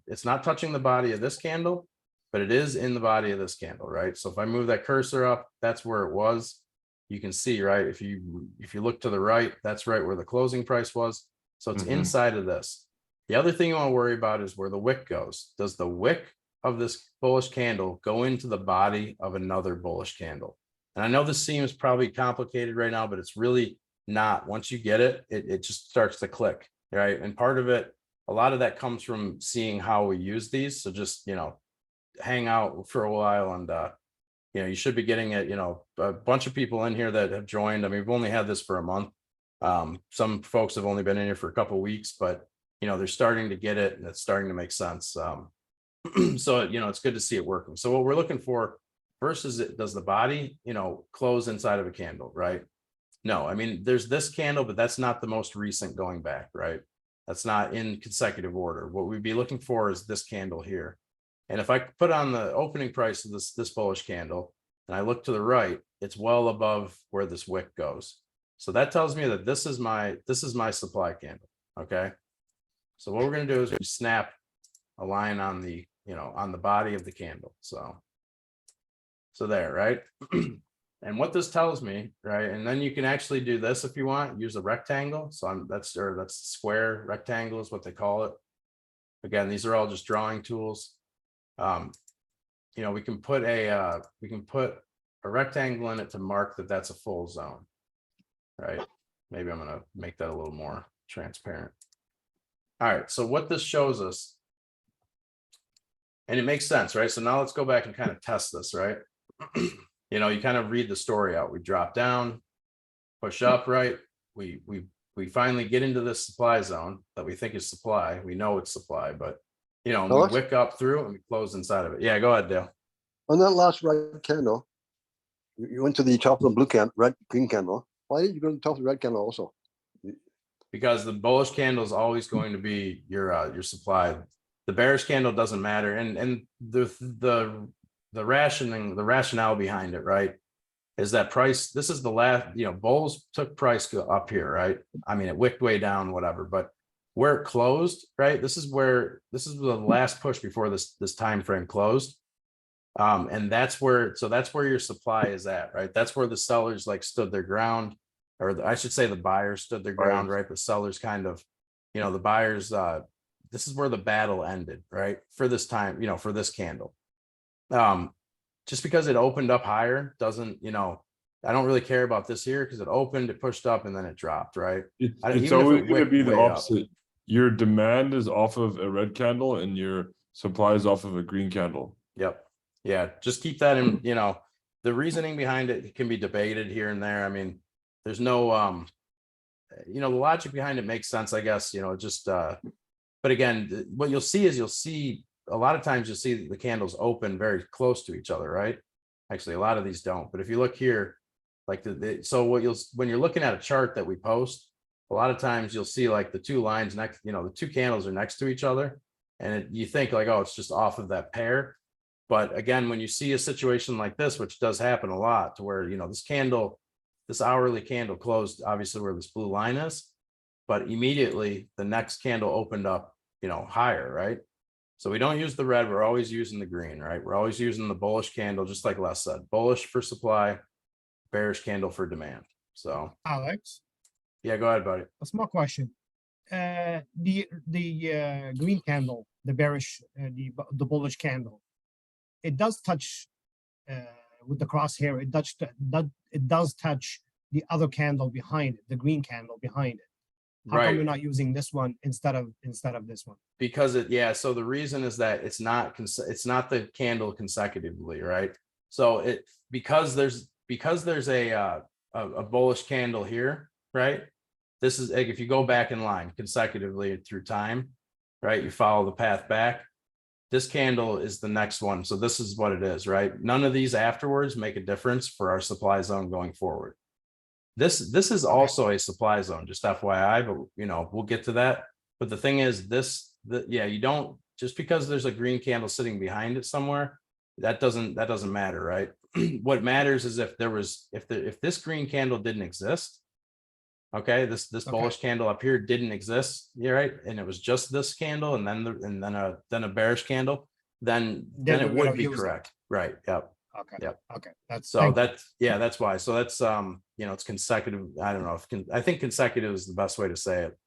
It's not touching the body of this candle, but it is in the body of this candle, right? So if I move that cursor up, that's where it was. You can see, right? If you look to the right, that's right where the closing price was. So it's inside of this. The other thing you want to worry about is where the wick goes. Does the wick of this bullish candle go into the body of another bullish candle? And I know this seems probably complicated right now, but it's really not. Once you get it, it just starts to click, right? And part of it, a lot of that comes from seeing how we use these. So just, you know, hang out for a while and, you know, you should be getting it, you know, a bunch of people in here that have joined. I mean, we've only had this for a month. Some folks have only been in here for a couple of weeks, but you know, they're starting to get it and it's starting to make sense. So, you know, it's good to see it working. So what we're looking for first is, does the body, you know, close inside of a candle, right? No, I mean, there's this candle, but that's not the most recent going back, right? That's not in consecutive order. What we'd be looking for is this candle here. And if I put on the opening price of this bullish candle and I look to the right, it's well above where this wick goes. So that tells me that this is my supply candle. Okay. So what we're going to do is we snap a line on the, you know, on the body of the candle. So there, right? And what this tells me, right? And then you can actually do this if you want, use a rectangle. So that's square rectangle is what they call it. Again, these are all just drawing tools. You know, we can put a rectangle in it to mark that that's a full zone, right? Maybe I'm going to make that a little more transparent. All right, so what this shows us, and it makes sense, right? So now let's go back and kind of test this, right? You know, you kind of read the story out. We drop down, push up, right? We finally get into this supply zone that we think is supply. We know it's supply, but you know, we wick up through and we close inside of it. Yeah, go ahead, Dale. On that last red candle, you went to the top of the blue candle, green candle. Why did you go to the top of the red candle also? Because the bullish candle is always going to be your supply The bearish candle doesn't matter. And the rationale behind it, right, is that price, this is the last, bulls took price go up here, right? I mean, it wicked way down, whatever, but where it closed, right? This is the last push before this time frame closed. And that's where your supply is at, right? That's where the sellers like stood their ground, or I should say the buyers stood their ground, right? The sellers kind of, the buyers, this is where the battle ended, right? For this time, for this candle. Just because it opened up higher doesn't, I don't really care about this here because it opened, it pushed up, and then it dropped, right? It's even if it always going to wicked be the way up. opposite. Your demand is off of a red candle and your supply is off of a green candle. Yep. Yeah. Just keep that in, the reasoning behind it can be debated here and there. I mean, there's no, the logic behind it makes sense, I guess, but again, what you'll see a lot of times you'll see the candles open very close to each other, right? Actually, a lot of these don't, but if you look here, like so when you're looking at a chart that we post, a lot of times you'll see like the two lines next, the two candles are next to each other, and you think like, oh, it's just off of that pair. But again, when you see a situation like this, which does happen a lot, to where, this hourly candle closed obviously where this blue line is, but immediately the next candle opened up, higher, right? So we don't use the red, we're always using the green, right? We're always using the bullish candle, just like Les said, bullish for supply, bearish candle for demand. So Alex, yeah, go ahead, buddy. a small question. The green candle, the bearish, the bullish candle, it does touch with the crosshair. It does touch the other candle behind it, the green candle behind it. How come you're not using this one instead of this one? Because so the reason is that it's not the candle consecutively, right? So because there's a bullish candle here, right? This is like, if you go back in line consecutively through time, right? You follow the path back. This candle is the next one. So this is what it is, right? None of these afterwards make a difference for our supply zone going forward. This is also a supply zone, just FYI, but we'll get to that. But the thing is, you don't, just because there's a green candle sitting behind it somewhere, that doesn't matter, right? What matters is if this green candle didn't exist, okay, this bullish candle up here didn't exist, right? And it was just this candle and then a bearish candle, then it would be correct, right? Yep. Okay. Yep. Okay. That's why. So that's it's consecutive. I don't know if I think consecutive is the best way to say it.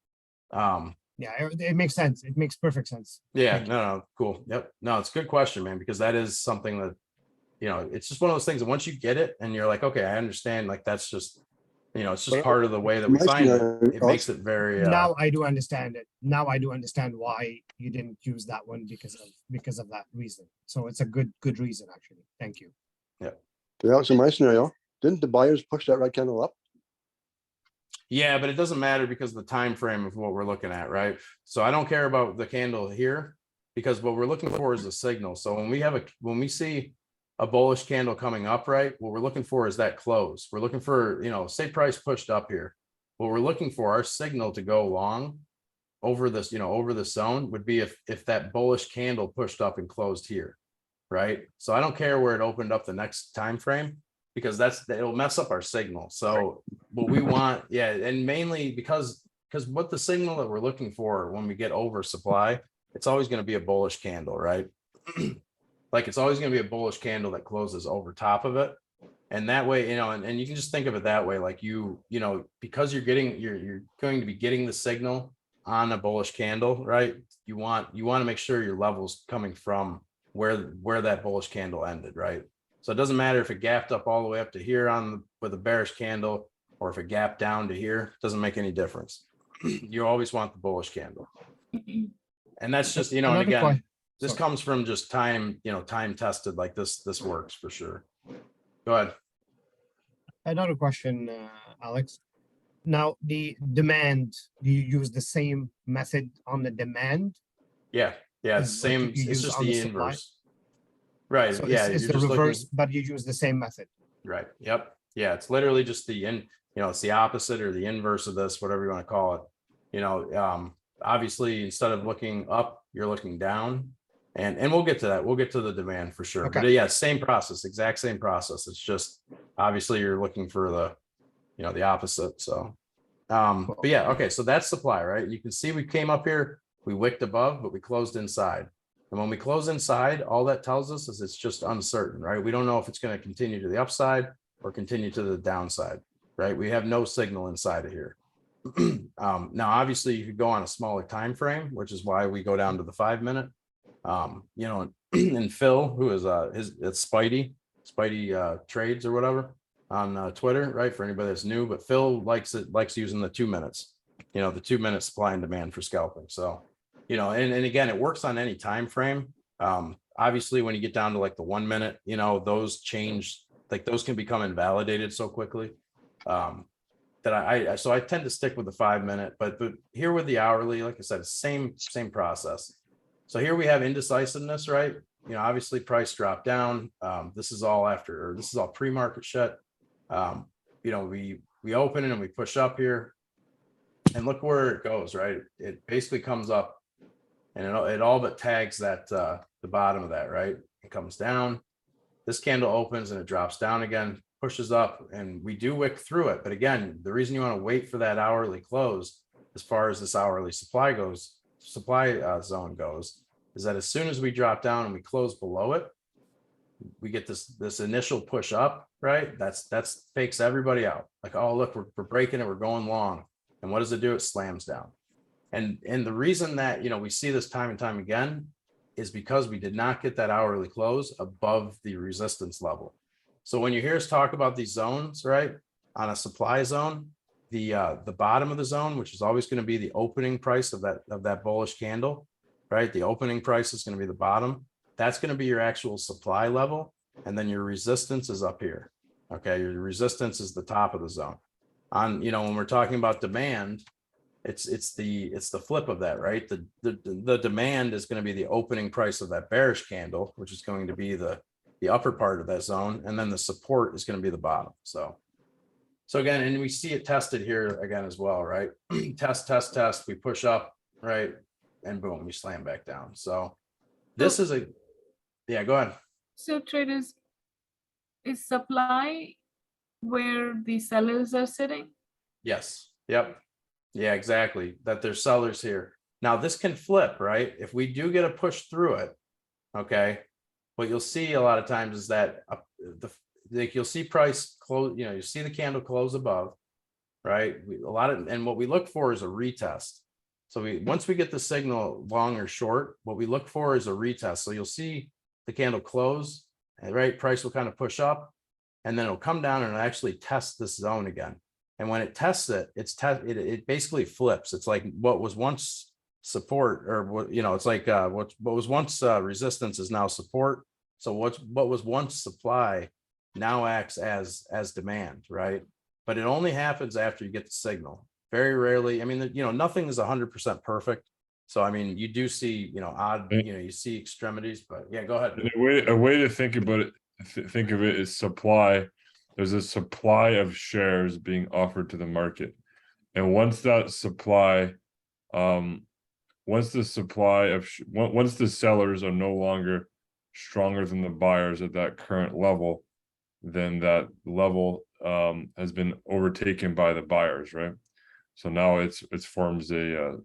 Yeah, it makes sense. It makes perfect sense. Yeah, no, cool. Yep. No, it's a good question, man, because that is something that, it's just one of those things that once you get it and you're like, okay, I understand, like that's just, it's just part of the way that we find it. It makes it very now I do understand it. Now I do understand why you didn't use that one because of that reason. So it's a good reason, actually. Thank you. Yeah. Alex, in my scenario, didn't the buyers push that red candle up? Yeah, but it doesn't matter because of the time frame of what we're looking at, right? So I don't care about the candle here because what we're looking for is a signal. So when we see a bullish candle coming up, right, what we're looking for is that close. We're looking for, say price pushed up here. What we're looking for, our signal to go long over this, over the zone would be if that bullish candle pushed up and closed here, right? So I don't care where it opened up the next time frame, because it'll mess up our signal. So what we want, and mainly because what the signal that we're looking for when we get oversupply, it's always going to be a bullish candle, right? Like it's always going to be a bullish candle that closes over top of it. And that way, and you can just think of it that way, like because you're going to be getting the signal on a bullish candle, right? You want to make sure your level's coming from where that bullish candle ended, right? So it doesn't matter if it gapped up all the way up to here with a bearish candle, or if it gapped down to here, it doesn't make any difference. You always want the bullish candle. And that's just, and again, this comes from just time, time tested, like this works for sure. Go ahead. Another question, Alex. Now the demand, do you use the same method on the demand? Yeah. It's same. It's just the inverse. Right. So yeah. It's the reverse, but you use the same method. Right. Yep. Yeah. It's literally just it's the opposite or the inverse of this, whatever you want to call it. Obviously, instead of looking up, you're looking down. And we'll get to that. We'll get to the demand for sure. But Okay. yeah, same process, exact same process. It's just obviously you're looking for the, you know, the opposite. So, but yeah, okay. So that's supply, right? You can see we came up here, we wicked above, but we closed inside. And when we close inside, all that tells us is it's just uncertain, right? We don't know if it's going to continue to the upside or continue to the downside, right? We have no signal inside of here. Now, obviously, you could go on a smaller time frame, which is why we go down to the 5 minute. You know, and Phil, who is it's Spidey trades or whatever on Twitter, right? For anybody that's new, but Phil likes using the 2 minutes, you know, the 2 minute supply and demand for scalping. So, you know, and again, it works on any time frame. Obviously, when you get down to like the 1 minute, you know, those change, like those can become invalidated so quickly. That so I tend to stick with the 5 minute, but here with the hourly, like I said, same process. So here we have indecisiveness, right? You know, obviously price dropped down. This is all pre-market shut. You know, we open it and we push up here and look where it goes, right? It basically comes up and it all but tags that, the bottom of that, right? It comes down, this candle opens and it drops down again, pushes up, and we do wick through it. But again, the reason you want to wait for that hourly close, as far as this hourly supply zone goes, is that as soon as we drop down and we close below it, we get this initial push up, right? That's fakes everybody out. Like, oh, look, we're breaking it, we're going long. And what does it do? It slams down. And the reason that, you know, we see this time and time again is because we did not get that hourly close above the resistance level. So when you hear us talk about these zones, right, on a supply zone, the bottom of the zone, which is always going to be the opening price of that bullish candle, right? The opening price is going to be the bottom. That's going to be your actual supply level. And then your resistance is up here. Okay. Your resistance is the top of the zone. On, you know, when we're talking about demand, it's the flip of that, right? The demand is going to be the opening price of that bearish candle, which is going to be the upper part of that zone. And then the support is going to be the bottom. So again, and we see it tested here again as well, right? test, we push up, right? And boom, we slam back down. So this is yeah, go ahead. So traders, is supply where the sellers are sitting? Yes. Yep. Yeah, exactly. That there's sellers here. Now this can flip, right? If we do get a push through it, okay, what you'll see a lot of times is that like you'll see price close, you know, you see the candle close above, right? And what we look for is a retest. So once we get the signal long or short, what we look for is a retest. So you'll see the candle close, and right, price will kind of push up, and then it'll come down and actually test this zone again. And when it tests it, it basically flips. It's like what was once support, or what, you know, it's like what was once resistance is now support. So what was once supply now acts as demand, right? But it only happens after you get the signal. Very rarely. I mean, you know, nothing is 100% perfect. So I mean, you do see, you know, odd, you know, you see extremities, but yeah, go ahead. A way to think about it, think of it is supply. There's a supply of shares being offered to the market, and once that supply, once the sellers are no longer stronger than the buyers at that current level, then that level has been overtaken by the buyers, right? So now it forms a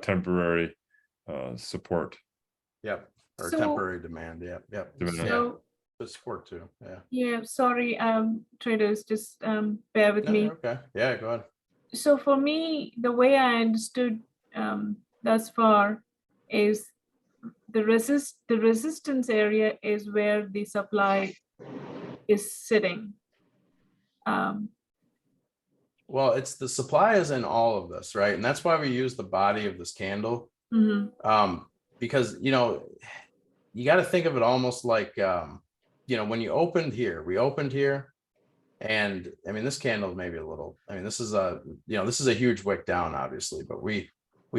temporary support. Yep. Or So- temporary demand. Yep. Demand. So, The support too. Yeah. yeah, sorry, traders, just bear with No, me. you're okay. Yeah, go ahead. So for me, the way I understood thus far is the resistance area is where the supply is sitting. Well, it's the supply is in all of this, right? And that's why we use the body of this candle. Mhm. Because, you know, you got to think of it almost like, you know, when you opened here, we opened here, and I mean, this candle maybe a little, I mean, this is a, you know, this is a huge wick down, obviously, but we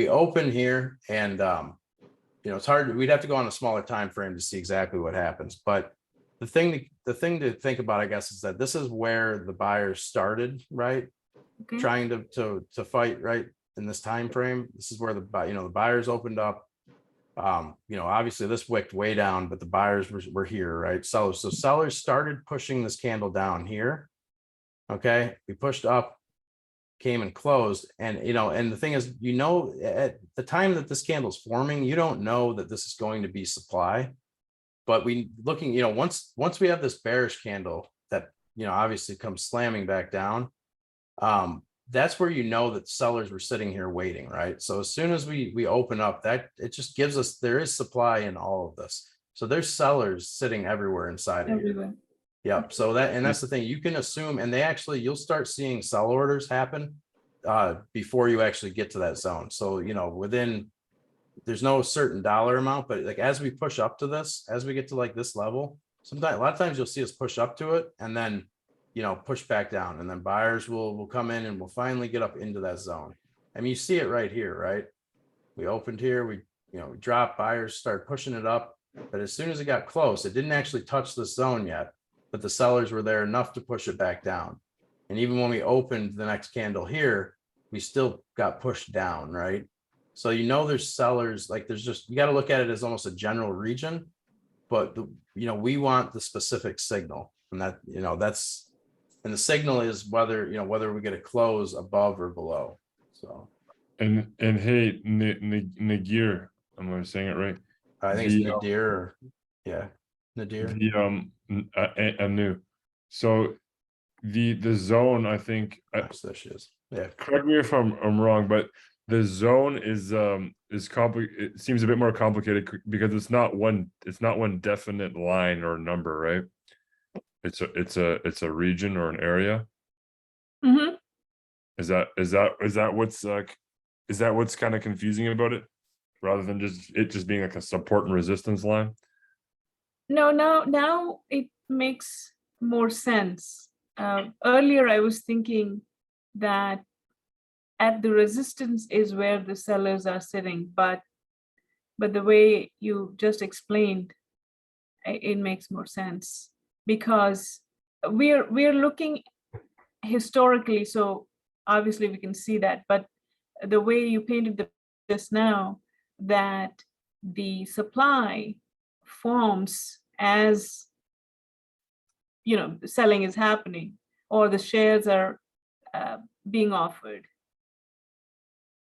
open here, and, you know, it's hard, we'd have to go on a smaller time frame to see exactly what happens. But the thing to think about, I guess, is that this is where the buyers started, right? Okay. Trying to fight, right, in this time frame. This is where the buyers opened up, Obviously this wicked way down, but the buyers were here, right? So sellers started pushing this candle down here. Okay, we pushed up, came and closed, and and the thing is, at the time that this candle's forming, you don't know that this is going to be supply. But once we have this bearish candle that obviously comes slamming back down, that's where that sellers were sitting here waiting, right? So as soon as we open up, that it just gives us, there is supply in all of this. So there's sellers sitting everywhere inside of here. Everywhere. Yep. So that's the thing, you can assume, and you'll start seeing sell orders happen before you actually get to that zone. So there's no certain dollar amount, but like as we push up to this, as we get to like this level, a lot of times you'll see us push up to it and then push back down, and then buyers will come in and we'll finally get up into that zone. I mean, you see it right here, right? We opened here, we dropped, buyers start pushing it up, but as soon as it got close, it didn't actually touch the zone yet, but the sellers were there enough to push it back down. And even when we opened the next candle here, we still got pushed down, right? So there's sellers, like you got to look at it as almost a general region, but we want the specific signal, and and the signal is whether we get a close above or below. So And hey, Nagir, am I saying it right? I think it's Nadir, or Nadir. Anu. So the zone, I think. There she is. Yeah. Correct me if I'm wrong, but the zone is complicated. It seems a bit more complicated because it's not one definite line or number, right? It's a region or an area. Mm-hmm. Is that what's kind of confusing about it, rather than just being like a support and resistance line? No, now it makes more sense. Earlier, I was thinking that at the resistance is where the sellers are sitting, but the way you just explained, it makes more sense, because we're looking historically, so obviously we can see that, but the way you painted this now, that the supply forms as selling is happening, or the shares are being offered.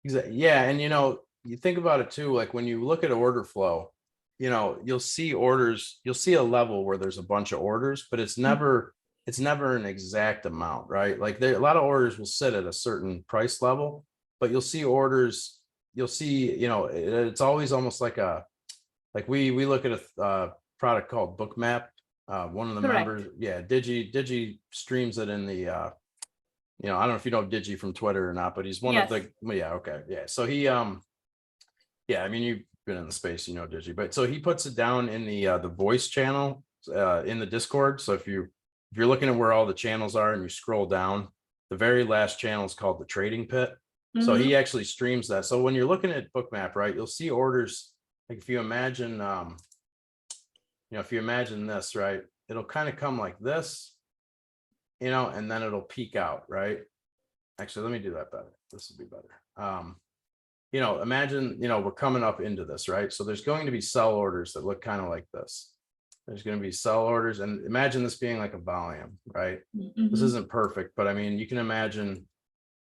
Exactly. Yeah, and you think about it too, like when you look at order flow, you'll see a level where there's a bunch of orders, but it's never an exact amount, right? Like a lot of orders will sit at a certain price level, but you'll see orders, it's always almost like we look at a product called Bookmap. One of the Correct. members, Digi streams it in the I don't know if you know Digi from Twitter or not, but he's one of the, okay. Yeah. So he, I mean, you've been in the space, Digi, but so he puts it down in the voice channel in the Discord. So if you're looking at where all the channels are and you scroll down, the very last channel is called the Trading Pit. So he actually streams that. So when you're looking at Bookmap, right, you'll see orders. Like if you imagine, this, right, it'll kind of come like this, and then it'll peak out, right? Actually, let me do that better. This will be better. Imagine, we're coming up into this, right? So there's going to be sell orders that look kind of like this. There's going to be sell orders, and imagine this being like a volume, right? This isn't perfect, but I mean, you can imagine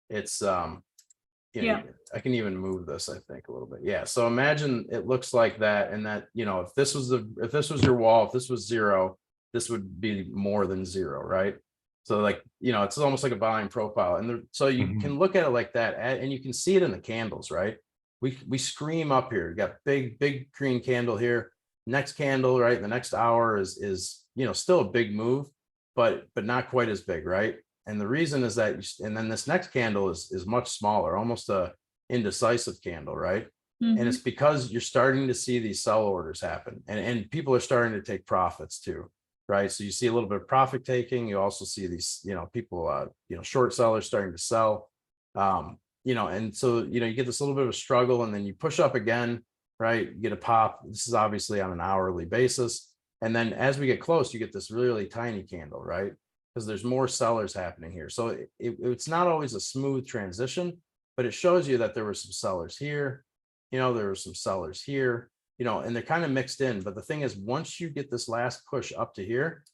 it's, I can even move this, I think, a little bit. Yeah. So imagine it looks like that, and that, if this was your wall, if this was 0, this would be more than 0, right? So like, it's almost like a volume profile. And so you can look at it like that, and you can see it in the candles, right? We scream up here. You got big green candle here. Next candle, right? The next hour is still a big move, but not quite as big, right? And the reason is that, and then this next candle is much smaller, almost a indecisive candle, right? And it's because you're starting to see these sell orders happen, and people are starting to take profits too, right? So you see a little bit of profit taking. You also see these, people, short sellers starting to sell, and so, you get this little bit of a struggle, and then you push up again, right? You get a pop. This is obviously on an hourly basis. And then as we get close, you get this really tiny candle, right? Because there's more sellers happening here. So it's not always a smooth transition, but it shows you that there were some sellers here. there were some sellers here, and they're kind of mixed in. But the thing is, once you get this last push up to here,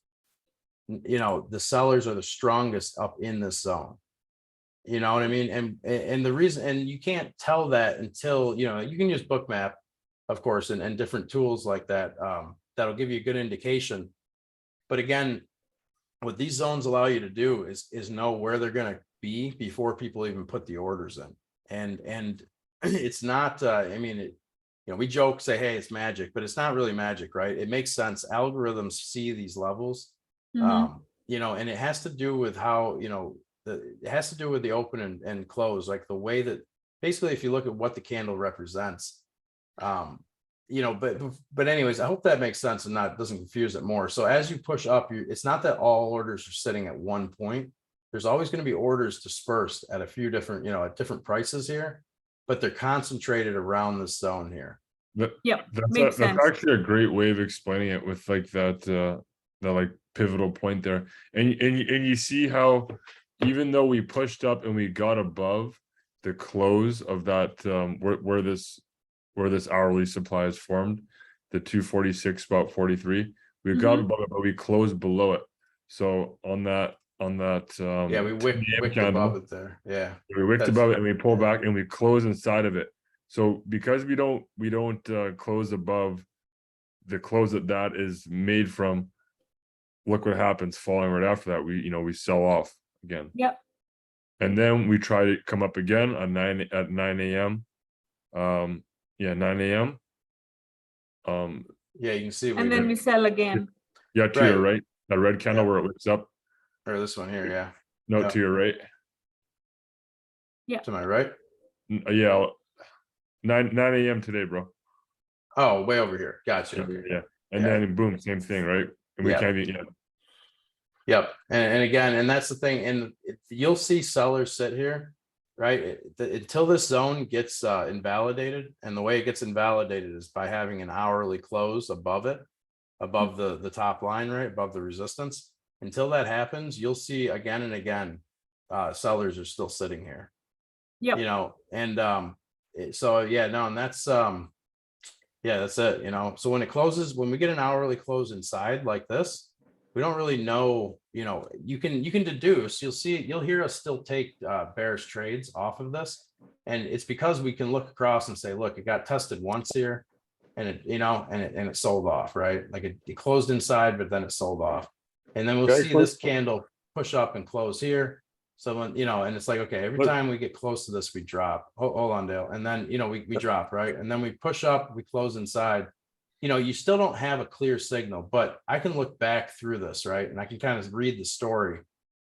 the sellers are the strongest up in this zone. You know what I mean? And the reason, and you can't tell that until, you can use Bookmap, of course, and different tools like that. That'll give you a good indication. But again, what these zones allow you to do is know where they're going to be before people even put the orders in. And it's not, we joke, say, hey, it's magic, but it's not really magic, right? It makes sense. Algorithms see these levels, and it has to do with how, it has to do with the open and close, like the way that basically, if you look at what the candle represents, but anyways, I hope that makes sense and doesn't confuse it more. So as you push up, it's not that all orders are sitting at one point. There's always going to be orders dispersed at a few different, at different prices here, but they're concentrated around this zone here. Makes sense. That's actually a great way of explaining it with like that, like pivotal point there. And you see how, even though we pushed up and we got above the close of that, where this hourly supply is formed, the 246 about 43, we got above it, but we closed below it. So on that We wicked above it there. Yeah, we wicked above it and we pull back and we close inside of it. So because we don't close above the close that is made from, look what happens following right after that. We sell off again. Yep. And then we try to come up again at 9 a.m. 9 a.m. You can see. And then we sell again. Yeah, to your right, that red candle where it looks up. Or this one here, yeah. No, to your right. Yeah. To my right. 9 a.m. today, bro. Oh, way over here. Gotcha. Okay. Yeah. And then boom, same thing, right? And we can't be. Yep. And again, and that's the thing. And you'll see sellers sit here, right? Until this zone gets invalidated. And the way it gets invalidated is by having an hourly close above it, above the top line, right? Above the resistance. Until that happens, you'll see again and again, sellers are still sitting here. Yep. And and that's that's it. So when it closes, when we get an hourly close inside like this, we don't really know, you can deduce, you'll hear us still take bearish trades off of this. And it's because we can look across and say, look, it got tested once here and it sold off, right? Like it closed inside, but then it sold off. And then we'll see this candle push up and close here. So when, and it's like, okay, every time we get close to this, we drop. Hold on, Dale. And then, we drop, right? And then we push up, we close inside. You still don't have a clear signal, but I can look back through this, right? And I can kind of read the story,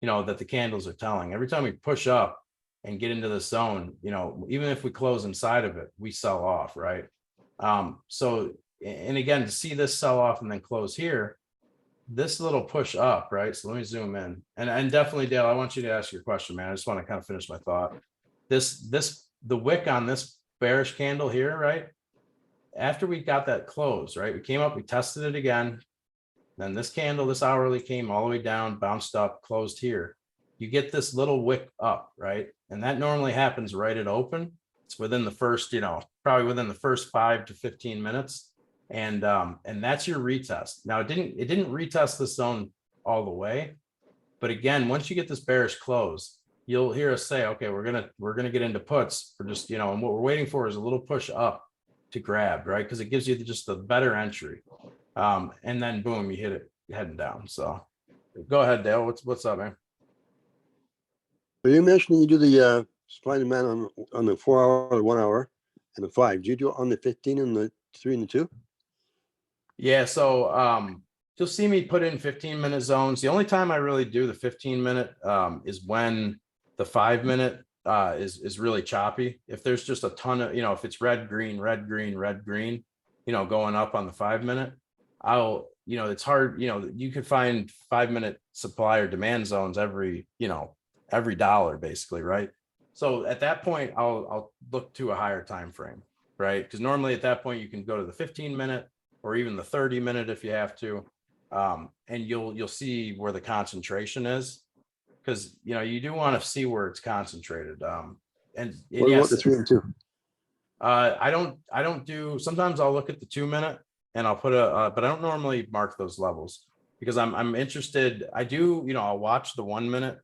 that the candles are telling. Every time we push up and get into the zone, even if we close inside of it, we sell off, right? So, and again, to see this sell off and then close here, this little push up, right? So let me zoom in and definitely, Dale, I want you to ask your question, man. I just want to kind of finish my thought. The wick on this bearish candle here, right? After we got that close, right? We came up, we tested it again. Then this candle, this hourly came all the way down, bounced up, closed here. You get this little wick up, right? And that normally happens right at open. It's within the first, probably within the first 5 to 15 minutes. And that's your retest. Now it didn't retest the zone all the way, but again, once you get this bearish close, you'll hear us say, okay, we're gonna get into puts for just, and what we're waiting for is a little push up to grab, right? Because it gives you just a better entry. And then boom, you hit it heading down. So go ahead, Dale. What's up, man? So you mentioned you do the supply and demand on the 4 hour, the 1 hour, and the 5. Do you do it on the 15 and the 3 and the 2? Yeah, so you'll see me put in 15-minute zones. The only time I really do the 15-minute is when the 5-minute is really choppy. If there's just a ton of, if it's red, green, going up on the 5-minute, it's hard, you could find 5-minute supply or demand zones every dollar basically, right? So at that point, I'll look to a higher time frame, right? Because normally at that point you can go to the 15-minute or even the 30-minute if you have to, and you'll see where the concentration is, because you do want to see where it's concentrated. And what about the 3 and 2? I don't do, sometimes I'll look at the 2 minute and I'll put but I don't normally mark those levels because I'm interested. I do, I'll watch the 1 minute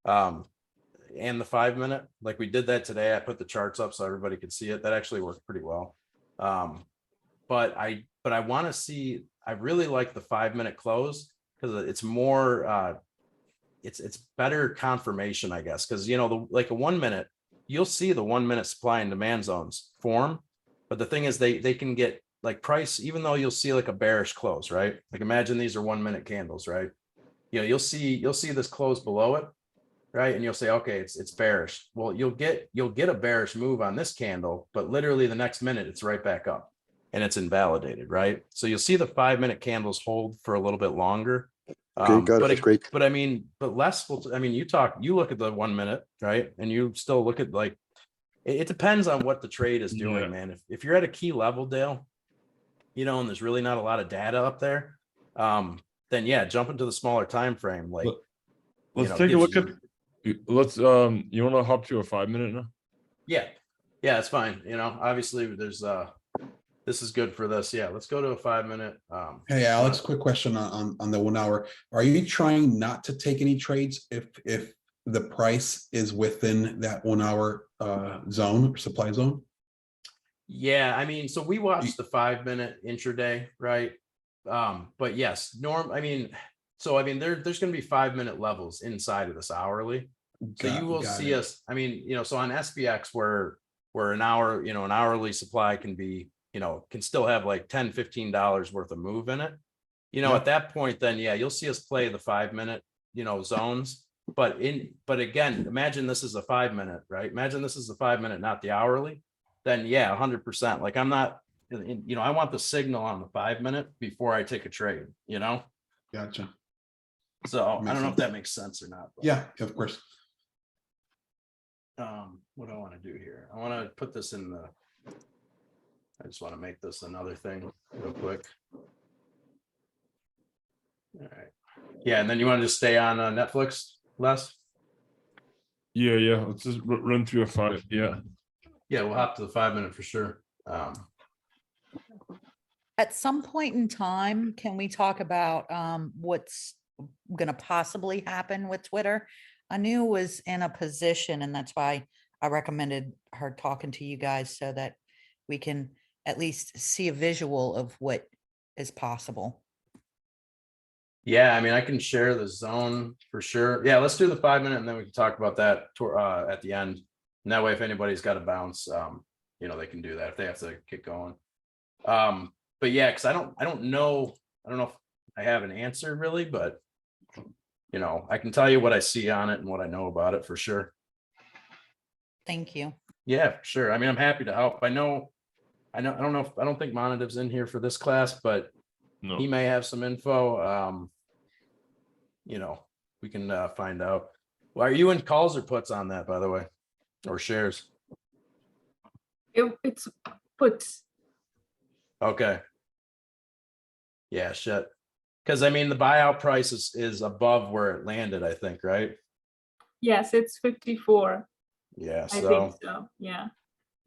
and the 5 minute, like we did that today. I put the charts up so everybody could see it. That actually worked pretty well. But I want to see, I really like the 5 minute close because it's more, it's better confirmation, I guess. Cause like a 1 minute, you'll see the 1 minute supply and demand zones form. But the thing is they can get like price, even though you'll see like a bearish close, right? Like imagine these are 1 minute candles, right? You'll see this close below it, right? And you'll say, okay, it's bearish. Well, you'll get a bearish move on this candle, but literally the next minute it's right back up and it's invalidated, right? So you'll see the 5 minute candles hold for a little bit longer. Okay, got it. That's great. But I mean, but less, you look at the 1 minute, right? And you still look at like, it depends on what the trade is doing, Yeah. man. If you're at a key level, Dale, and there's really not a lot of data up there, then yeah, jump into the smaller time frame. Like, Let's take a look at. Let's you want to hop to a 5 minute now? yeah, it's fine. Obviously there's this is good for this. Yeah, let's go to a 5 minute. Hey, Alex, quick question on the 1 hour. Are you trying not to take any trades if the price is within that 1 hour zone, supply zone? Yeah, I mean, so we watched the 5 minute intraday, right? But yes, there's going to be 5 minute levels inside of this hourly. So you will see us. I mean, so on SPX where an hour, an hourly supply can be, can still have like $10-15 worth of move in it. At that point, then yeah, you'll see us play the 5 minute, zones. But again, imagine this is a 5 minute, right? Imagine this is the 5 minute, not the hourly. Then yeah, 100%. Like I'm not, I want the signal on the 5 minute before I take a trade, Gotcha. So I Makes don't know if sense. that makes sense or not. But, Yeah, of course. what do I want to do here? I want to put this in I just want to make this another thing real quick. All right. Yeah, and then you want to just stay on Netflix, Les? Yeah. Let's just run through a 5. Yeah. Yeah, we'll hop to the 5 minute for sure. At some point in time, can we talk about what's going to possibly happen with Twitter? Anu was in a position, and that's why I recommended her talking to you guys so that we can at least see a visual of what is possible. Yeah, I mean, I can share the zone for sure. Yeah, let's do the 5 minute and then we can talk about that at the end. And that way, if anybody's got to bounce, they can do that if they have to get going. But yeah, because I don't know if I have an answer really, but I can tell you what I see on it and what I know about it for sure. Thank you. Yeah, for sure. I mean, I'm happy to help. I don't think Monadiv's in here for this class, but No. he may have some info. We can find out. Well, are you in calls or puts on that, by the way, or shares? It's puts. Okay. Yeah, shit. Because I mean, the buyout price is above where it landed, I think, right? Yes, it's 54. Yeah, I think so. Yeah.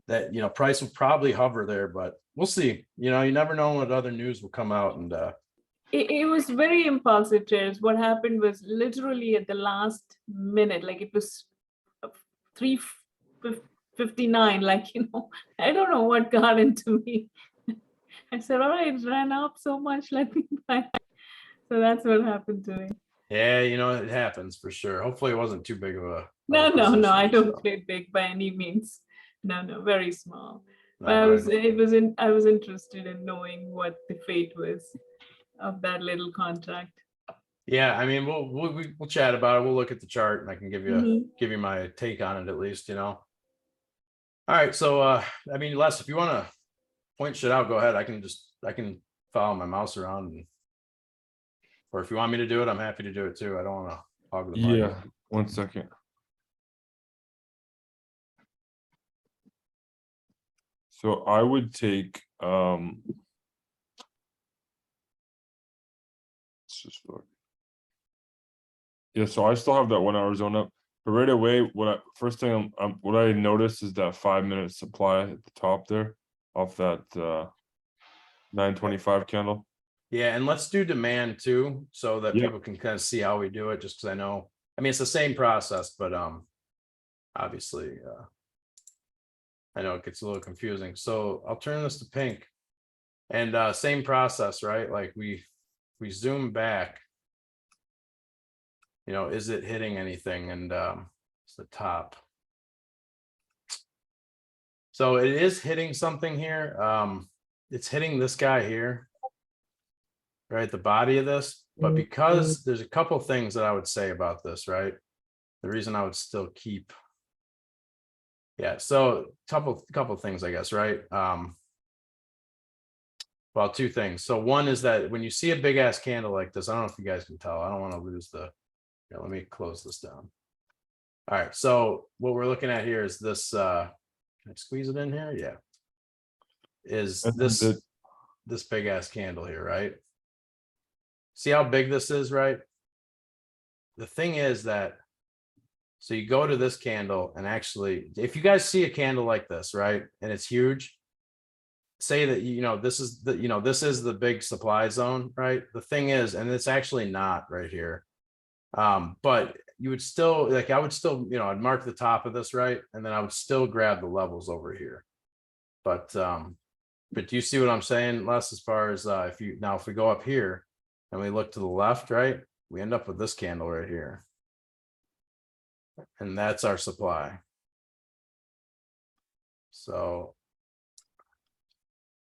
That price will probably hover there, but we'll see. You never know what other news will come out, and It was very impulsive trades. What happened was literally at the last minute, like it was 3:59. Like, I don't know what got into me. I said, all right, it ran up so much, let me buy. So that's what happened to me. yeah, it happens for sure. Hopefully it wasn't too big of a No, position, I don't so. play big by any means. No, very small. No, But right. I was interested in knowing what the fate was of that little contract. Yeah, I mean, we'll chat about it. We'll look at the chart and I can give Mhm. you my take on it at least, All right, so I mean, Les, if you want to point shit out, go ahead. I can follow my mouse around, or if you want me to do it, I'm happy to do it too. I don't want to hog the mic. Yeah. 1 second. So I would take let's just look. Yeah, so I still have that 1 hour zone up. But right away, first thing what I noticed is that 5-minute supply at the top there off that 925 candle. Yeah, and let's do demand too, so that Yeah. people can kind of see how we do it, just because I know, I mean, it's the same process, but obviously, I know it gets a little confusing. So I'll turn this to pink. And same process, right? Like we zoom back. You know, is it hitting anything? And it's the top. So it is hitting something here. It's hitting this guy here, right? The body of this. But because there's a couple things that I would say about this, right? The reason I would still keep. Yeah, so couple things, I guess, right? Well, two things. So one is that when you see a big ass candle like this, I don't know if you guys can tell. I don't want to lose the. Yeah, let me close this down. All right, so what we're looking at here is this. Can I squeeze it in here? Yeah. Is And this big ass candle here, right? See how big this is, right? The thing is that, so you go to this candle and actually, if you guys see a candle like this, right, and it's huge, say that, you know, this is the big supply zone, right? The thing is, and it's actually not right here. But you would still, like, I would still, you know, I'd mark the top of this, right? And then I would still grab the levels over here. But do you see what I'm saying, Les, as far as if we go up here and we look to the left, right, we end up with this candle right here. And that's our supply. So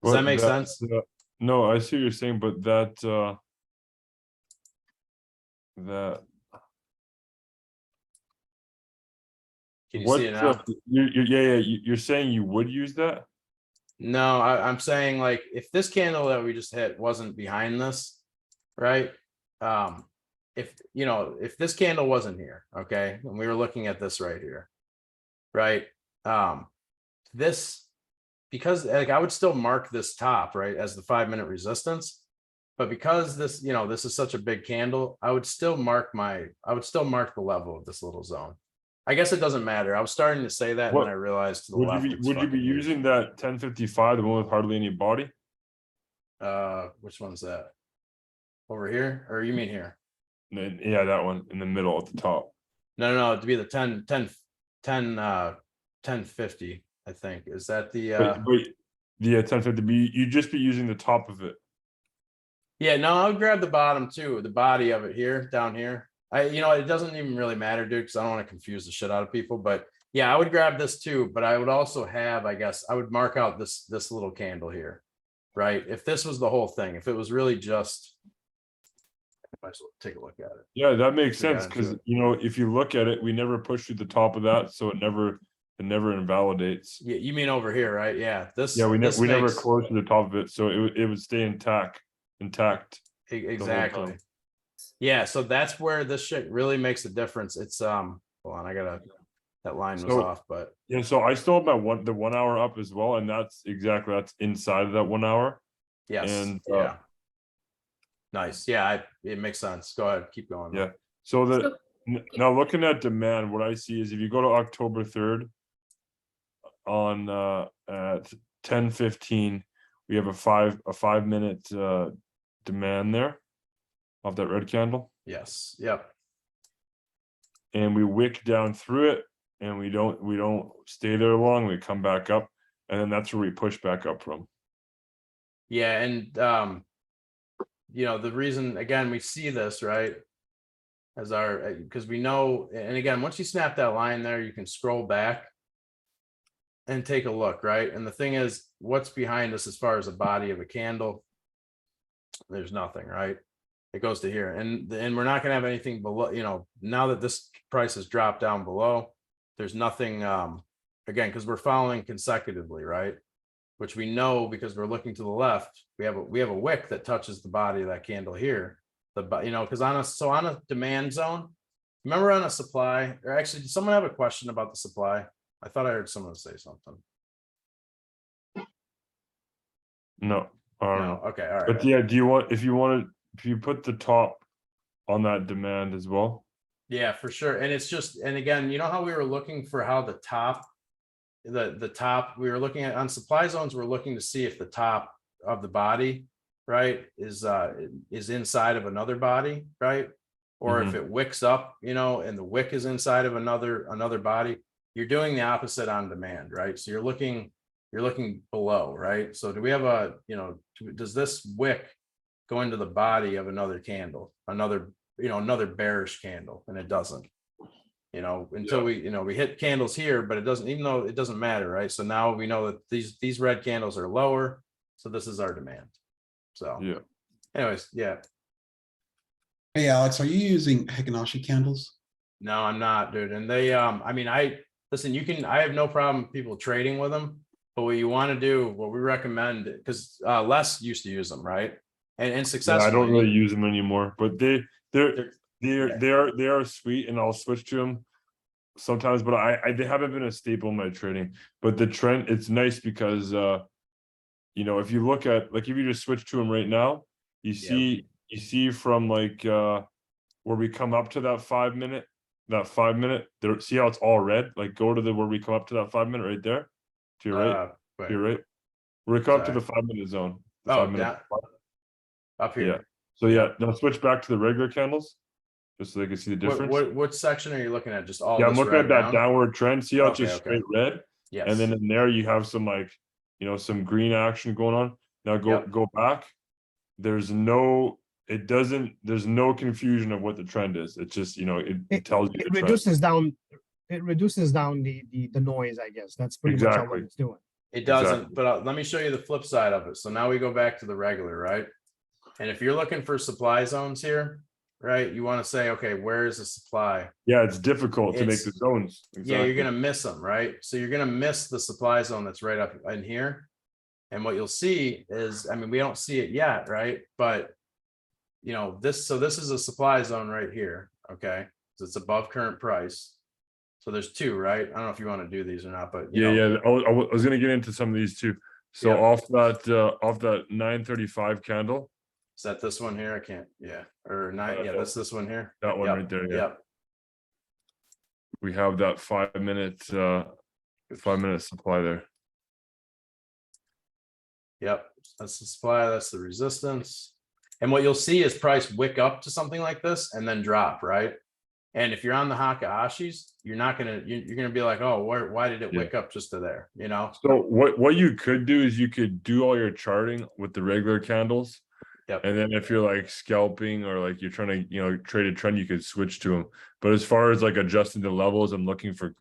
does that make sense? No, I see what you're saying, but that Can you see it now? You're saying you would use that? No, I'm saying, like, if this candle that we just hit wasn't behind this, right? If this candle wasn't here, okay, and we were looking at this right here, right? This, because, like, I would still mark this top, right, as the 5-minute resistance, but because this, you know, this is such a big candle, I would still mark the level of this little zone. I guess it doesn't matter. I was starting to say that, and then I realized to the left. Would you be using that 1055, the one with hardly any body? Which one's that? Over here, or you mean here? Yeah, that one in the middle at the top. No, it'd be the 1050, I think. Is that the wait, the 1050, you'd just be using the top of it. Yeah, no, I would grab the bottom too, the body of it here, down here. It doesn't even really matter, dude, because I don't want to confuse the shit out of people. But yeah, I would grab this too, but I would also have, I guess, I would mark out this little candle here, right? If this was the whole thing, if it was really just, I might as well take a look at it. Yeah, that makes We got sense, into because it. if you look at it, we never push through the top of that, so it never invalidates. Yeah, you mean over here, right? Yeah, this. Yeah, we this never makes- close to the top of it, so it would stay intact. Exactly. Yeah, so that's where this shit really makes a difference. It's hold on, that line was off, but Yeah, so I still have the 1 hour up as well, and that's inside of that 1 hour. yes, And yeah. Nice. Yeah, it makes sense. Go ahead, keep going. yeah. So now looking at demand, what I see is if you go to October 3rd on at 10:15, we have a 5-minute demand there of that red candle, Yes. Yep. and we wick down through it, and we don't stay there long. We come back up, and then that's where we push back up from. Yeah, and the reason, again, we see this, right, as because we know, and again, once you snap that line there, you can scroll back and take a look, right? And the thing is, what's behind us as far as the body of a candle? There's nothing, right? It goes to here, and we're not going to have anything below. Now that this price has dropped down below, there's nothing. Again, because we're following consecutively, right? Which we know because we're looking to the left. We have a wick that touches the body of that candle here. Because on a demand zone, remember on a supply, or actually, did someone have a question about the supply? I thought I heard someone say something. No. No. Okay. All right. But yeah, if you put the top on that demand as well, Yeah, for sure. And it's just, and again, you know how we were looking for how the top, the top, we were looking at on supply zones, we're looking to see if the top of the body, right, is inside of another body, right? Or if it wicks up, you know, and the wick is inside of another body, you're doing the opposite on demand, right? So you're looking below, right? So do we have a, you know, does this wick go into the body of another candle, another bearish candle? And it doesn't, you know, until we, you know, we hit candles here, but it doesn't, even though it doesn't matter, right? So now we know that these red candles are lower. So this is our demand. So Yeah. anyways, yeah. Hey, Alex, are you using Hikinashi candles? No, I'm not, dude. And they, I mean, listen, I have no problem people trading with them, but what you want to do, what we recommend, because Les used to use them, right? And Yeah, successfully. I don't really use them anymore, but they are sweet, and I'll switch to them sometimes. But they haven't been a staple in my trading. But the trend, it's nice because you know, if you look at, like, if you just switch to them right now, you see from like where we come up to that 5 minute, there, see how it's all red? Like, go to where we come up to that 5 minute right there, to your right, wait, to your right. Where we come up to sorry. the 5 minute zone. The Oh, 5 minute. up here. Yeah. So yeah, now switch back to the regular candles, just so they can see the difference. What section are you looking at? Just all Yeah, I'm this looking red at that down? downward trend. See how it's Okay, just okay. straight red? Yes. And then in there you have some, like, you know, some green action going on. Now go back. There's no confusion of what the trend is. It's just, you know, it tells you It the trend. reduces down the noise, I guess. That's pretty much what it's doing. It doesn't, Exactly. but let me show you the flip side of it. So now we go back to the regular, right? And if you're looking for supply zones here, right, you want to say, okay, where is the supply? Yeah, it's difficult to make the It's- zones. Yeah, you're gonna miss them, right? So you're gonna miss the supply zone that's right up in here. And what you'll see is, I mean, we don't see it yet, right? But you know, this is a supply zone right here, okay? So it's above current price. So there's two, right? I don't know if you want to do these or not, but you know, Yeah. I was gonna get into some of these too. So Yep. off that 935 candle, is that this one here? I can't, yeah, or nine, yeah, that's this one here. that one Yep, right there, yeah. Yep. We have that 5 minute supply there. Yep, that's the supply, that's the resistance. And what you'll see is price wick up to something like this and then drop, right? And if you're on the Hakashis, you're gonna be like, oh, why did it wick up just to there? You know? So what you could do is you could do all your charting with the regular candles. Yep. And then if you're like scalping or like you're trying to, you know, trade a trend, you could switch to them. But as far as like adjusting the levels and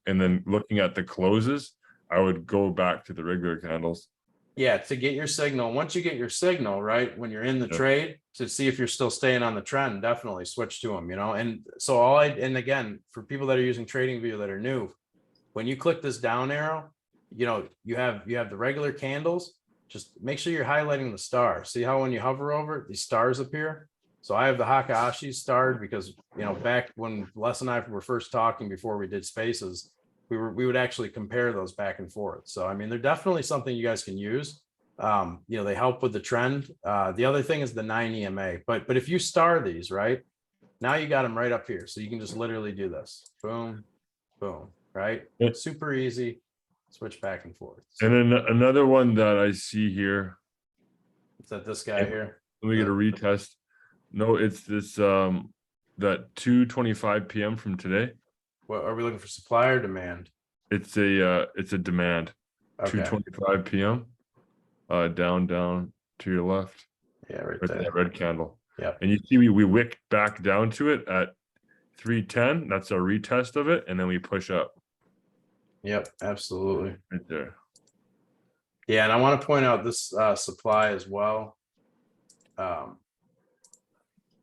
then looking at the closes, I would go back to the regular candles. Yeah, to get your signal. Once you get your signal, right, when you're in the Yeah. trade, to see if you're still staying on the trend, definitely switch to them, you know? And so and again, for people that are using TradingView that are new, when you click this down arrow, you know, you have the regular candles, just make sure you're highlighting the star. See how when you hover over it, these stars appear? So I have the Hakashi starred because, you know, back when Les and I were first talking before we did spaces, we would actually compare those back and forth. So, I mean, they're definitely something you guys can use. You know, they help with the trend. The other thing is the 9 EMA, but if you star these, right, now you got them right up here. So you can just literally do this. Boom, boom, right? Yeah. Super easy. Switch back and forth. And then another one that I see here. Is that this guy here? Let me get a retest. No, it's this that 2:25 p.m. from today. What are we looking for? Supply or demand? It's a demand. Okay. 2:25 p.m. Down to your left. Yeah, right Right there. that red candle. Yeah. And you see we wick back down to it at 3:10. That's our retest of it, and then we push up Yep, absolutely. right there. Yeah, and I want to point out this supply as well.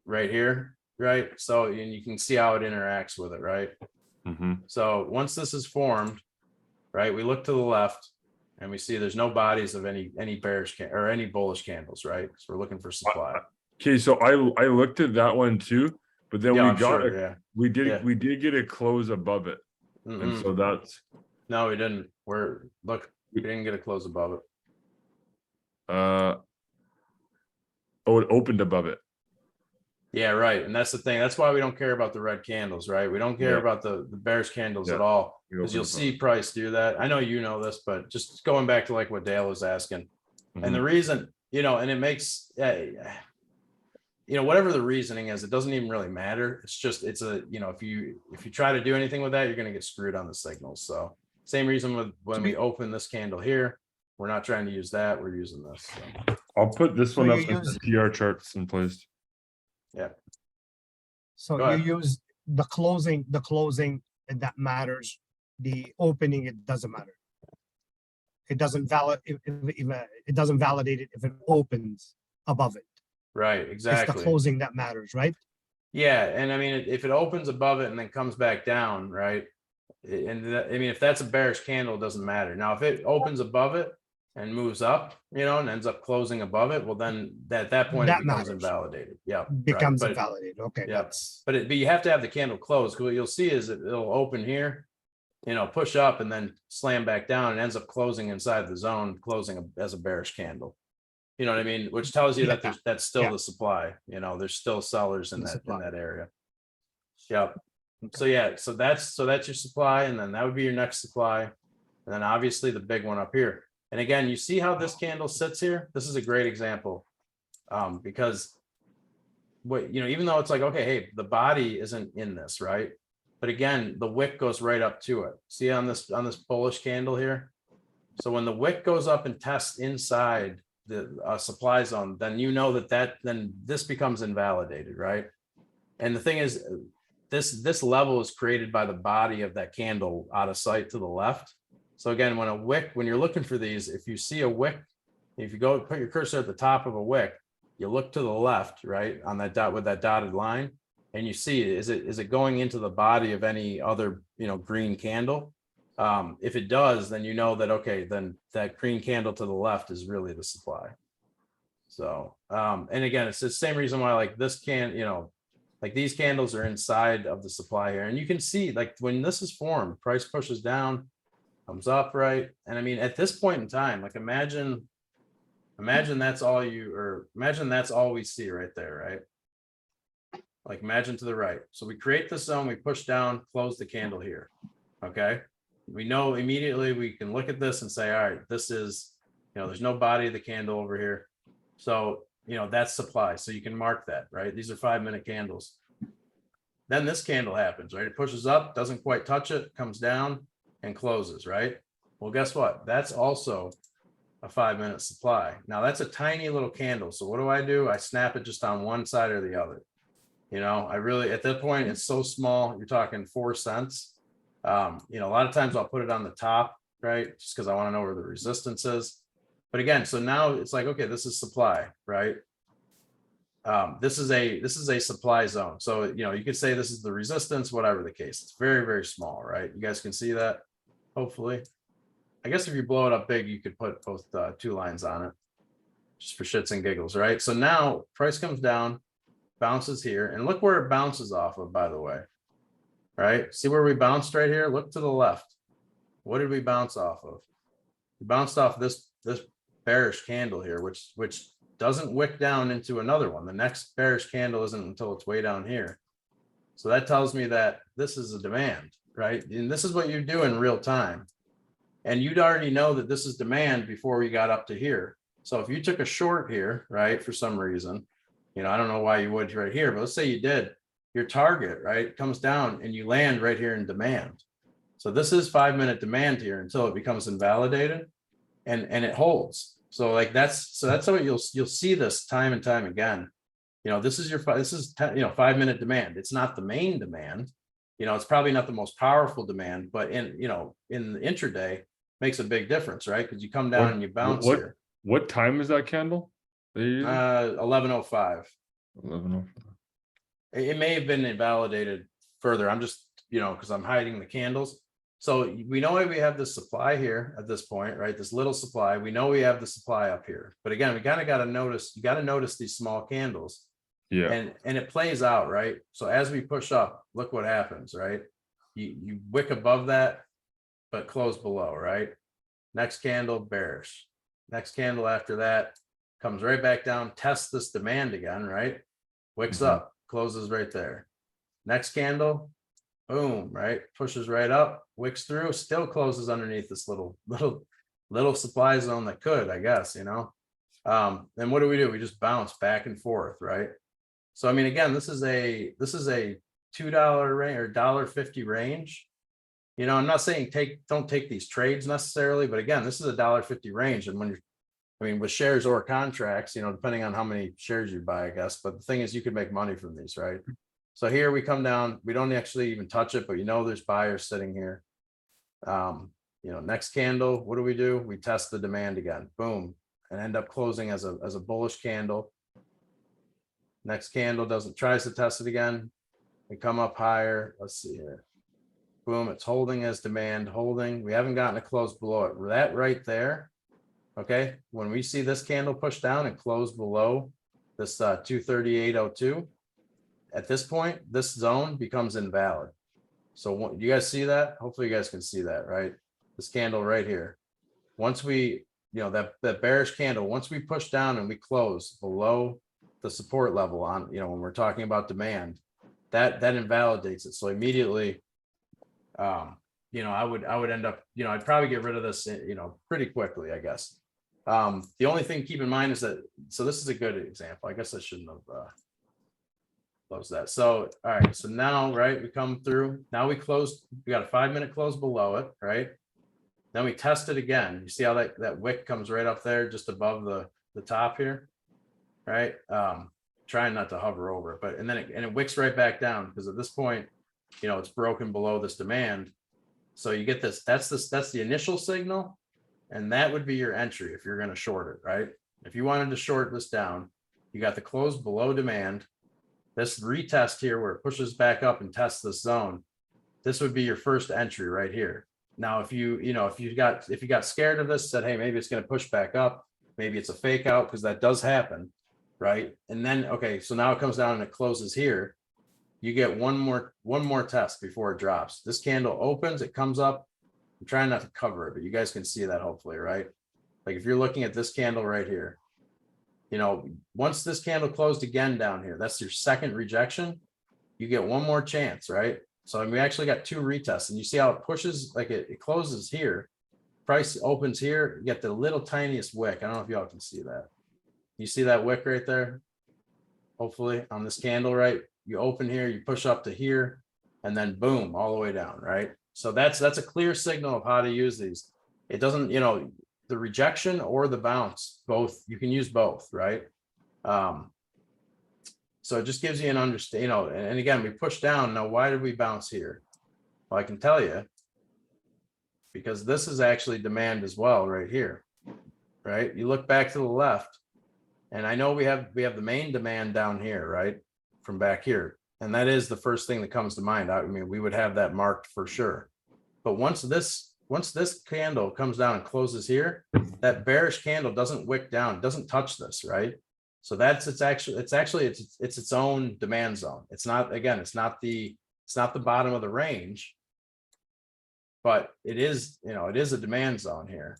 Right here, right? So and you can see how it interacts with it, right? Mm-hmm. So once this is formed, right, we look to the left and we see there's no bodies of any bearish or any bullish candles, right? So we're looking for supply. Okay, so I looked at that one too, but then Yeah, we I'm got sure, it. yeah. We did Yeah. we did get a close above it, and so that's No, we didn't. We didn't get a close above it. oh, it opened above it. Yeah, right. And that's the thing. That's why we don't care about the red candles, right? We don't care Yeah. about the bearish candles Yeah. at all. We Because open you'll up see price do that. I know you know this, but just going back to like what Dale was asking. And the reason, you know, and it makes, you know, whatever the reasoning is, it doesn't even really matter. It's just, it's a, you know, if you try to do anything with that, you're going to get screwed on the signals. So same reason with when we open this candle here, we're not trying to use that. We're using this. So. I'll put this So one up you as use- the PR charts in place. Yeah. So Go you ahead. use the closing that matters. The opening, it doesn't matter. It doesn't it doesn't validate it if it opens above it. Right. It's the Exactly. closing that matters, right? Yeah, and I mean, if it opens above it and then comes back down, right? And I mean, if that's a bearish candle, it doesn't matter. Now, if it opens above it and moves up, you know, and ends up closing above it, well, then at that point it That becomes matters. invalidated. Yeah, Becomes right. invalidated. Okay, Yeah, that's but you have to have the candle closed. Because what you'll see is it'll open here, you know, push up and then slam back down and ends up closing inside the zone, closing as a bearish candle. You know what I mean? Which tells you that that's still the supply. You know, there's still sellers in that area. Yep. So yeah, so that's your supply, and then that would be your next supply, and then obviously the big one up here. And again, you see how this candle sits here? This is a great example, because what, you know, even though it's like, okay, hey, the body isn't in this, right? But again, the wick goes right up to it. See on this bullish candle here. So when the wick goes up and tests inside the supply zone, then you know then this becomes invalidated, right? And the thing is, this level is created by the body of that candle out of sight to the left. So again, when you're looking for these, if you see a wick, if you go put your cursor at the top of a wick, you look to the left, right, on that dot with that dotted line, and you see, is it going into the body of any other, you know, green candle? If it does, then you know that, okay, then that green candle to the left is really the supply. So, and again, it's the same reason why, like this you know, like these candles are inside of the supply here. And you can see, like, when this is formed, price pushes down, comes up, right? And I mean, at this point in time, like imagine that's all imagine that's all we see right there, right? Like imagine to the right. So we create the zone, we push down, close the candle here. Okay. We know immediately we can look at this and say, all right, this is, you know, there's no body of the candle over here. So, you know, that's supply. So you can mark that, right? These are 5-minute candles. Then this candle happens, right? It pushes up, doesn't quite touch it, comes down and closes, right? Well, guess what? That's also a 5-minute supply. Now that's a tiny little candle. So what do? I snap it just on one side or the other. You know, I really, at that point, it's so small, you're talking 4 cents. You know, a lot of times I'll put it on the top, right? Just because I want to know where the resistance is. But again, so now it's like, okay, this is supply, right? This is a supply zone. So, you know, you could say this is the resistance, whatever the case. It's very, very small, right? You guys can see that, hopefully. I guess if you blow it up big, you could put both 2 lines on it, just for shits and giggles, right? So now price comes down, bounces here, and look where it bounces off of, by the way. Right? See where we bounced right here? Look to the left. What did we bounce off of? We bounced off this bearish candle here, which doesn't wick down into another one. The next bearish candle isn't until it's way down here. So that tells me that this is a demand, right? And this is what you do in real time. And you'd already know that this is demand before we got up to here. So if you took a short here, right, for some reason, you know, I don't know why you would right here, but let's say you did, your target, right, comes down and you land right here in demand. So this is 5-minute demand here until it becomes invalidated and it holds. So like that's how you'll see this time and time again. You know, this is you know, 5-minute demand. It's not the main demand. You know, it's probably not the most powerful demand, but in the intraday makes a big difference, right? Because you come down and you bounce here. What time is that candle? 11:05. 11:05. It may have been invalidated further. I'm just, you know, because I'm hiding the candles. So we know we have this supply here at this point, right? This little supply. We know we have the supply up here. But again, we kind of got to notice, you got to notice these small candles. Yeah. And it plays out, right? So as we push up, look what happens, right? You wick above that, but close below, right? Next candle, bearish. Next candle after that comes right back down, tests this demand again, right? Wicks up, closes right there. Next candle, boom, right? Pushes right up, wicks through, still closes underneath this little supply zone that could, I guess, you know. And what do? We just bounce back and forth, right? So I mean, again, this is a $2 range or $1.50 range. You know, I'm not saying don't take these trades necessarily, but again, this is a $1.50 range. And when you're, I mean, with shares or contracts, you know, depending on how many shares you buy, I guess. But the thing is, you could make money from these, right? So here we come down, we don't actually even touch it, but you know, there's buyers sitting here. You know, next candle, what do? We test the demand again, boom, and end up closing as a bullish candle. Next candle tries to test it again. We come up higher. Let's see here. Boom, it's holding as demand, holding. We haven't gotten a close below it. That right there. Okay, when we see this candle push down and close below this 238.02, at this point, this zone becomes invalid. So you guys see that? Hopefully you guys can see that, right? This candle right here. Once we, you know, that bearish candle, once we push down and we close below the support level on, you know, when we're talking about demand, that invalidates it. So immediately, you know, I would end up, you know, I'd probably get rid of this, you know, pretty quickly, I guess. The only thing to keep in mind is that, so this is a good example. I guess I shouldn't have closed that. So, all right. So now, right, we come through, now we close, we got a 5-minute close below it, right? Then we test it again. You see how that wick comes right up there, just above the top here, right? Trying not to hover over it, but, and then it wicks right back down, because at this point, you know, it's broken below this demand. So you get this, that's the initial signal. And that would be your entry if you're going to short it, right? If you wanted to short this down, you got the close below demand. This retest here where it pushes back up and tests this zone, this would be your first entry right here. Now, if you got scared of this, said, hey, maybe it's going to push back up, maybe it's a fake out, because that does happen, right? And then, okay, so now it comes down and it closes here. You get one more test before it drops. This candle opens, it comes up. I'm trying not to cover it, but you guys can see that hopefully, right? Like if you're looking at this candle right here, you know, once this candle closed again down here, that's your second rejection. You get one more chance, right? So we actually got 2 retests, and you see how it pushes, like it closes here, price opens here, you get the little tiniest wick. I don't know if y'all can see that. You see that wick right there? Hopefully on this candle, right? You open here, you push up to here, and then boom, all the way down, right? So that's a clear signal of how to use these. It doesn't, you know, the rejection or the bounce, both, you can use both, right? So it just gives you an understanding, you know, and again, we push down. Now, why did we bounce here? Well, I can tell you, because this is actually demand as well right here, right? You look back to the left, and I know we have the main demand down here, right? From back here. And that is the first thing that comes to mind. I mean, we would have that marked for sure. But once this candle comes down and closes here, that bearish candle doesn't wick down, doesn't touch this, right? So it's its own demand zone. It's not, again, it's not the bottom of the range, but it is, you know, it is a demand zone here.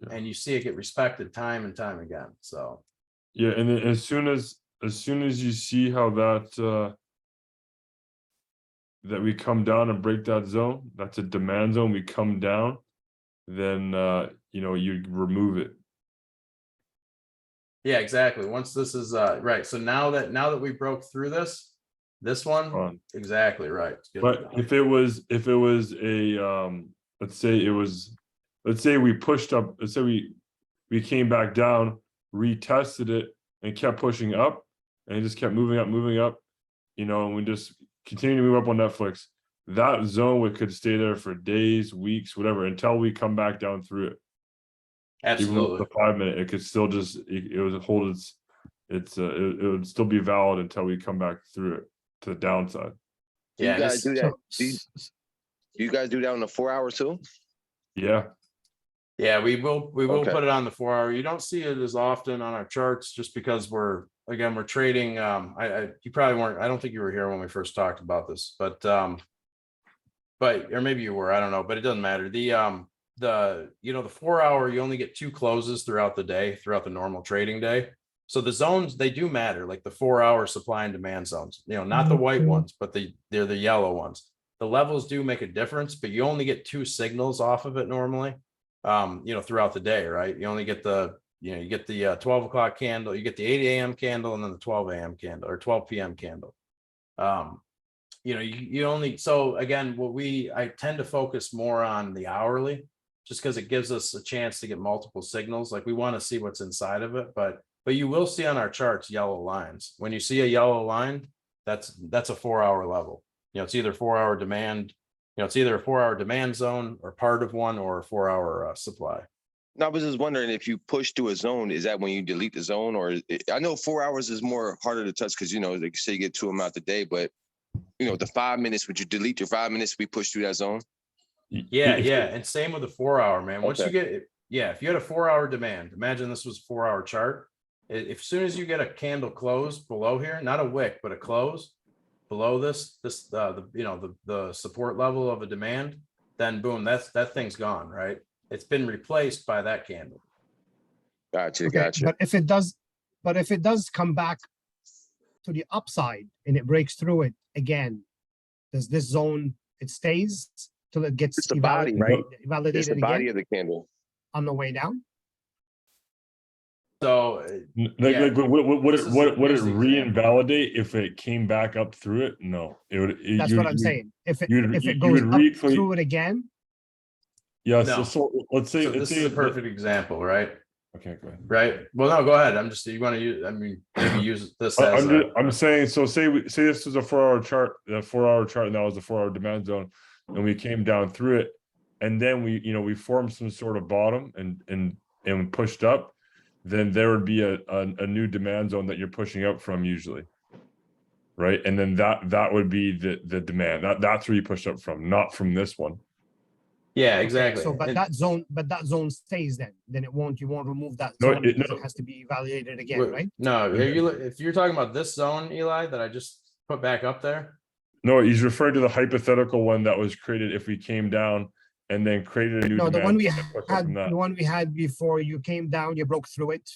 Yeah. And you see it get respected time and time again. So yeah, and then as soon as you see how that that we come down and break that zone, that's a demand zone, we come down, then you know, you remove it. Yeah, exactly. Once this is right. So now that we broke through this one, exactly right. But if it was a let's say we pushed up, let's say we came back down, retested it, and kept pushing up, and it just kept moving up, you know, and we just continue to move up on Netflix, that zone could stay there for days, weeks, whatever, until we come back down through it. Absolutely. Even with the 5 minute, it could still just it would hold it would still be valid until we come back through it to the downside. Do you guys do that? Do you guys do that on the 4 hours too? Yeah. Yeah, we will put it on the 4 hour. You don't see it as often on our charts just because we're trading. You probably weren't, I don't think you were here when we first talked about this, but or maybe you were, I don't know, but it doesn't matter. The 4 hour, you only get 2 closes throughout the day, throughout the normal trading day. So the zones, they do matter, like the 4-hour supply and demand zones, not the white ones, but they're the yellow ones. The levels do make a difference, but you only get 2 signals off of it normally, throughout the day, right? You only get you get the 12 o'clock candle, you get the 8 a.m. candle, and then the 12 a.m. candle or 12 p.m. candle. You only, so again, I tend to focus more on the hourly, just because it gives us a chance to get multiple signals. Like we want to see what's inside of it, but you will see on our charts yellow lines. When you see a yellow line, that's a 4-hour level. It's either 4-hour demand, it's either a 4-hour demand zone or part of one, or a 4-hour supply. No, I was just wondering if you push through a zone, is that when you delete the zone? Or I know 4 hours is more harder to touch because, like you say, you get 2 of them out the day, but the 5 minutes, would you delete your 5 minutes if we push through that zone? Yeah. And same with the 4-hour, man. Once you get, if you had a 4-hour demand, imagine this was a 4-hour chart. As soon as you get a candle close below here, not a wick, but a close below the support level of a demand, then boom, that thing's gone, right? It's been replaced by that candle. Gotcha. Okay, Gotcha. but if it does come back to the upside and it breaks through it again, does this zone, it stays till it gets It's the body, right? validated It's the body again of the candle. on the way down? So Like would This is- it here's the example. reinvalidate if it came back up through it? No, it would. That's what I'm saying. If it you goes would up through it again, Yeah. No. So let's say So this is a perfect example, right? Okay, go ahead. Right. Well, no, go ahead. You want to use, maybe use this as I'm saying, so say this was a 4-hour chart, the 4-hour chart, and that was a 4-hour demand zone, and we came down through it, and then we formed some sort of bottom and pushed up, then there would be a new demand zone that you're pushing up from usually. Right. And then that would be the demand. That's where you push up from, not from this one. Yeah, okay, exactly. so that zone stays then you won't remove that zone because it has to be validated again, right? No, if you're talking about this zone, Eli, that I just put back up there. No, he's referring to the hypothetical one that was created if we came down and then created a new No, the demand one we zone and pushed up from that. the one we had before you came down, you broke through it,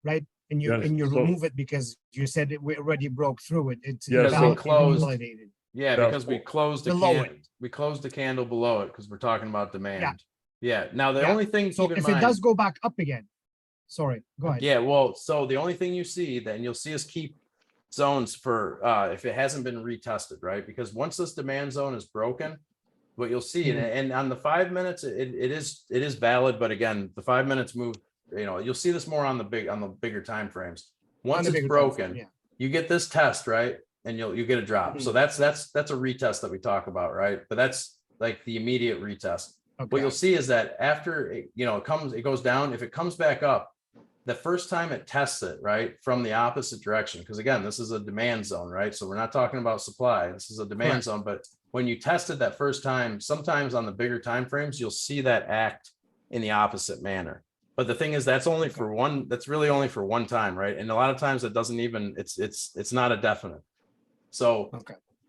right? And you Yes, and you so- remove it because you said we already broke through it. It's Yeah, so- invalidated. Yeah, That's because we cool. closed the Below candle. We closed the candle below it because we're talking about demand. Yeah. Now the Yeah. only thing, So keep in if mind, it does go back up again, sorry, go ahead. yeah, well, so the only thing you see, then you'll see us keep zones for if it hasn't been retested, right? Because once this demand zone is broken, what you'll see, and on the 5 minutes, it is valid, but again, the 5 minutes move, you'll see this more on the bigger time frames. Once it's broken, you get this test, right? And you get a drop. So that's a retest that we talk about, right? But that's like the immediate retest. What you'll see is that after it goes down, if it comes back up, the first time it tests it, right, from the opposite direction, because again, this is a demand zone, right? So we're not talking about supply. This is a demand zone. But when you test it that first time, sometimes on the bigger time frames, you'll see that act in the opposite manner. But the thing is, that's only for one. That's really only for one time, right? And a lot of times it doesn't even. It's not a definite. So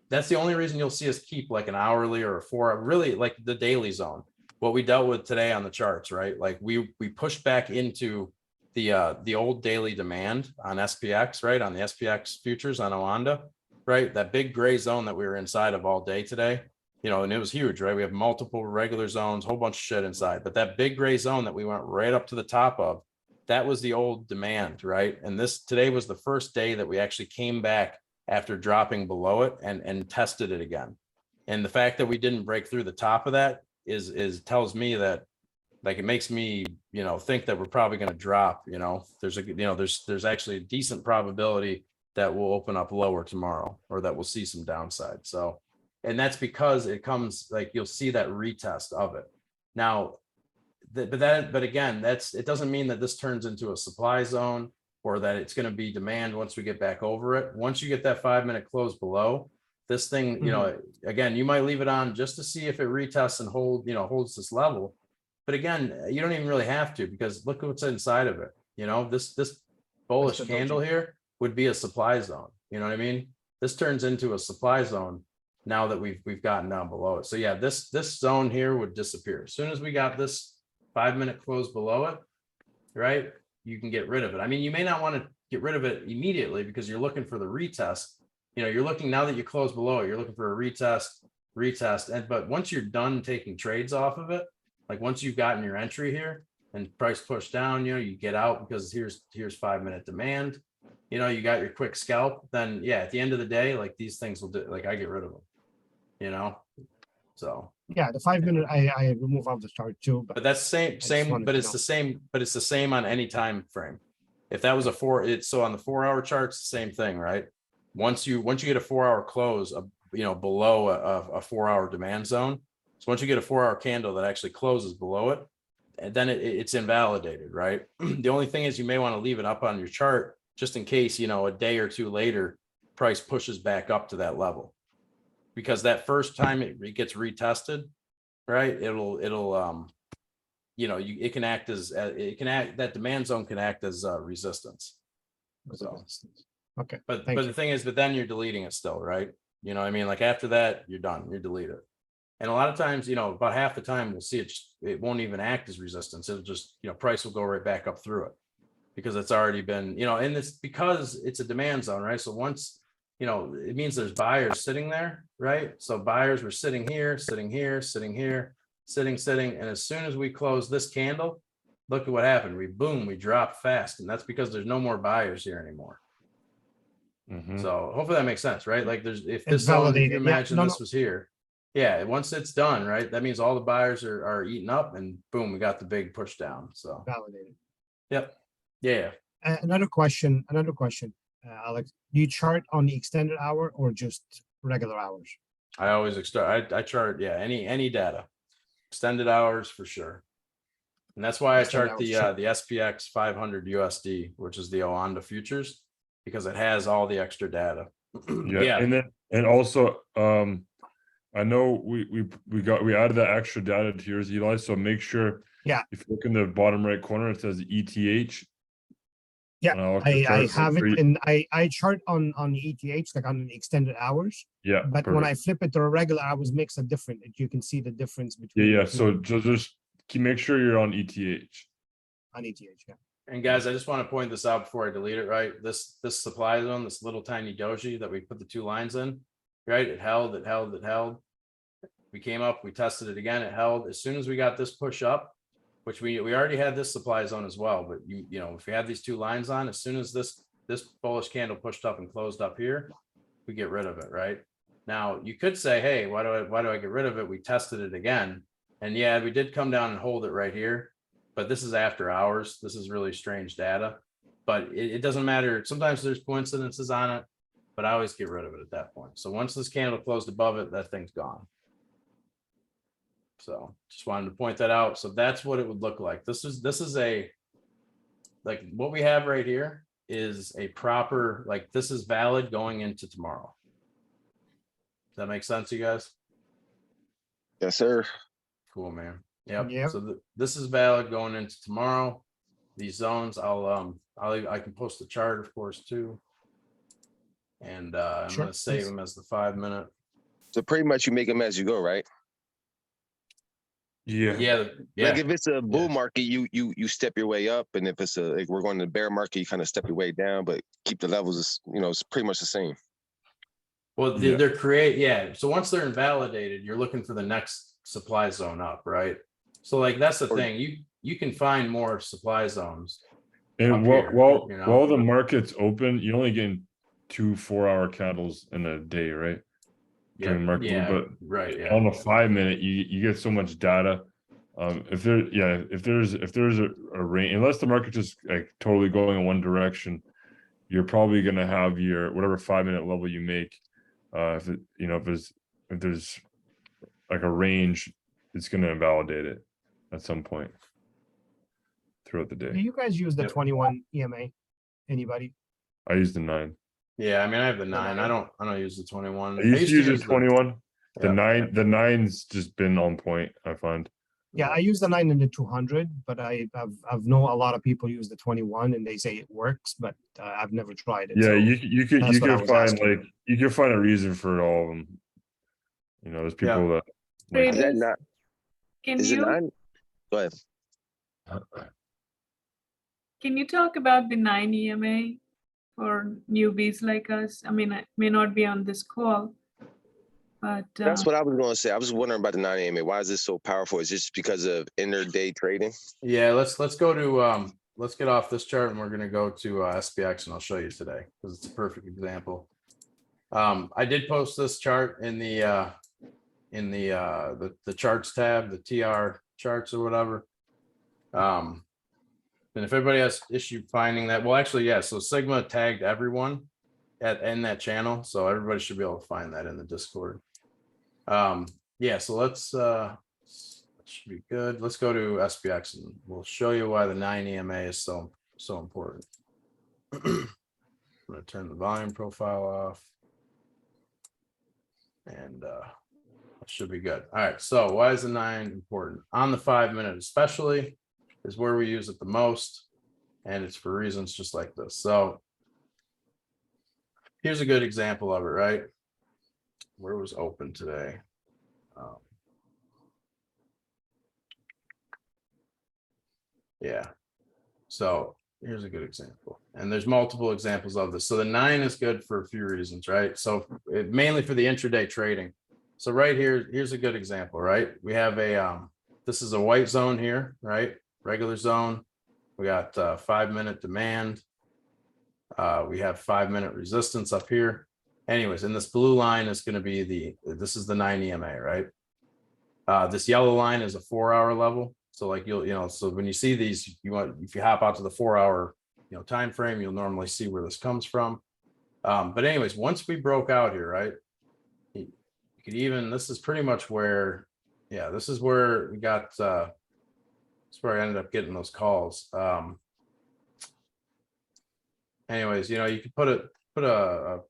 that's the only reason you'll see us keep like an hourly or a 4, really like the daily zone. What we dealt with today on the charts, right? Like we pushed back into the old daily demand on SPX, right? On the SPX futures on Oanda, right? That big gray zone that we were inside of all day today, and it was huge, right? We have multiple regular zones, whole bunch of shit inside, but that big gray zone that we went right up to the top of, that was the old demand, right? And today was the first day that we actually came back after dropping below it and tested it again. And the fact that we didn't break through the top of that tells me that, like, it makes me, think that we're probably going to drop, there's actually a decent probability that we'll open up lower tomorrow, or that we'll see some downside. So, and that's because it comes, like, you'll see that retest of it. Now, but again, it doesn't mean that this turns into a supply zone or that it's going to be demand once we get back over it. Once you get that 5 minute close below this thing, again, you might leave it on just to see if it retests and holds this level. But again, you don't even really have to, because look what's inside of it. This bullish candle here would be a supply zone. You know what I mean? This turns into a supply zone now that we've gotten down below it. So yeah, this zone here would disappear as soon as we got this 5 minute close below it, right? you can get rid of it. I mean, you may not want to get rid of it immediately because you're looking for the retest. You know, you're looking now that you close below it, you're looking for a retest. And but once you're done taking trades off of it, like once you've gotten your entry here and price pushed down, you know, you get out because here's 5-minute demand. You know, you got your quick scalp, then yeah, at the end of the day, like these things will do, like I get rid of them, you know? So, Yeah, the 5-minute I remove off the chart too, but that's just same, wanted but to it's know. the same on any time frame. If that was a 4, it's so on the 4-hour charts, the same thing, right? Once you get a 4-hour close, you know, below a 4-hour demand zone. So once you get a 4-hour candle that actually closes below it, and then it's invalidated, right? The only thing is you may want to leave it up on your chart just in case, you know, a day or two later, price pushes back up to that level. Because that first time it gets retested, right? It'll you know, it can act as that demand zone can act as resistance. So, Okay, but thank the you. thing is, but then you're deleting it still, right? You know what I mean? Like after that, you're done, you delete it. And a lot of times, you know, about half the time we'll see it won't even act as resistance. It'll just, you know, price will go right back up through it because it's already been, you know, and it's because it's a demand zone, right? So once, you know, it means there's buyers sitting there, right? So buyers were sitting here, sitting here, sitting here, sitting. And as soon as we close this candle, look at what happened. We dropped fast. And that's because there's no more buyers here anymore. So hopefully that makes sense, right? Like there's, if this zone, if validated. you Yeah, imagine no, this was here, yeah, once it's done, right? That means all the buyers are eaten up and boom, we got the big push down. So, validated. yep. Yeah. Another question, Alex, do you chart on the extended hour or just regular hours? I always I chart, yeah, any data, extended hours for sure. And that's why I Extended chart hours, sure. the SPX 500 USD, which is the Oanda futures, because it has all the extra data. Yeah, and also I know we added that extra data to yours, Eli. So make sure, Yeah, if you look in the bottom right corner, it says ETH. yeah, I have it, pretty- and I chart on the ETH, like on the extended hours. Yeah, But when I perfect. flip it to a regular hours, makes a difference. You can see the difference between Yeah. the two So just make sure you're on ETH. on ETH. Yeah. And guys, I just want to point this out before I delete it, right? This supply zone, this little tiny doji that we put the 2 lines in, right? It held. We came up, we tested it again, it held. As soon as we got this push up, which we already had this supply zone as well, but you know, if we have these 2 lines on, as soon as this bullish candle pushed up and closed up here, we get rid of it, right? Now you could say, hey, why do I get rid of it? We tested it again. And yeah, we did come down and hold it right here, but this is after hours. This is really strange data, but it doesn't matter. Sometimes there's coincidences on it, but I always get rid of it at that point. So once this candle closed above it, that thing's gone. So just wanted to point that out. So that's what it would look like. This is a, like what we have right here is a proper, like this is valid going into tomorrow. Does that make sense, you guys? Yes, sir. Cool, man. Yep. Yep. So this is valid going into tomorrow. These zones, I can post the chart, of course, too. And I'm Sure, gonna save please. them as the 5-minute. So pretty much you make them as you go, right? Yeah. Yeah. Like if it's a bull market, you step your way up, and if it's like we're going to the bear market, you kind of step your way down, but keep the levels, you know, it's pretty much the same. Well, Yeah. they're so once they're invalidated, you're looking for the next supply zone up, right? So like that's the thing. You can find more supply zones. And up here, you know? while the market's open, you're only getting 2 4-hour candles in a day, right? During Yeah, market, yeah, but right, yeah. on the 5-minute, you get so much data. If there's a range, unless the market just like totally going in one direction, you're probably gonna have your whatever 5-minute level you make. If there's like a range, it's gonna invalidate it at some point throughout the Do day. you guys use the Yep. 21 EMA? Anybody? I use the 9. Yeah, I mean I have the 9. I 9. don't use the 21. I used to use the 21. The Yeah. 9's just been on point, I find. Yeah, I use the 9 and the 200, but I've known a lot of people use the 21 and they say it works, but I've never tried it. Yeah, so you that's could what I was find asking. like you can find a reason for all of them. You know, there's people that like, Is that not? Can Is it you not? Go ahead. Can you talk about the 9 EMA for newbies like us? I mean, I may not be on this call, but That's what I was going to say. I was wondering about the 9 AMA. Why is this so powerful? Is this because of intraday trading? Yeah, let's go to let's get off this chart and we're gonna go to SPX and I'll show you today because it's a perfect example. I did post this chart in the charts tab, the TR charts or whatever. And if everybody has issue finding that, well, actually, yeah. So Sigma tagged everyone in that channel, so everybody should be able to find that in the Discord. Yeah. So let's should be good. Let's go to SPX and we'll show you why the 9 EMA is so important. I'm going to turn the volume profile off. And it should be good. All right. So why is the 9 important? On the 5 minute especially is where we use it the most. And it's for reasons just like this. So here's a good example of it, right? Where was open today? Yeah. So here's a good example. And there's multiple examples of this. So the 9 is good for a few reasons, right? So mainly for the intraday trading. So right here, here's a good example, right? We have a, this is a white zone here, right? Regular zone. We got 5 minute demand. We have 5 minute resistance up here. Anyways, and this blue line is going to be this is the 9 EMA, right? This yellow line is a 4 hour level. So like so when you see these, if you hop out to the 4 hour, time frame, you'll normally see where this comes from. But anyways, once we broke out here, right? You could even, this is pretty much where, yeah, this is where we got, that's where I ended up getting those calls. Anyways, you could put a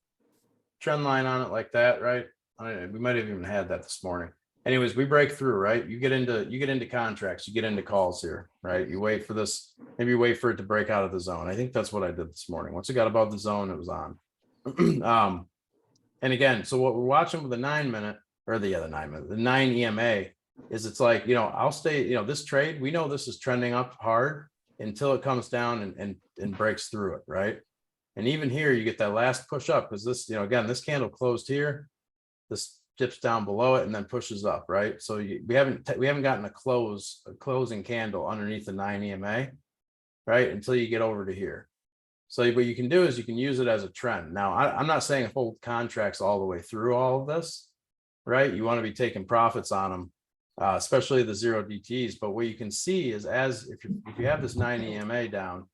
trend line on it like that, right? We might have even had that this morning. Anyways, we break through, right? You get into contracts, you get into calls here, right? You wait for this, maybe you wait for it to break out of the zone. I think that's what I did this morning. Once it got above the zone, it was on. And again, so what we're watching with the 9 minute or the 9 minute, the 9 EMA is it's like, I'll stay, this trade, we know this is trending up hard until it comes down and breaks through it, right? And even here, you get that last push up because this, again, this candle closed here, this dips down below it and then pushes up, right? So we haven't gotten a closing candle underneath the 9 EMA, right? Until you get over to here. So what you can do is you can use it as a trend. Now, I'm not saying hold contracts all the way through all of this, right? You want to be taking profits on them, especially the 0 DTs. But what you can see is if you have this 9 EMA down,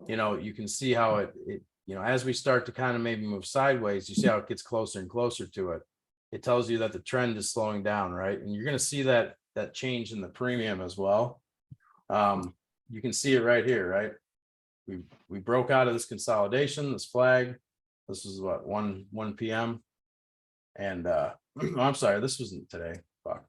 you can see how it as we start to kind of maybe move sideways, you see how it gets closer and closer to it. It tells you that the trend is slowing down, right? And you're going to see that change in the premium as well. You can see it right here, right? We broke out of this consolidation, this flag. This was what 1 p.m. And I'm sorry, this wasn't today. Fuck.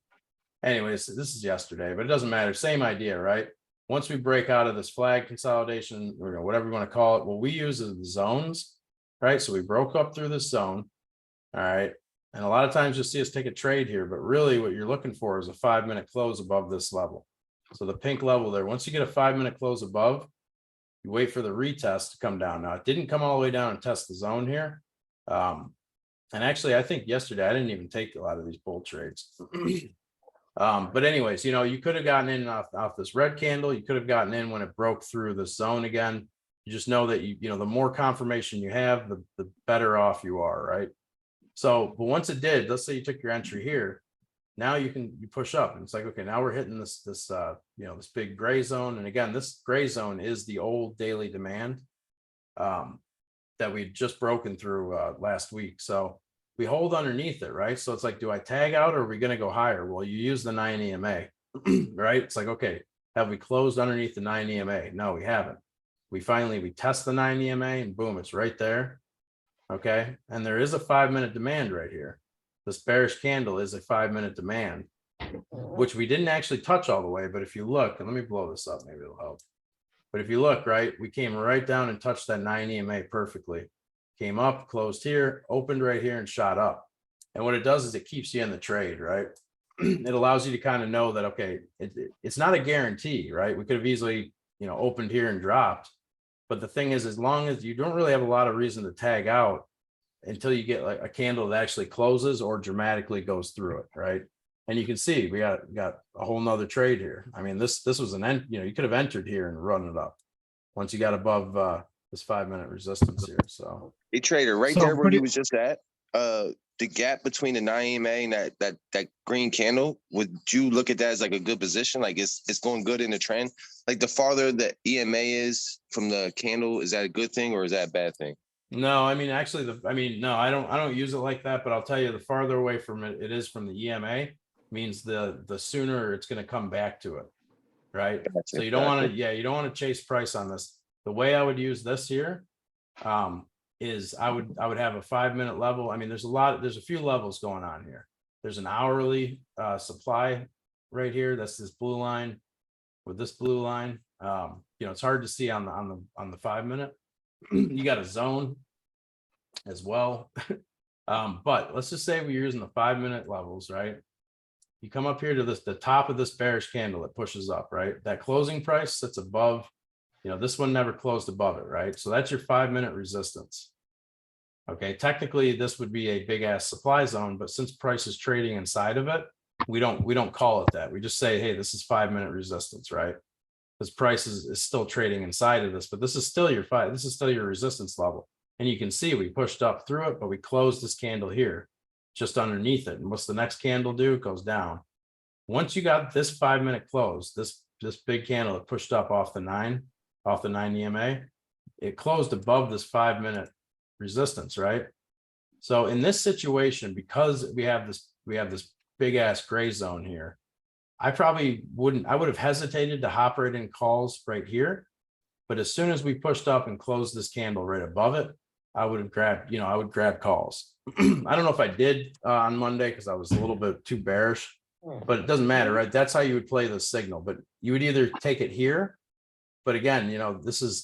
Anyways, this is yesterday, but it doesn't matter. Same idea, right? Once we break out of this flag consolidation, or whatever you want to call it, what we use is the zones, right? So we broke up through this zone, all right? And a lot of times you'll see us take a trade here, but really what you're looking for is a 5 minute close above this level. So the pink level there, once you get a 5 minute close above, you wait for the retest to come down. Now it didn't come all the way down and test the zone here. And actually, I think yesterday I didn't even take a lot of these bull trades. But anyways, you could have gotten in off this red candle. You could have gotten in when it broke through the zone again. You just know that the more confirmation you have, the better off you are, right? So, but once it did, let's say you took your entry here, now you push up and it's like, okay, now we're hitting this this big gray zone. And again, this gray zone is the old daily demand that we'd just broken through last week. So we hold underneath it, right? So it's like, do I tag out or are we going to go higher? Well, you use the 9 EMA, right? It's like, okay, have we closed underneath the 9 EMA? No, we haven't. We test the 9 EMA and boom, it's right there. Okay. And there is a 5 minute demand right here. This bearish candle is a 5 minute demand, which we didn't actually touch all the way. But if you look, and let me blow this up, maybe it'll help. But if you look, right, we came right down and touched that 9 EMA perfectly. Came up, closed here, opened right here and shot up. And what it does is it keeps you in the trade, right? It allows you to kind of know that, okay, it's not a guarantee, right? We could have easily, opened here and dropped. But the thing is, as long as you don't really have a lot of reason to tag out until you get like a candle that actually closes or dramatically goes through it, right? And you can see we got a whole nother trade here. I mean, this was you could have entered here and run it up once you got above this 5-minute resistance here. So Hey trader, right So there where pretty- you was just at, the gap between the 9 EMA and that green candle, would you look at that as like a good position? Like it's going good in the trend? Like the farther the EMA is from the candle, is that a good thing or is that a bad thing? no, I mean, actually, no, I don't use it like that, but I'll tell you, the farther away from it is from the EMA means the sooner it's going to come back to it, right? Gotcha, So you don't want gotcha. to, you don't want to chase price on this. The way I would use this here, is I would have a 5-minute level. I mean, there's a few levels going on here. There's an hourly supply right here. That's this blue line with this blue line. It's hard to see on the 5-minute. You got a zone as well. But let's just say we're using the 5-minute levels, right? You come up here to the top of this bearish candle that pushes up, right? That closing price that's above, this one never closed above it, right? So that's your 5-minute resistance. Okay, technically this would be a big ass supply zone, but since price is trading inside of it, we don't call it that. We just say, hey, this is 5-minute resistance, right? Because price is still trading inside of this, but this is still your resistance level. And you can see we pushed up through it, but we closed this candle here just underneath it. And what's the next candle do? It goes down. Once you got this 5-minute close, this big candle that pushed up off the 9 EMA, it closed above this 5-minute resistance, right? So in this situation, because we have this big ass gray zone here, I would have hesitated to hop right in calls right here. But as soon as we pushed up and closed this candle right above it, I would grab calls. I don't know if I did on Monday because I was a little bit too bearish, but it doesn't matter, right? That's how you would play the signal. But you would either take it here, but again,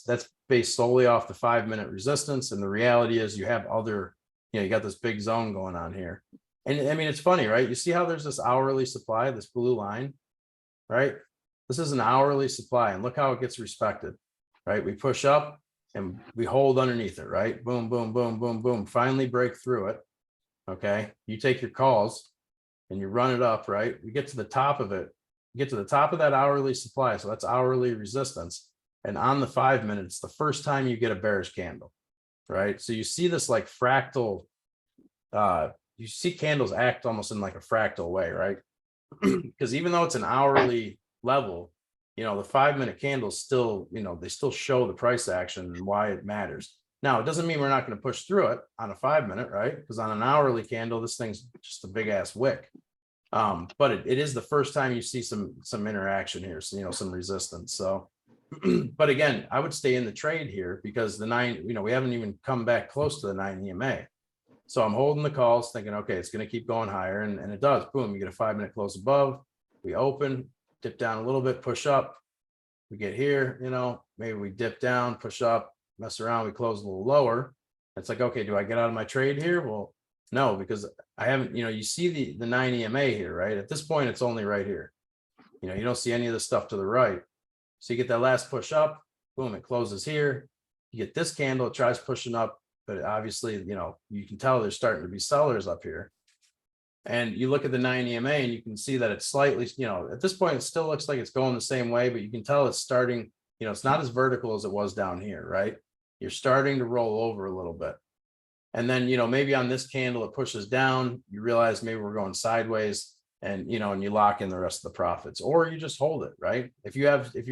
that's based solely off the 5-minute resistance. And the reality is you have other, you got this big zone going on here. And I mean, it's funny, right? You see how there's this hourly supply, this blue line, right? This is an hourly supply and look how it gets respected, right? We push up and we hold underneath it, right? Boom, boom, boom, boom, boom, finally break through it. Okay. You take your calls and you run it up, right? We get to the top of it, you get to the top of that hourly supply. So that's hourly resistance. And on the 5 minutes, the first time you get a bearish candle, right? So you see this like fractal, you see candles act almost in like a fractal way, right? Because even though it's an hourly level, the 5-minute candles still, they still show the price action and why it matters. Now, it doesn't mean we're not going to push through it on a 5-minute, right? Because on an hourly candle, this thing's just a big ass wick. But it is the first time you see some interaction here, so, some resistance. So, but again, I would stay in the trade here because the 9, we haven't even come back close to the 9 EMA. So I'm holding the calls thinking, okay, it's going to keep going higher. And it does. Boom, you get a 5-minute close above. We open, dip down a little bit, push up. We get here, maybe we dip down, push up, mess around. We close a little lower. It's like, okay, do I get out of my trade here? Well, no, because I haven't, you see the 9 EMA here, right? At this point, it's only right here. You don't see any of the stuff to the right. So you get that last push up, boom, it closes here. You get this candle, it tries pushing up. But obviously, you can tell there's starting to be sellers up here. And you look at the 9 EMA and you can see that it's slightly, at this point, it still looks like it's going the same way, but you can tell it's starting, it's not as vertical as it was down here, right? You're starting to roll over a little bit. And then, maybe on this candle, it pushes down, you realize maybe we're going sideways and, and you lock in the rest of the profits, or you just hold it, right? If you have 0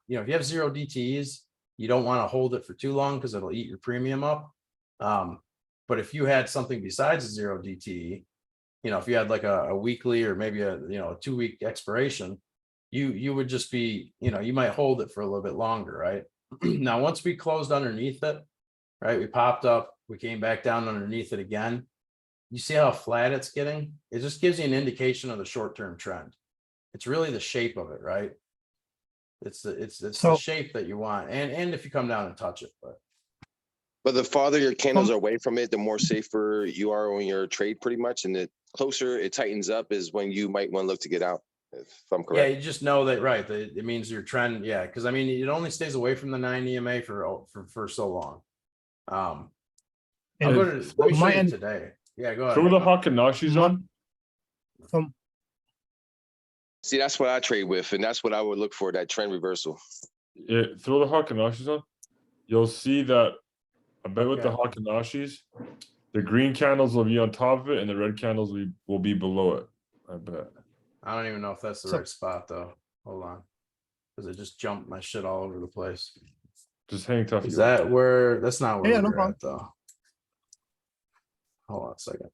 DTEs, you don't want to hold it for too long because it'll eat your premium up. But if you had something besides a 0 DTE, if you had like a weekly or maybe a 2-week expiration, you would just be, you might hold it for a little bit longer, right? Now, once we closed underneath it, right, we popped up, we came back down underneath it again. You see how flat it's getting? It just gives you an indication of the short-term trend. It's really the shape of it, right? It's the shape that you want. And if you come down and touch it, But the farther your candles are away from it, the more safer you are on your trade pretty much. And the closer it tightens up is when you might want to look to get out. if I'm Yeah, correct. you just know that, right? That it means your trend. Yeah, because I mean, it only stays away from the 9 EMA for so long. I'll And go to, let me show my you end- today. Yeah, go Throw ahead. the Hakanashis on. From See, that's what I trade with, and that's what I would look for, that trend reversal. Throw the Hakanashis on. You'll see that I bet with the Okay. Hakanashis, the green candles will be on top of it and the red candles will be below it. I bet. I don't even know if that's the So- right spot though. Hold on, because it just jumped my shit all over the place. Just hang tough. Is you want. that where? That's not where Yeah, no we're problem. at though. Hold on a second.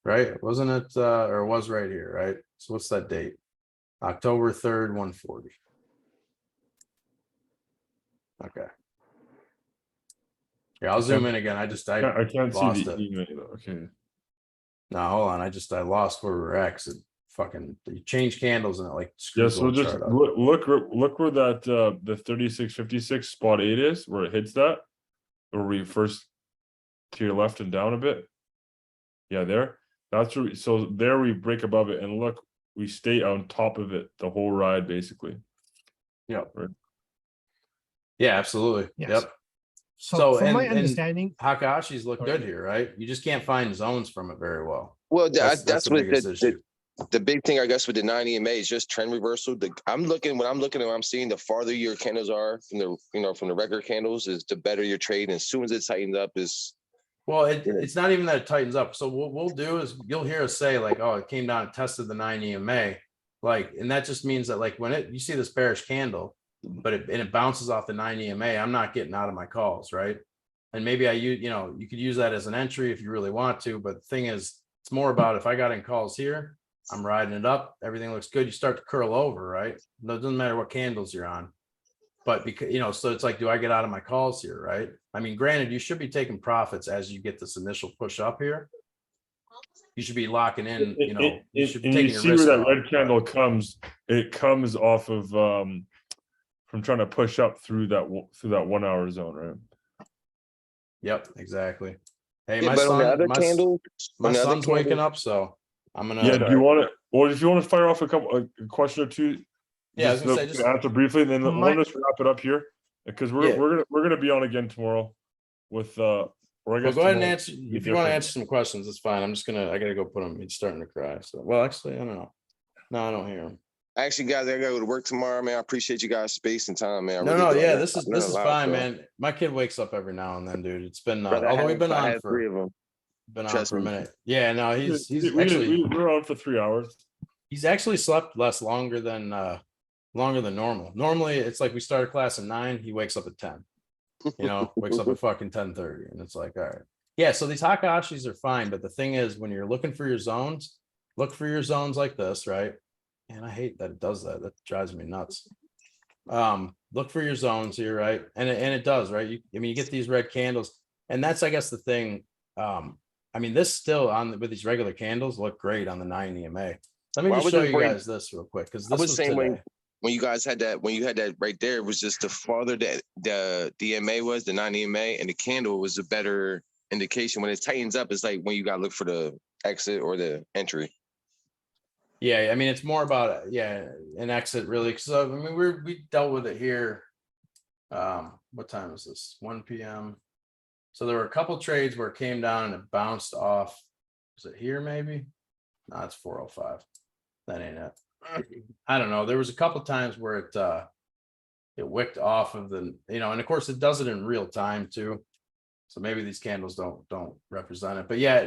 Right? Wasn't it? Or it was right here, right? So what's that date? October 3rd, 140. Okay. Yeah, I'll zoom in again. I can't see lost the it. email though. Okay. No, hold on. I lost where we were at. 'Cause it fucking you change candles and it like Yeah, screws the so whole just chart up. look where that the 3656 spot 8 is, where it hits that, where we first to your left and down a bit. Yeah, there. That's where so there we break above it, and look, we stay on top of it the whole ride basically. Yeah. Right. Yeah, absolutely. Yes. Yep. so, So, from my and understanding, Hakashi's look Sorry. good here, right? You just can't find zones from it very well. Well, That's that's the what biggest issue. the big thing, I guess, with the 9 EMA is just trend reversal. When I'm looking at what I'm seeing, the farther your candles are from the regular candles, is the better your trade. And as soon as it tightens up, is Well, it's not even that it tightens up. So what we'll do is you'll hear us say like, oh, it came down and tested the 9 EMA. Like, and that just means that like when you see this bearish candle, but it bounces off the 9 EMA, I'm not getting out of my calls, right? And maybe you could use that as an entry if you really want to. But the thing is, it's more about if I got in calls here, I'm riding it up, everything looks good. You start to curl over, right? No, it doesn't matter what candles you're on. But because, so it's like, do I get out of my calls here, right? I mean, granted, you should be taking profits as you get this initial push up here. You should be locking in, you should be And you taking your see where risk that off, red but- candle comes. It comes off of from trying to push up through that 1 hour zone, right? Yep, exactly. Hey, yeah. my But on the son, other candle, my son's waking up, so I'm gonna. Yeah. Do you want to, or if you want to fire off a question or two? Yeah, I was gonna say, to just- answer briefly, and then My- we'll just wrap it up here because Yeah. we're gonna be on again tomorrow with or I Well, guess go ahead and tomorrow answer. will be If you want to different. answer some questions, it's fine. I gotta go put him. He's starting to cry. So, well, actually, I don't know. No, I don't hear him. actually, guys, I gotta go to work tomorrow, man. I appreciate you guys' space and time, man. I No, really no, do. yeah, I this is learned a lot, fine, bro. man. My kid wakes up every now and then, dude. It's been Brother, although we've been I on had for 3 of them. Trust a me. minute. Yeah, no, he's We were on for 3 hours. he's actually slept longer than normal. Normally, it's like we start a class at 9. He wakes up at 10. Wakes up at fucking 10:30, and it's like, all right, yeah. So these Hakashis are fine, but the thing is, when you're looking for your zones, look for your zones like this, right? And I hate that it does that. That drives me nuts. Look for your zones here, right? And it does, right? You get these red candles, and that's, I guess, the thing. I mean, this still with these regular candles look great on the 9 EMA. Let me Well, I just was show just you bringing- guys this real quick, because I this was was saying today. when you guys had that, when you had that right there, it was just the farther that the DMA was, the 9 EMA, and the candle was a better indication. When it tightens up, it's like when you gotta look for the exit or the entry. Yeah, I mean, it's more about an exit really. So I mean, we dealt with it here. What time is this? 1 p.m. So there were a couple trades where it came down and it bounced off. Was it here maybe? No, it's 4:05. That ain't it. I don't know. There was a couple times where it wicked off of the, and of course it does it in real time too. So maybe these candles don't represent it. But yeah,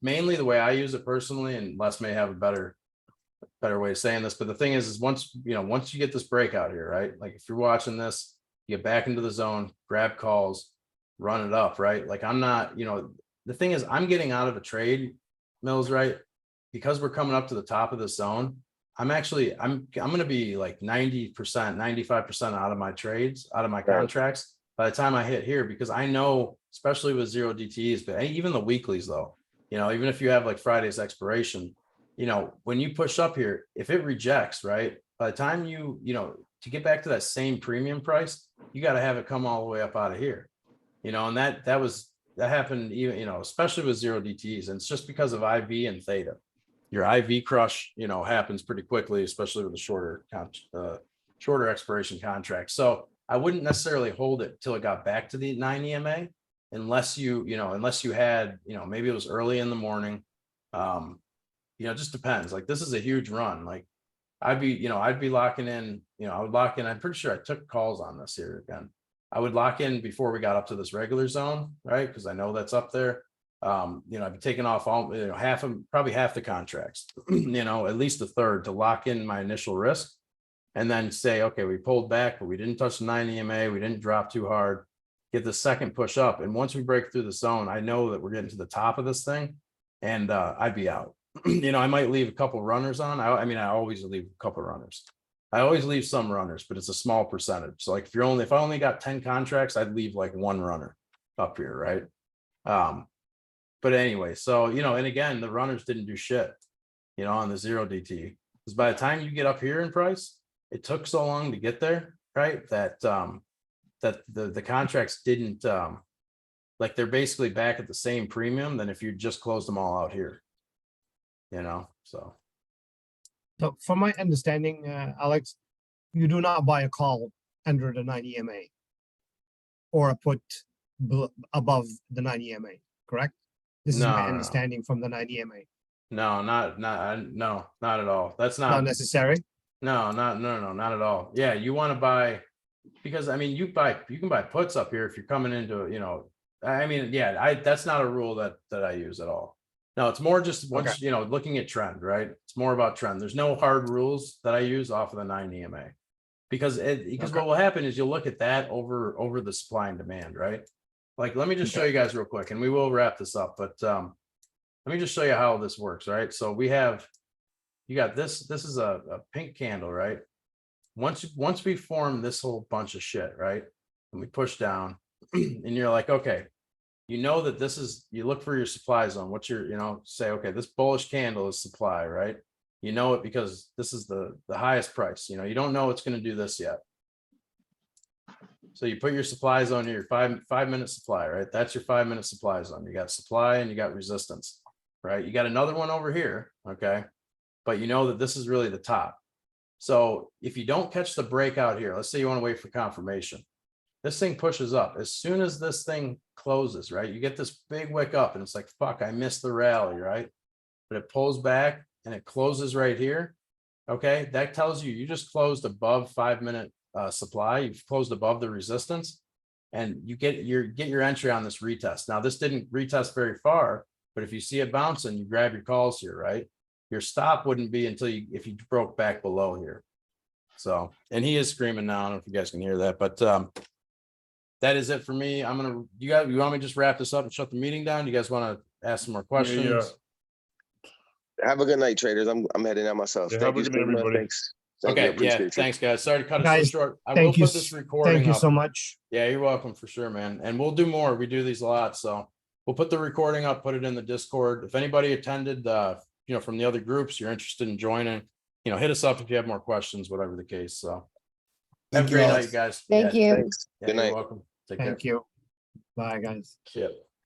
mainly the way I use it personally, and Les may have a better way of saying this, but the thing is once you get this breakout here, right? Like if you're watching this, you get back into the zone, grab calls, run it up, right? Like I'm not, the thing is I'm getting out of a trade, Mills, right? Because we're coming up to the top of the zone. I'm going to be like 90%, 95% out of my trades, out of my contracts by the time I hit here, because I know, especially with 0 DTEs, but even the weeklies though, even if you have like Friday's expiration, when you push up here, if it rejects, right, by the time to get back to that same premium price, you got to have it come all the way up out of here, and that was that happened even, you know, especially with zero DTs, and it's just because of IV and theta. Your IV crush, you know, happens pretty quickly, especially with the shorter expiration contract. So I wouldn't necessarily hold it till it got back to the 9 EMA, unless you had, you know, maybe it was early in the morning. You know, it just depends. Like, this is a huge run. Like, I'd be locking in, you know, I would lock in. I'm pretty sure I took calls on this here again. I would lock in before we got up to this regular zone, right? Because I know that's up there. You know, I'd be taking off all, you know, probably half the contracts, you know, at least a third to lock in my initial risk. And then say, okay, we pulled back, but we didn't touch the 9 EMA. We didn't drop too hard. Get the second push up. And once we break through the zone, I know that we're getting to the top of this thing, and I'd be out. You know, I might leave a couple runners on. I mean, I always leave a couple runners. I always leave some runners, but it's a small percentage. So like, if I only got 10 contracts, I'd leave like one runner up here, right? But anyway, so, you know, and again, the runners didn't do shit, you know, on the zero DT, because by the time you get up here in price, it took so long to get there, right? That the contracts didn't, like, they're basically back at the same premium than if you just closed them all out here, you know, so. So from my understanding, Alex, you do not buy a call under the 9 EMA or a put above the 9 EMA, correct? This is my No. understanding from the 9 EMA. No, not at all. That's Not not, necessary. no, not at all. Yeah, you want to buy, because I mean, you can buy puts up here if you're coming into, you know, I mean, yeah, that's not a rule that I use at all. No, it's more just once, you know, looking at trend, right? It's more about trend. There's no hard rules that I use off of the 9 EMA, because what will happen is you'll look at that over the supply and demand, right? Like, let me just show you guys real quick, and we will wrap this up, but let me just show you how this works, right? So you got this is a pink candle, right? Once we form this whole bunch of shit, right? And we push down and you're like, okay, you know that this is, you look for your supply zone. What's your, you know, say, okay, this bullish candle is supply, right? You know it because this is the highest price. You know, you don't know it's going to do this yet. So you put your supply zone here, your 5 minute supply, right? That's your 5 minute supply zone. You got supply and you got resistance, right? You got another one over here, okay? But you know that this is really the top. So if you don't catch the breakout here, let's say you want to wait for confirmation. This thing pushes up. As soon as this thing closes, right? You get this big wick up and it's like, fuck, I missed the rally, right? But it pulls back and it closes right here. Okay, that tells you just closed above 5 minute supply. You've closed above the resistance, and you get your entry on this retest. Now, this didn't retest very far, but if you see it bouncing, you grab your calls here, right? Your stop wouldn't be until if you broke back below here. So, and he is screaming now. I don't know if you guys can hear that, but that is it for me. You want me to just wrap this up and shut the meeting down? You guys want to ask some more questions? Yeah. Have a good night, traders. I'm heading out myself. Yeah, Thank have a you good night, so much. everybody. Thanks. Thank you. Okay, Appreciate yeah, you. thanks, guys. Sorry to cut it Guys, so short. I will Thank you. put this recording Thank you up. so much. Yeah, you're welcome for sure, man. And we'll do more. We do these a lot. So we'll put the recording up, put it in the Discord. If anybody attended, you know, from the other groups, you're interested in joining, you know, hit us up if you have more questions, whatever the case. So have a great night, guys. Thank Yeah, you. Thanks. yeah, Good you're night. welcome. Take care. Thank you. Bye, guys. Yeah.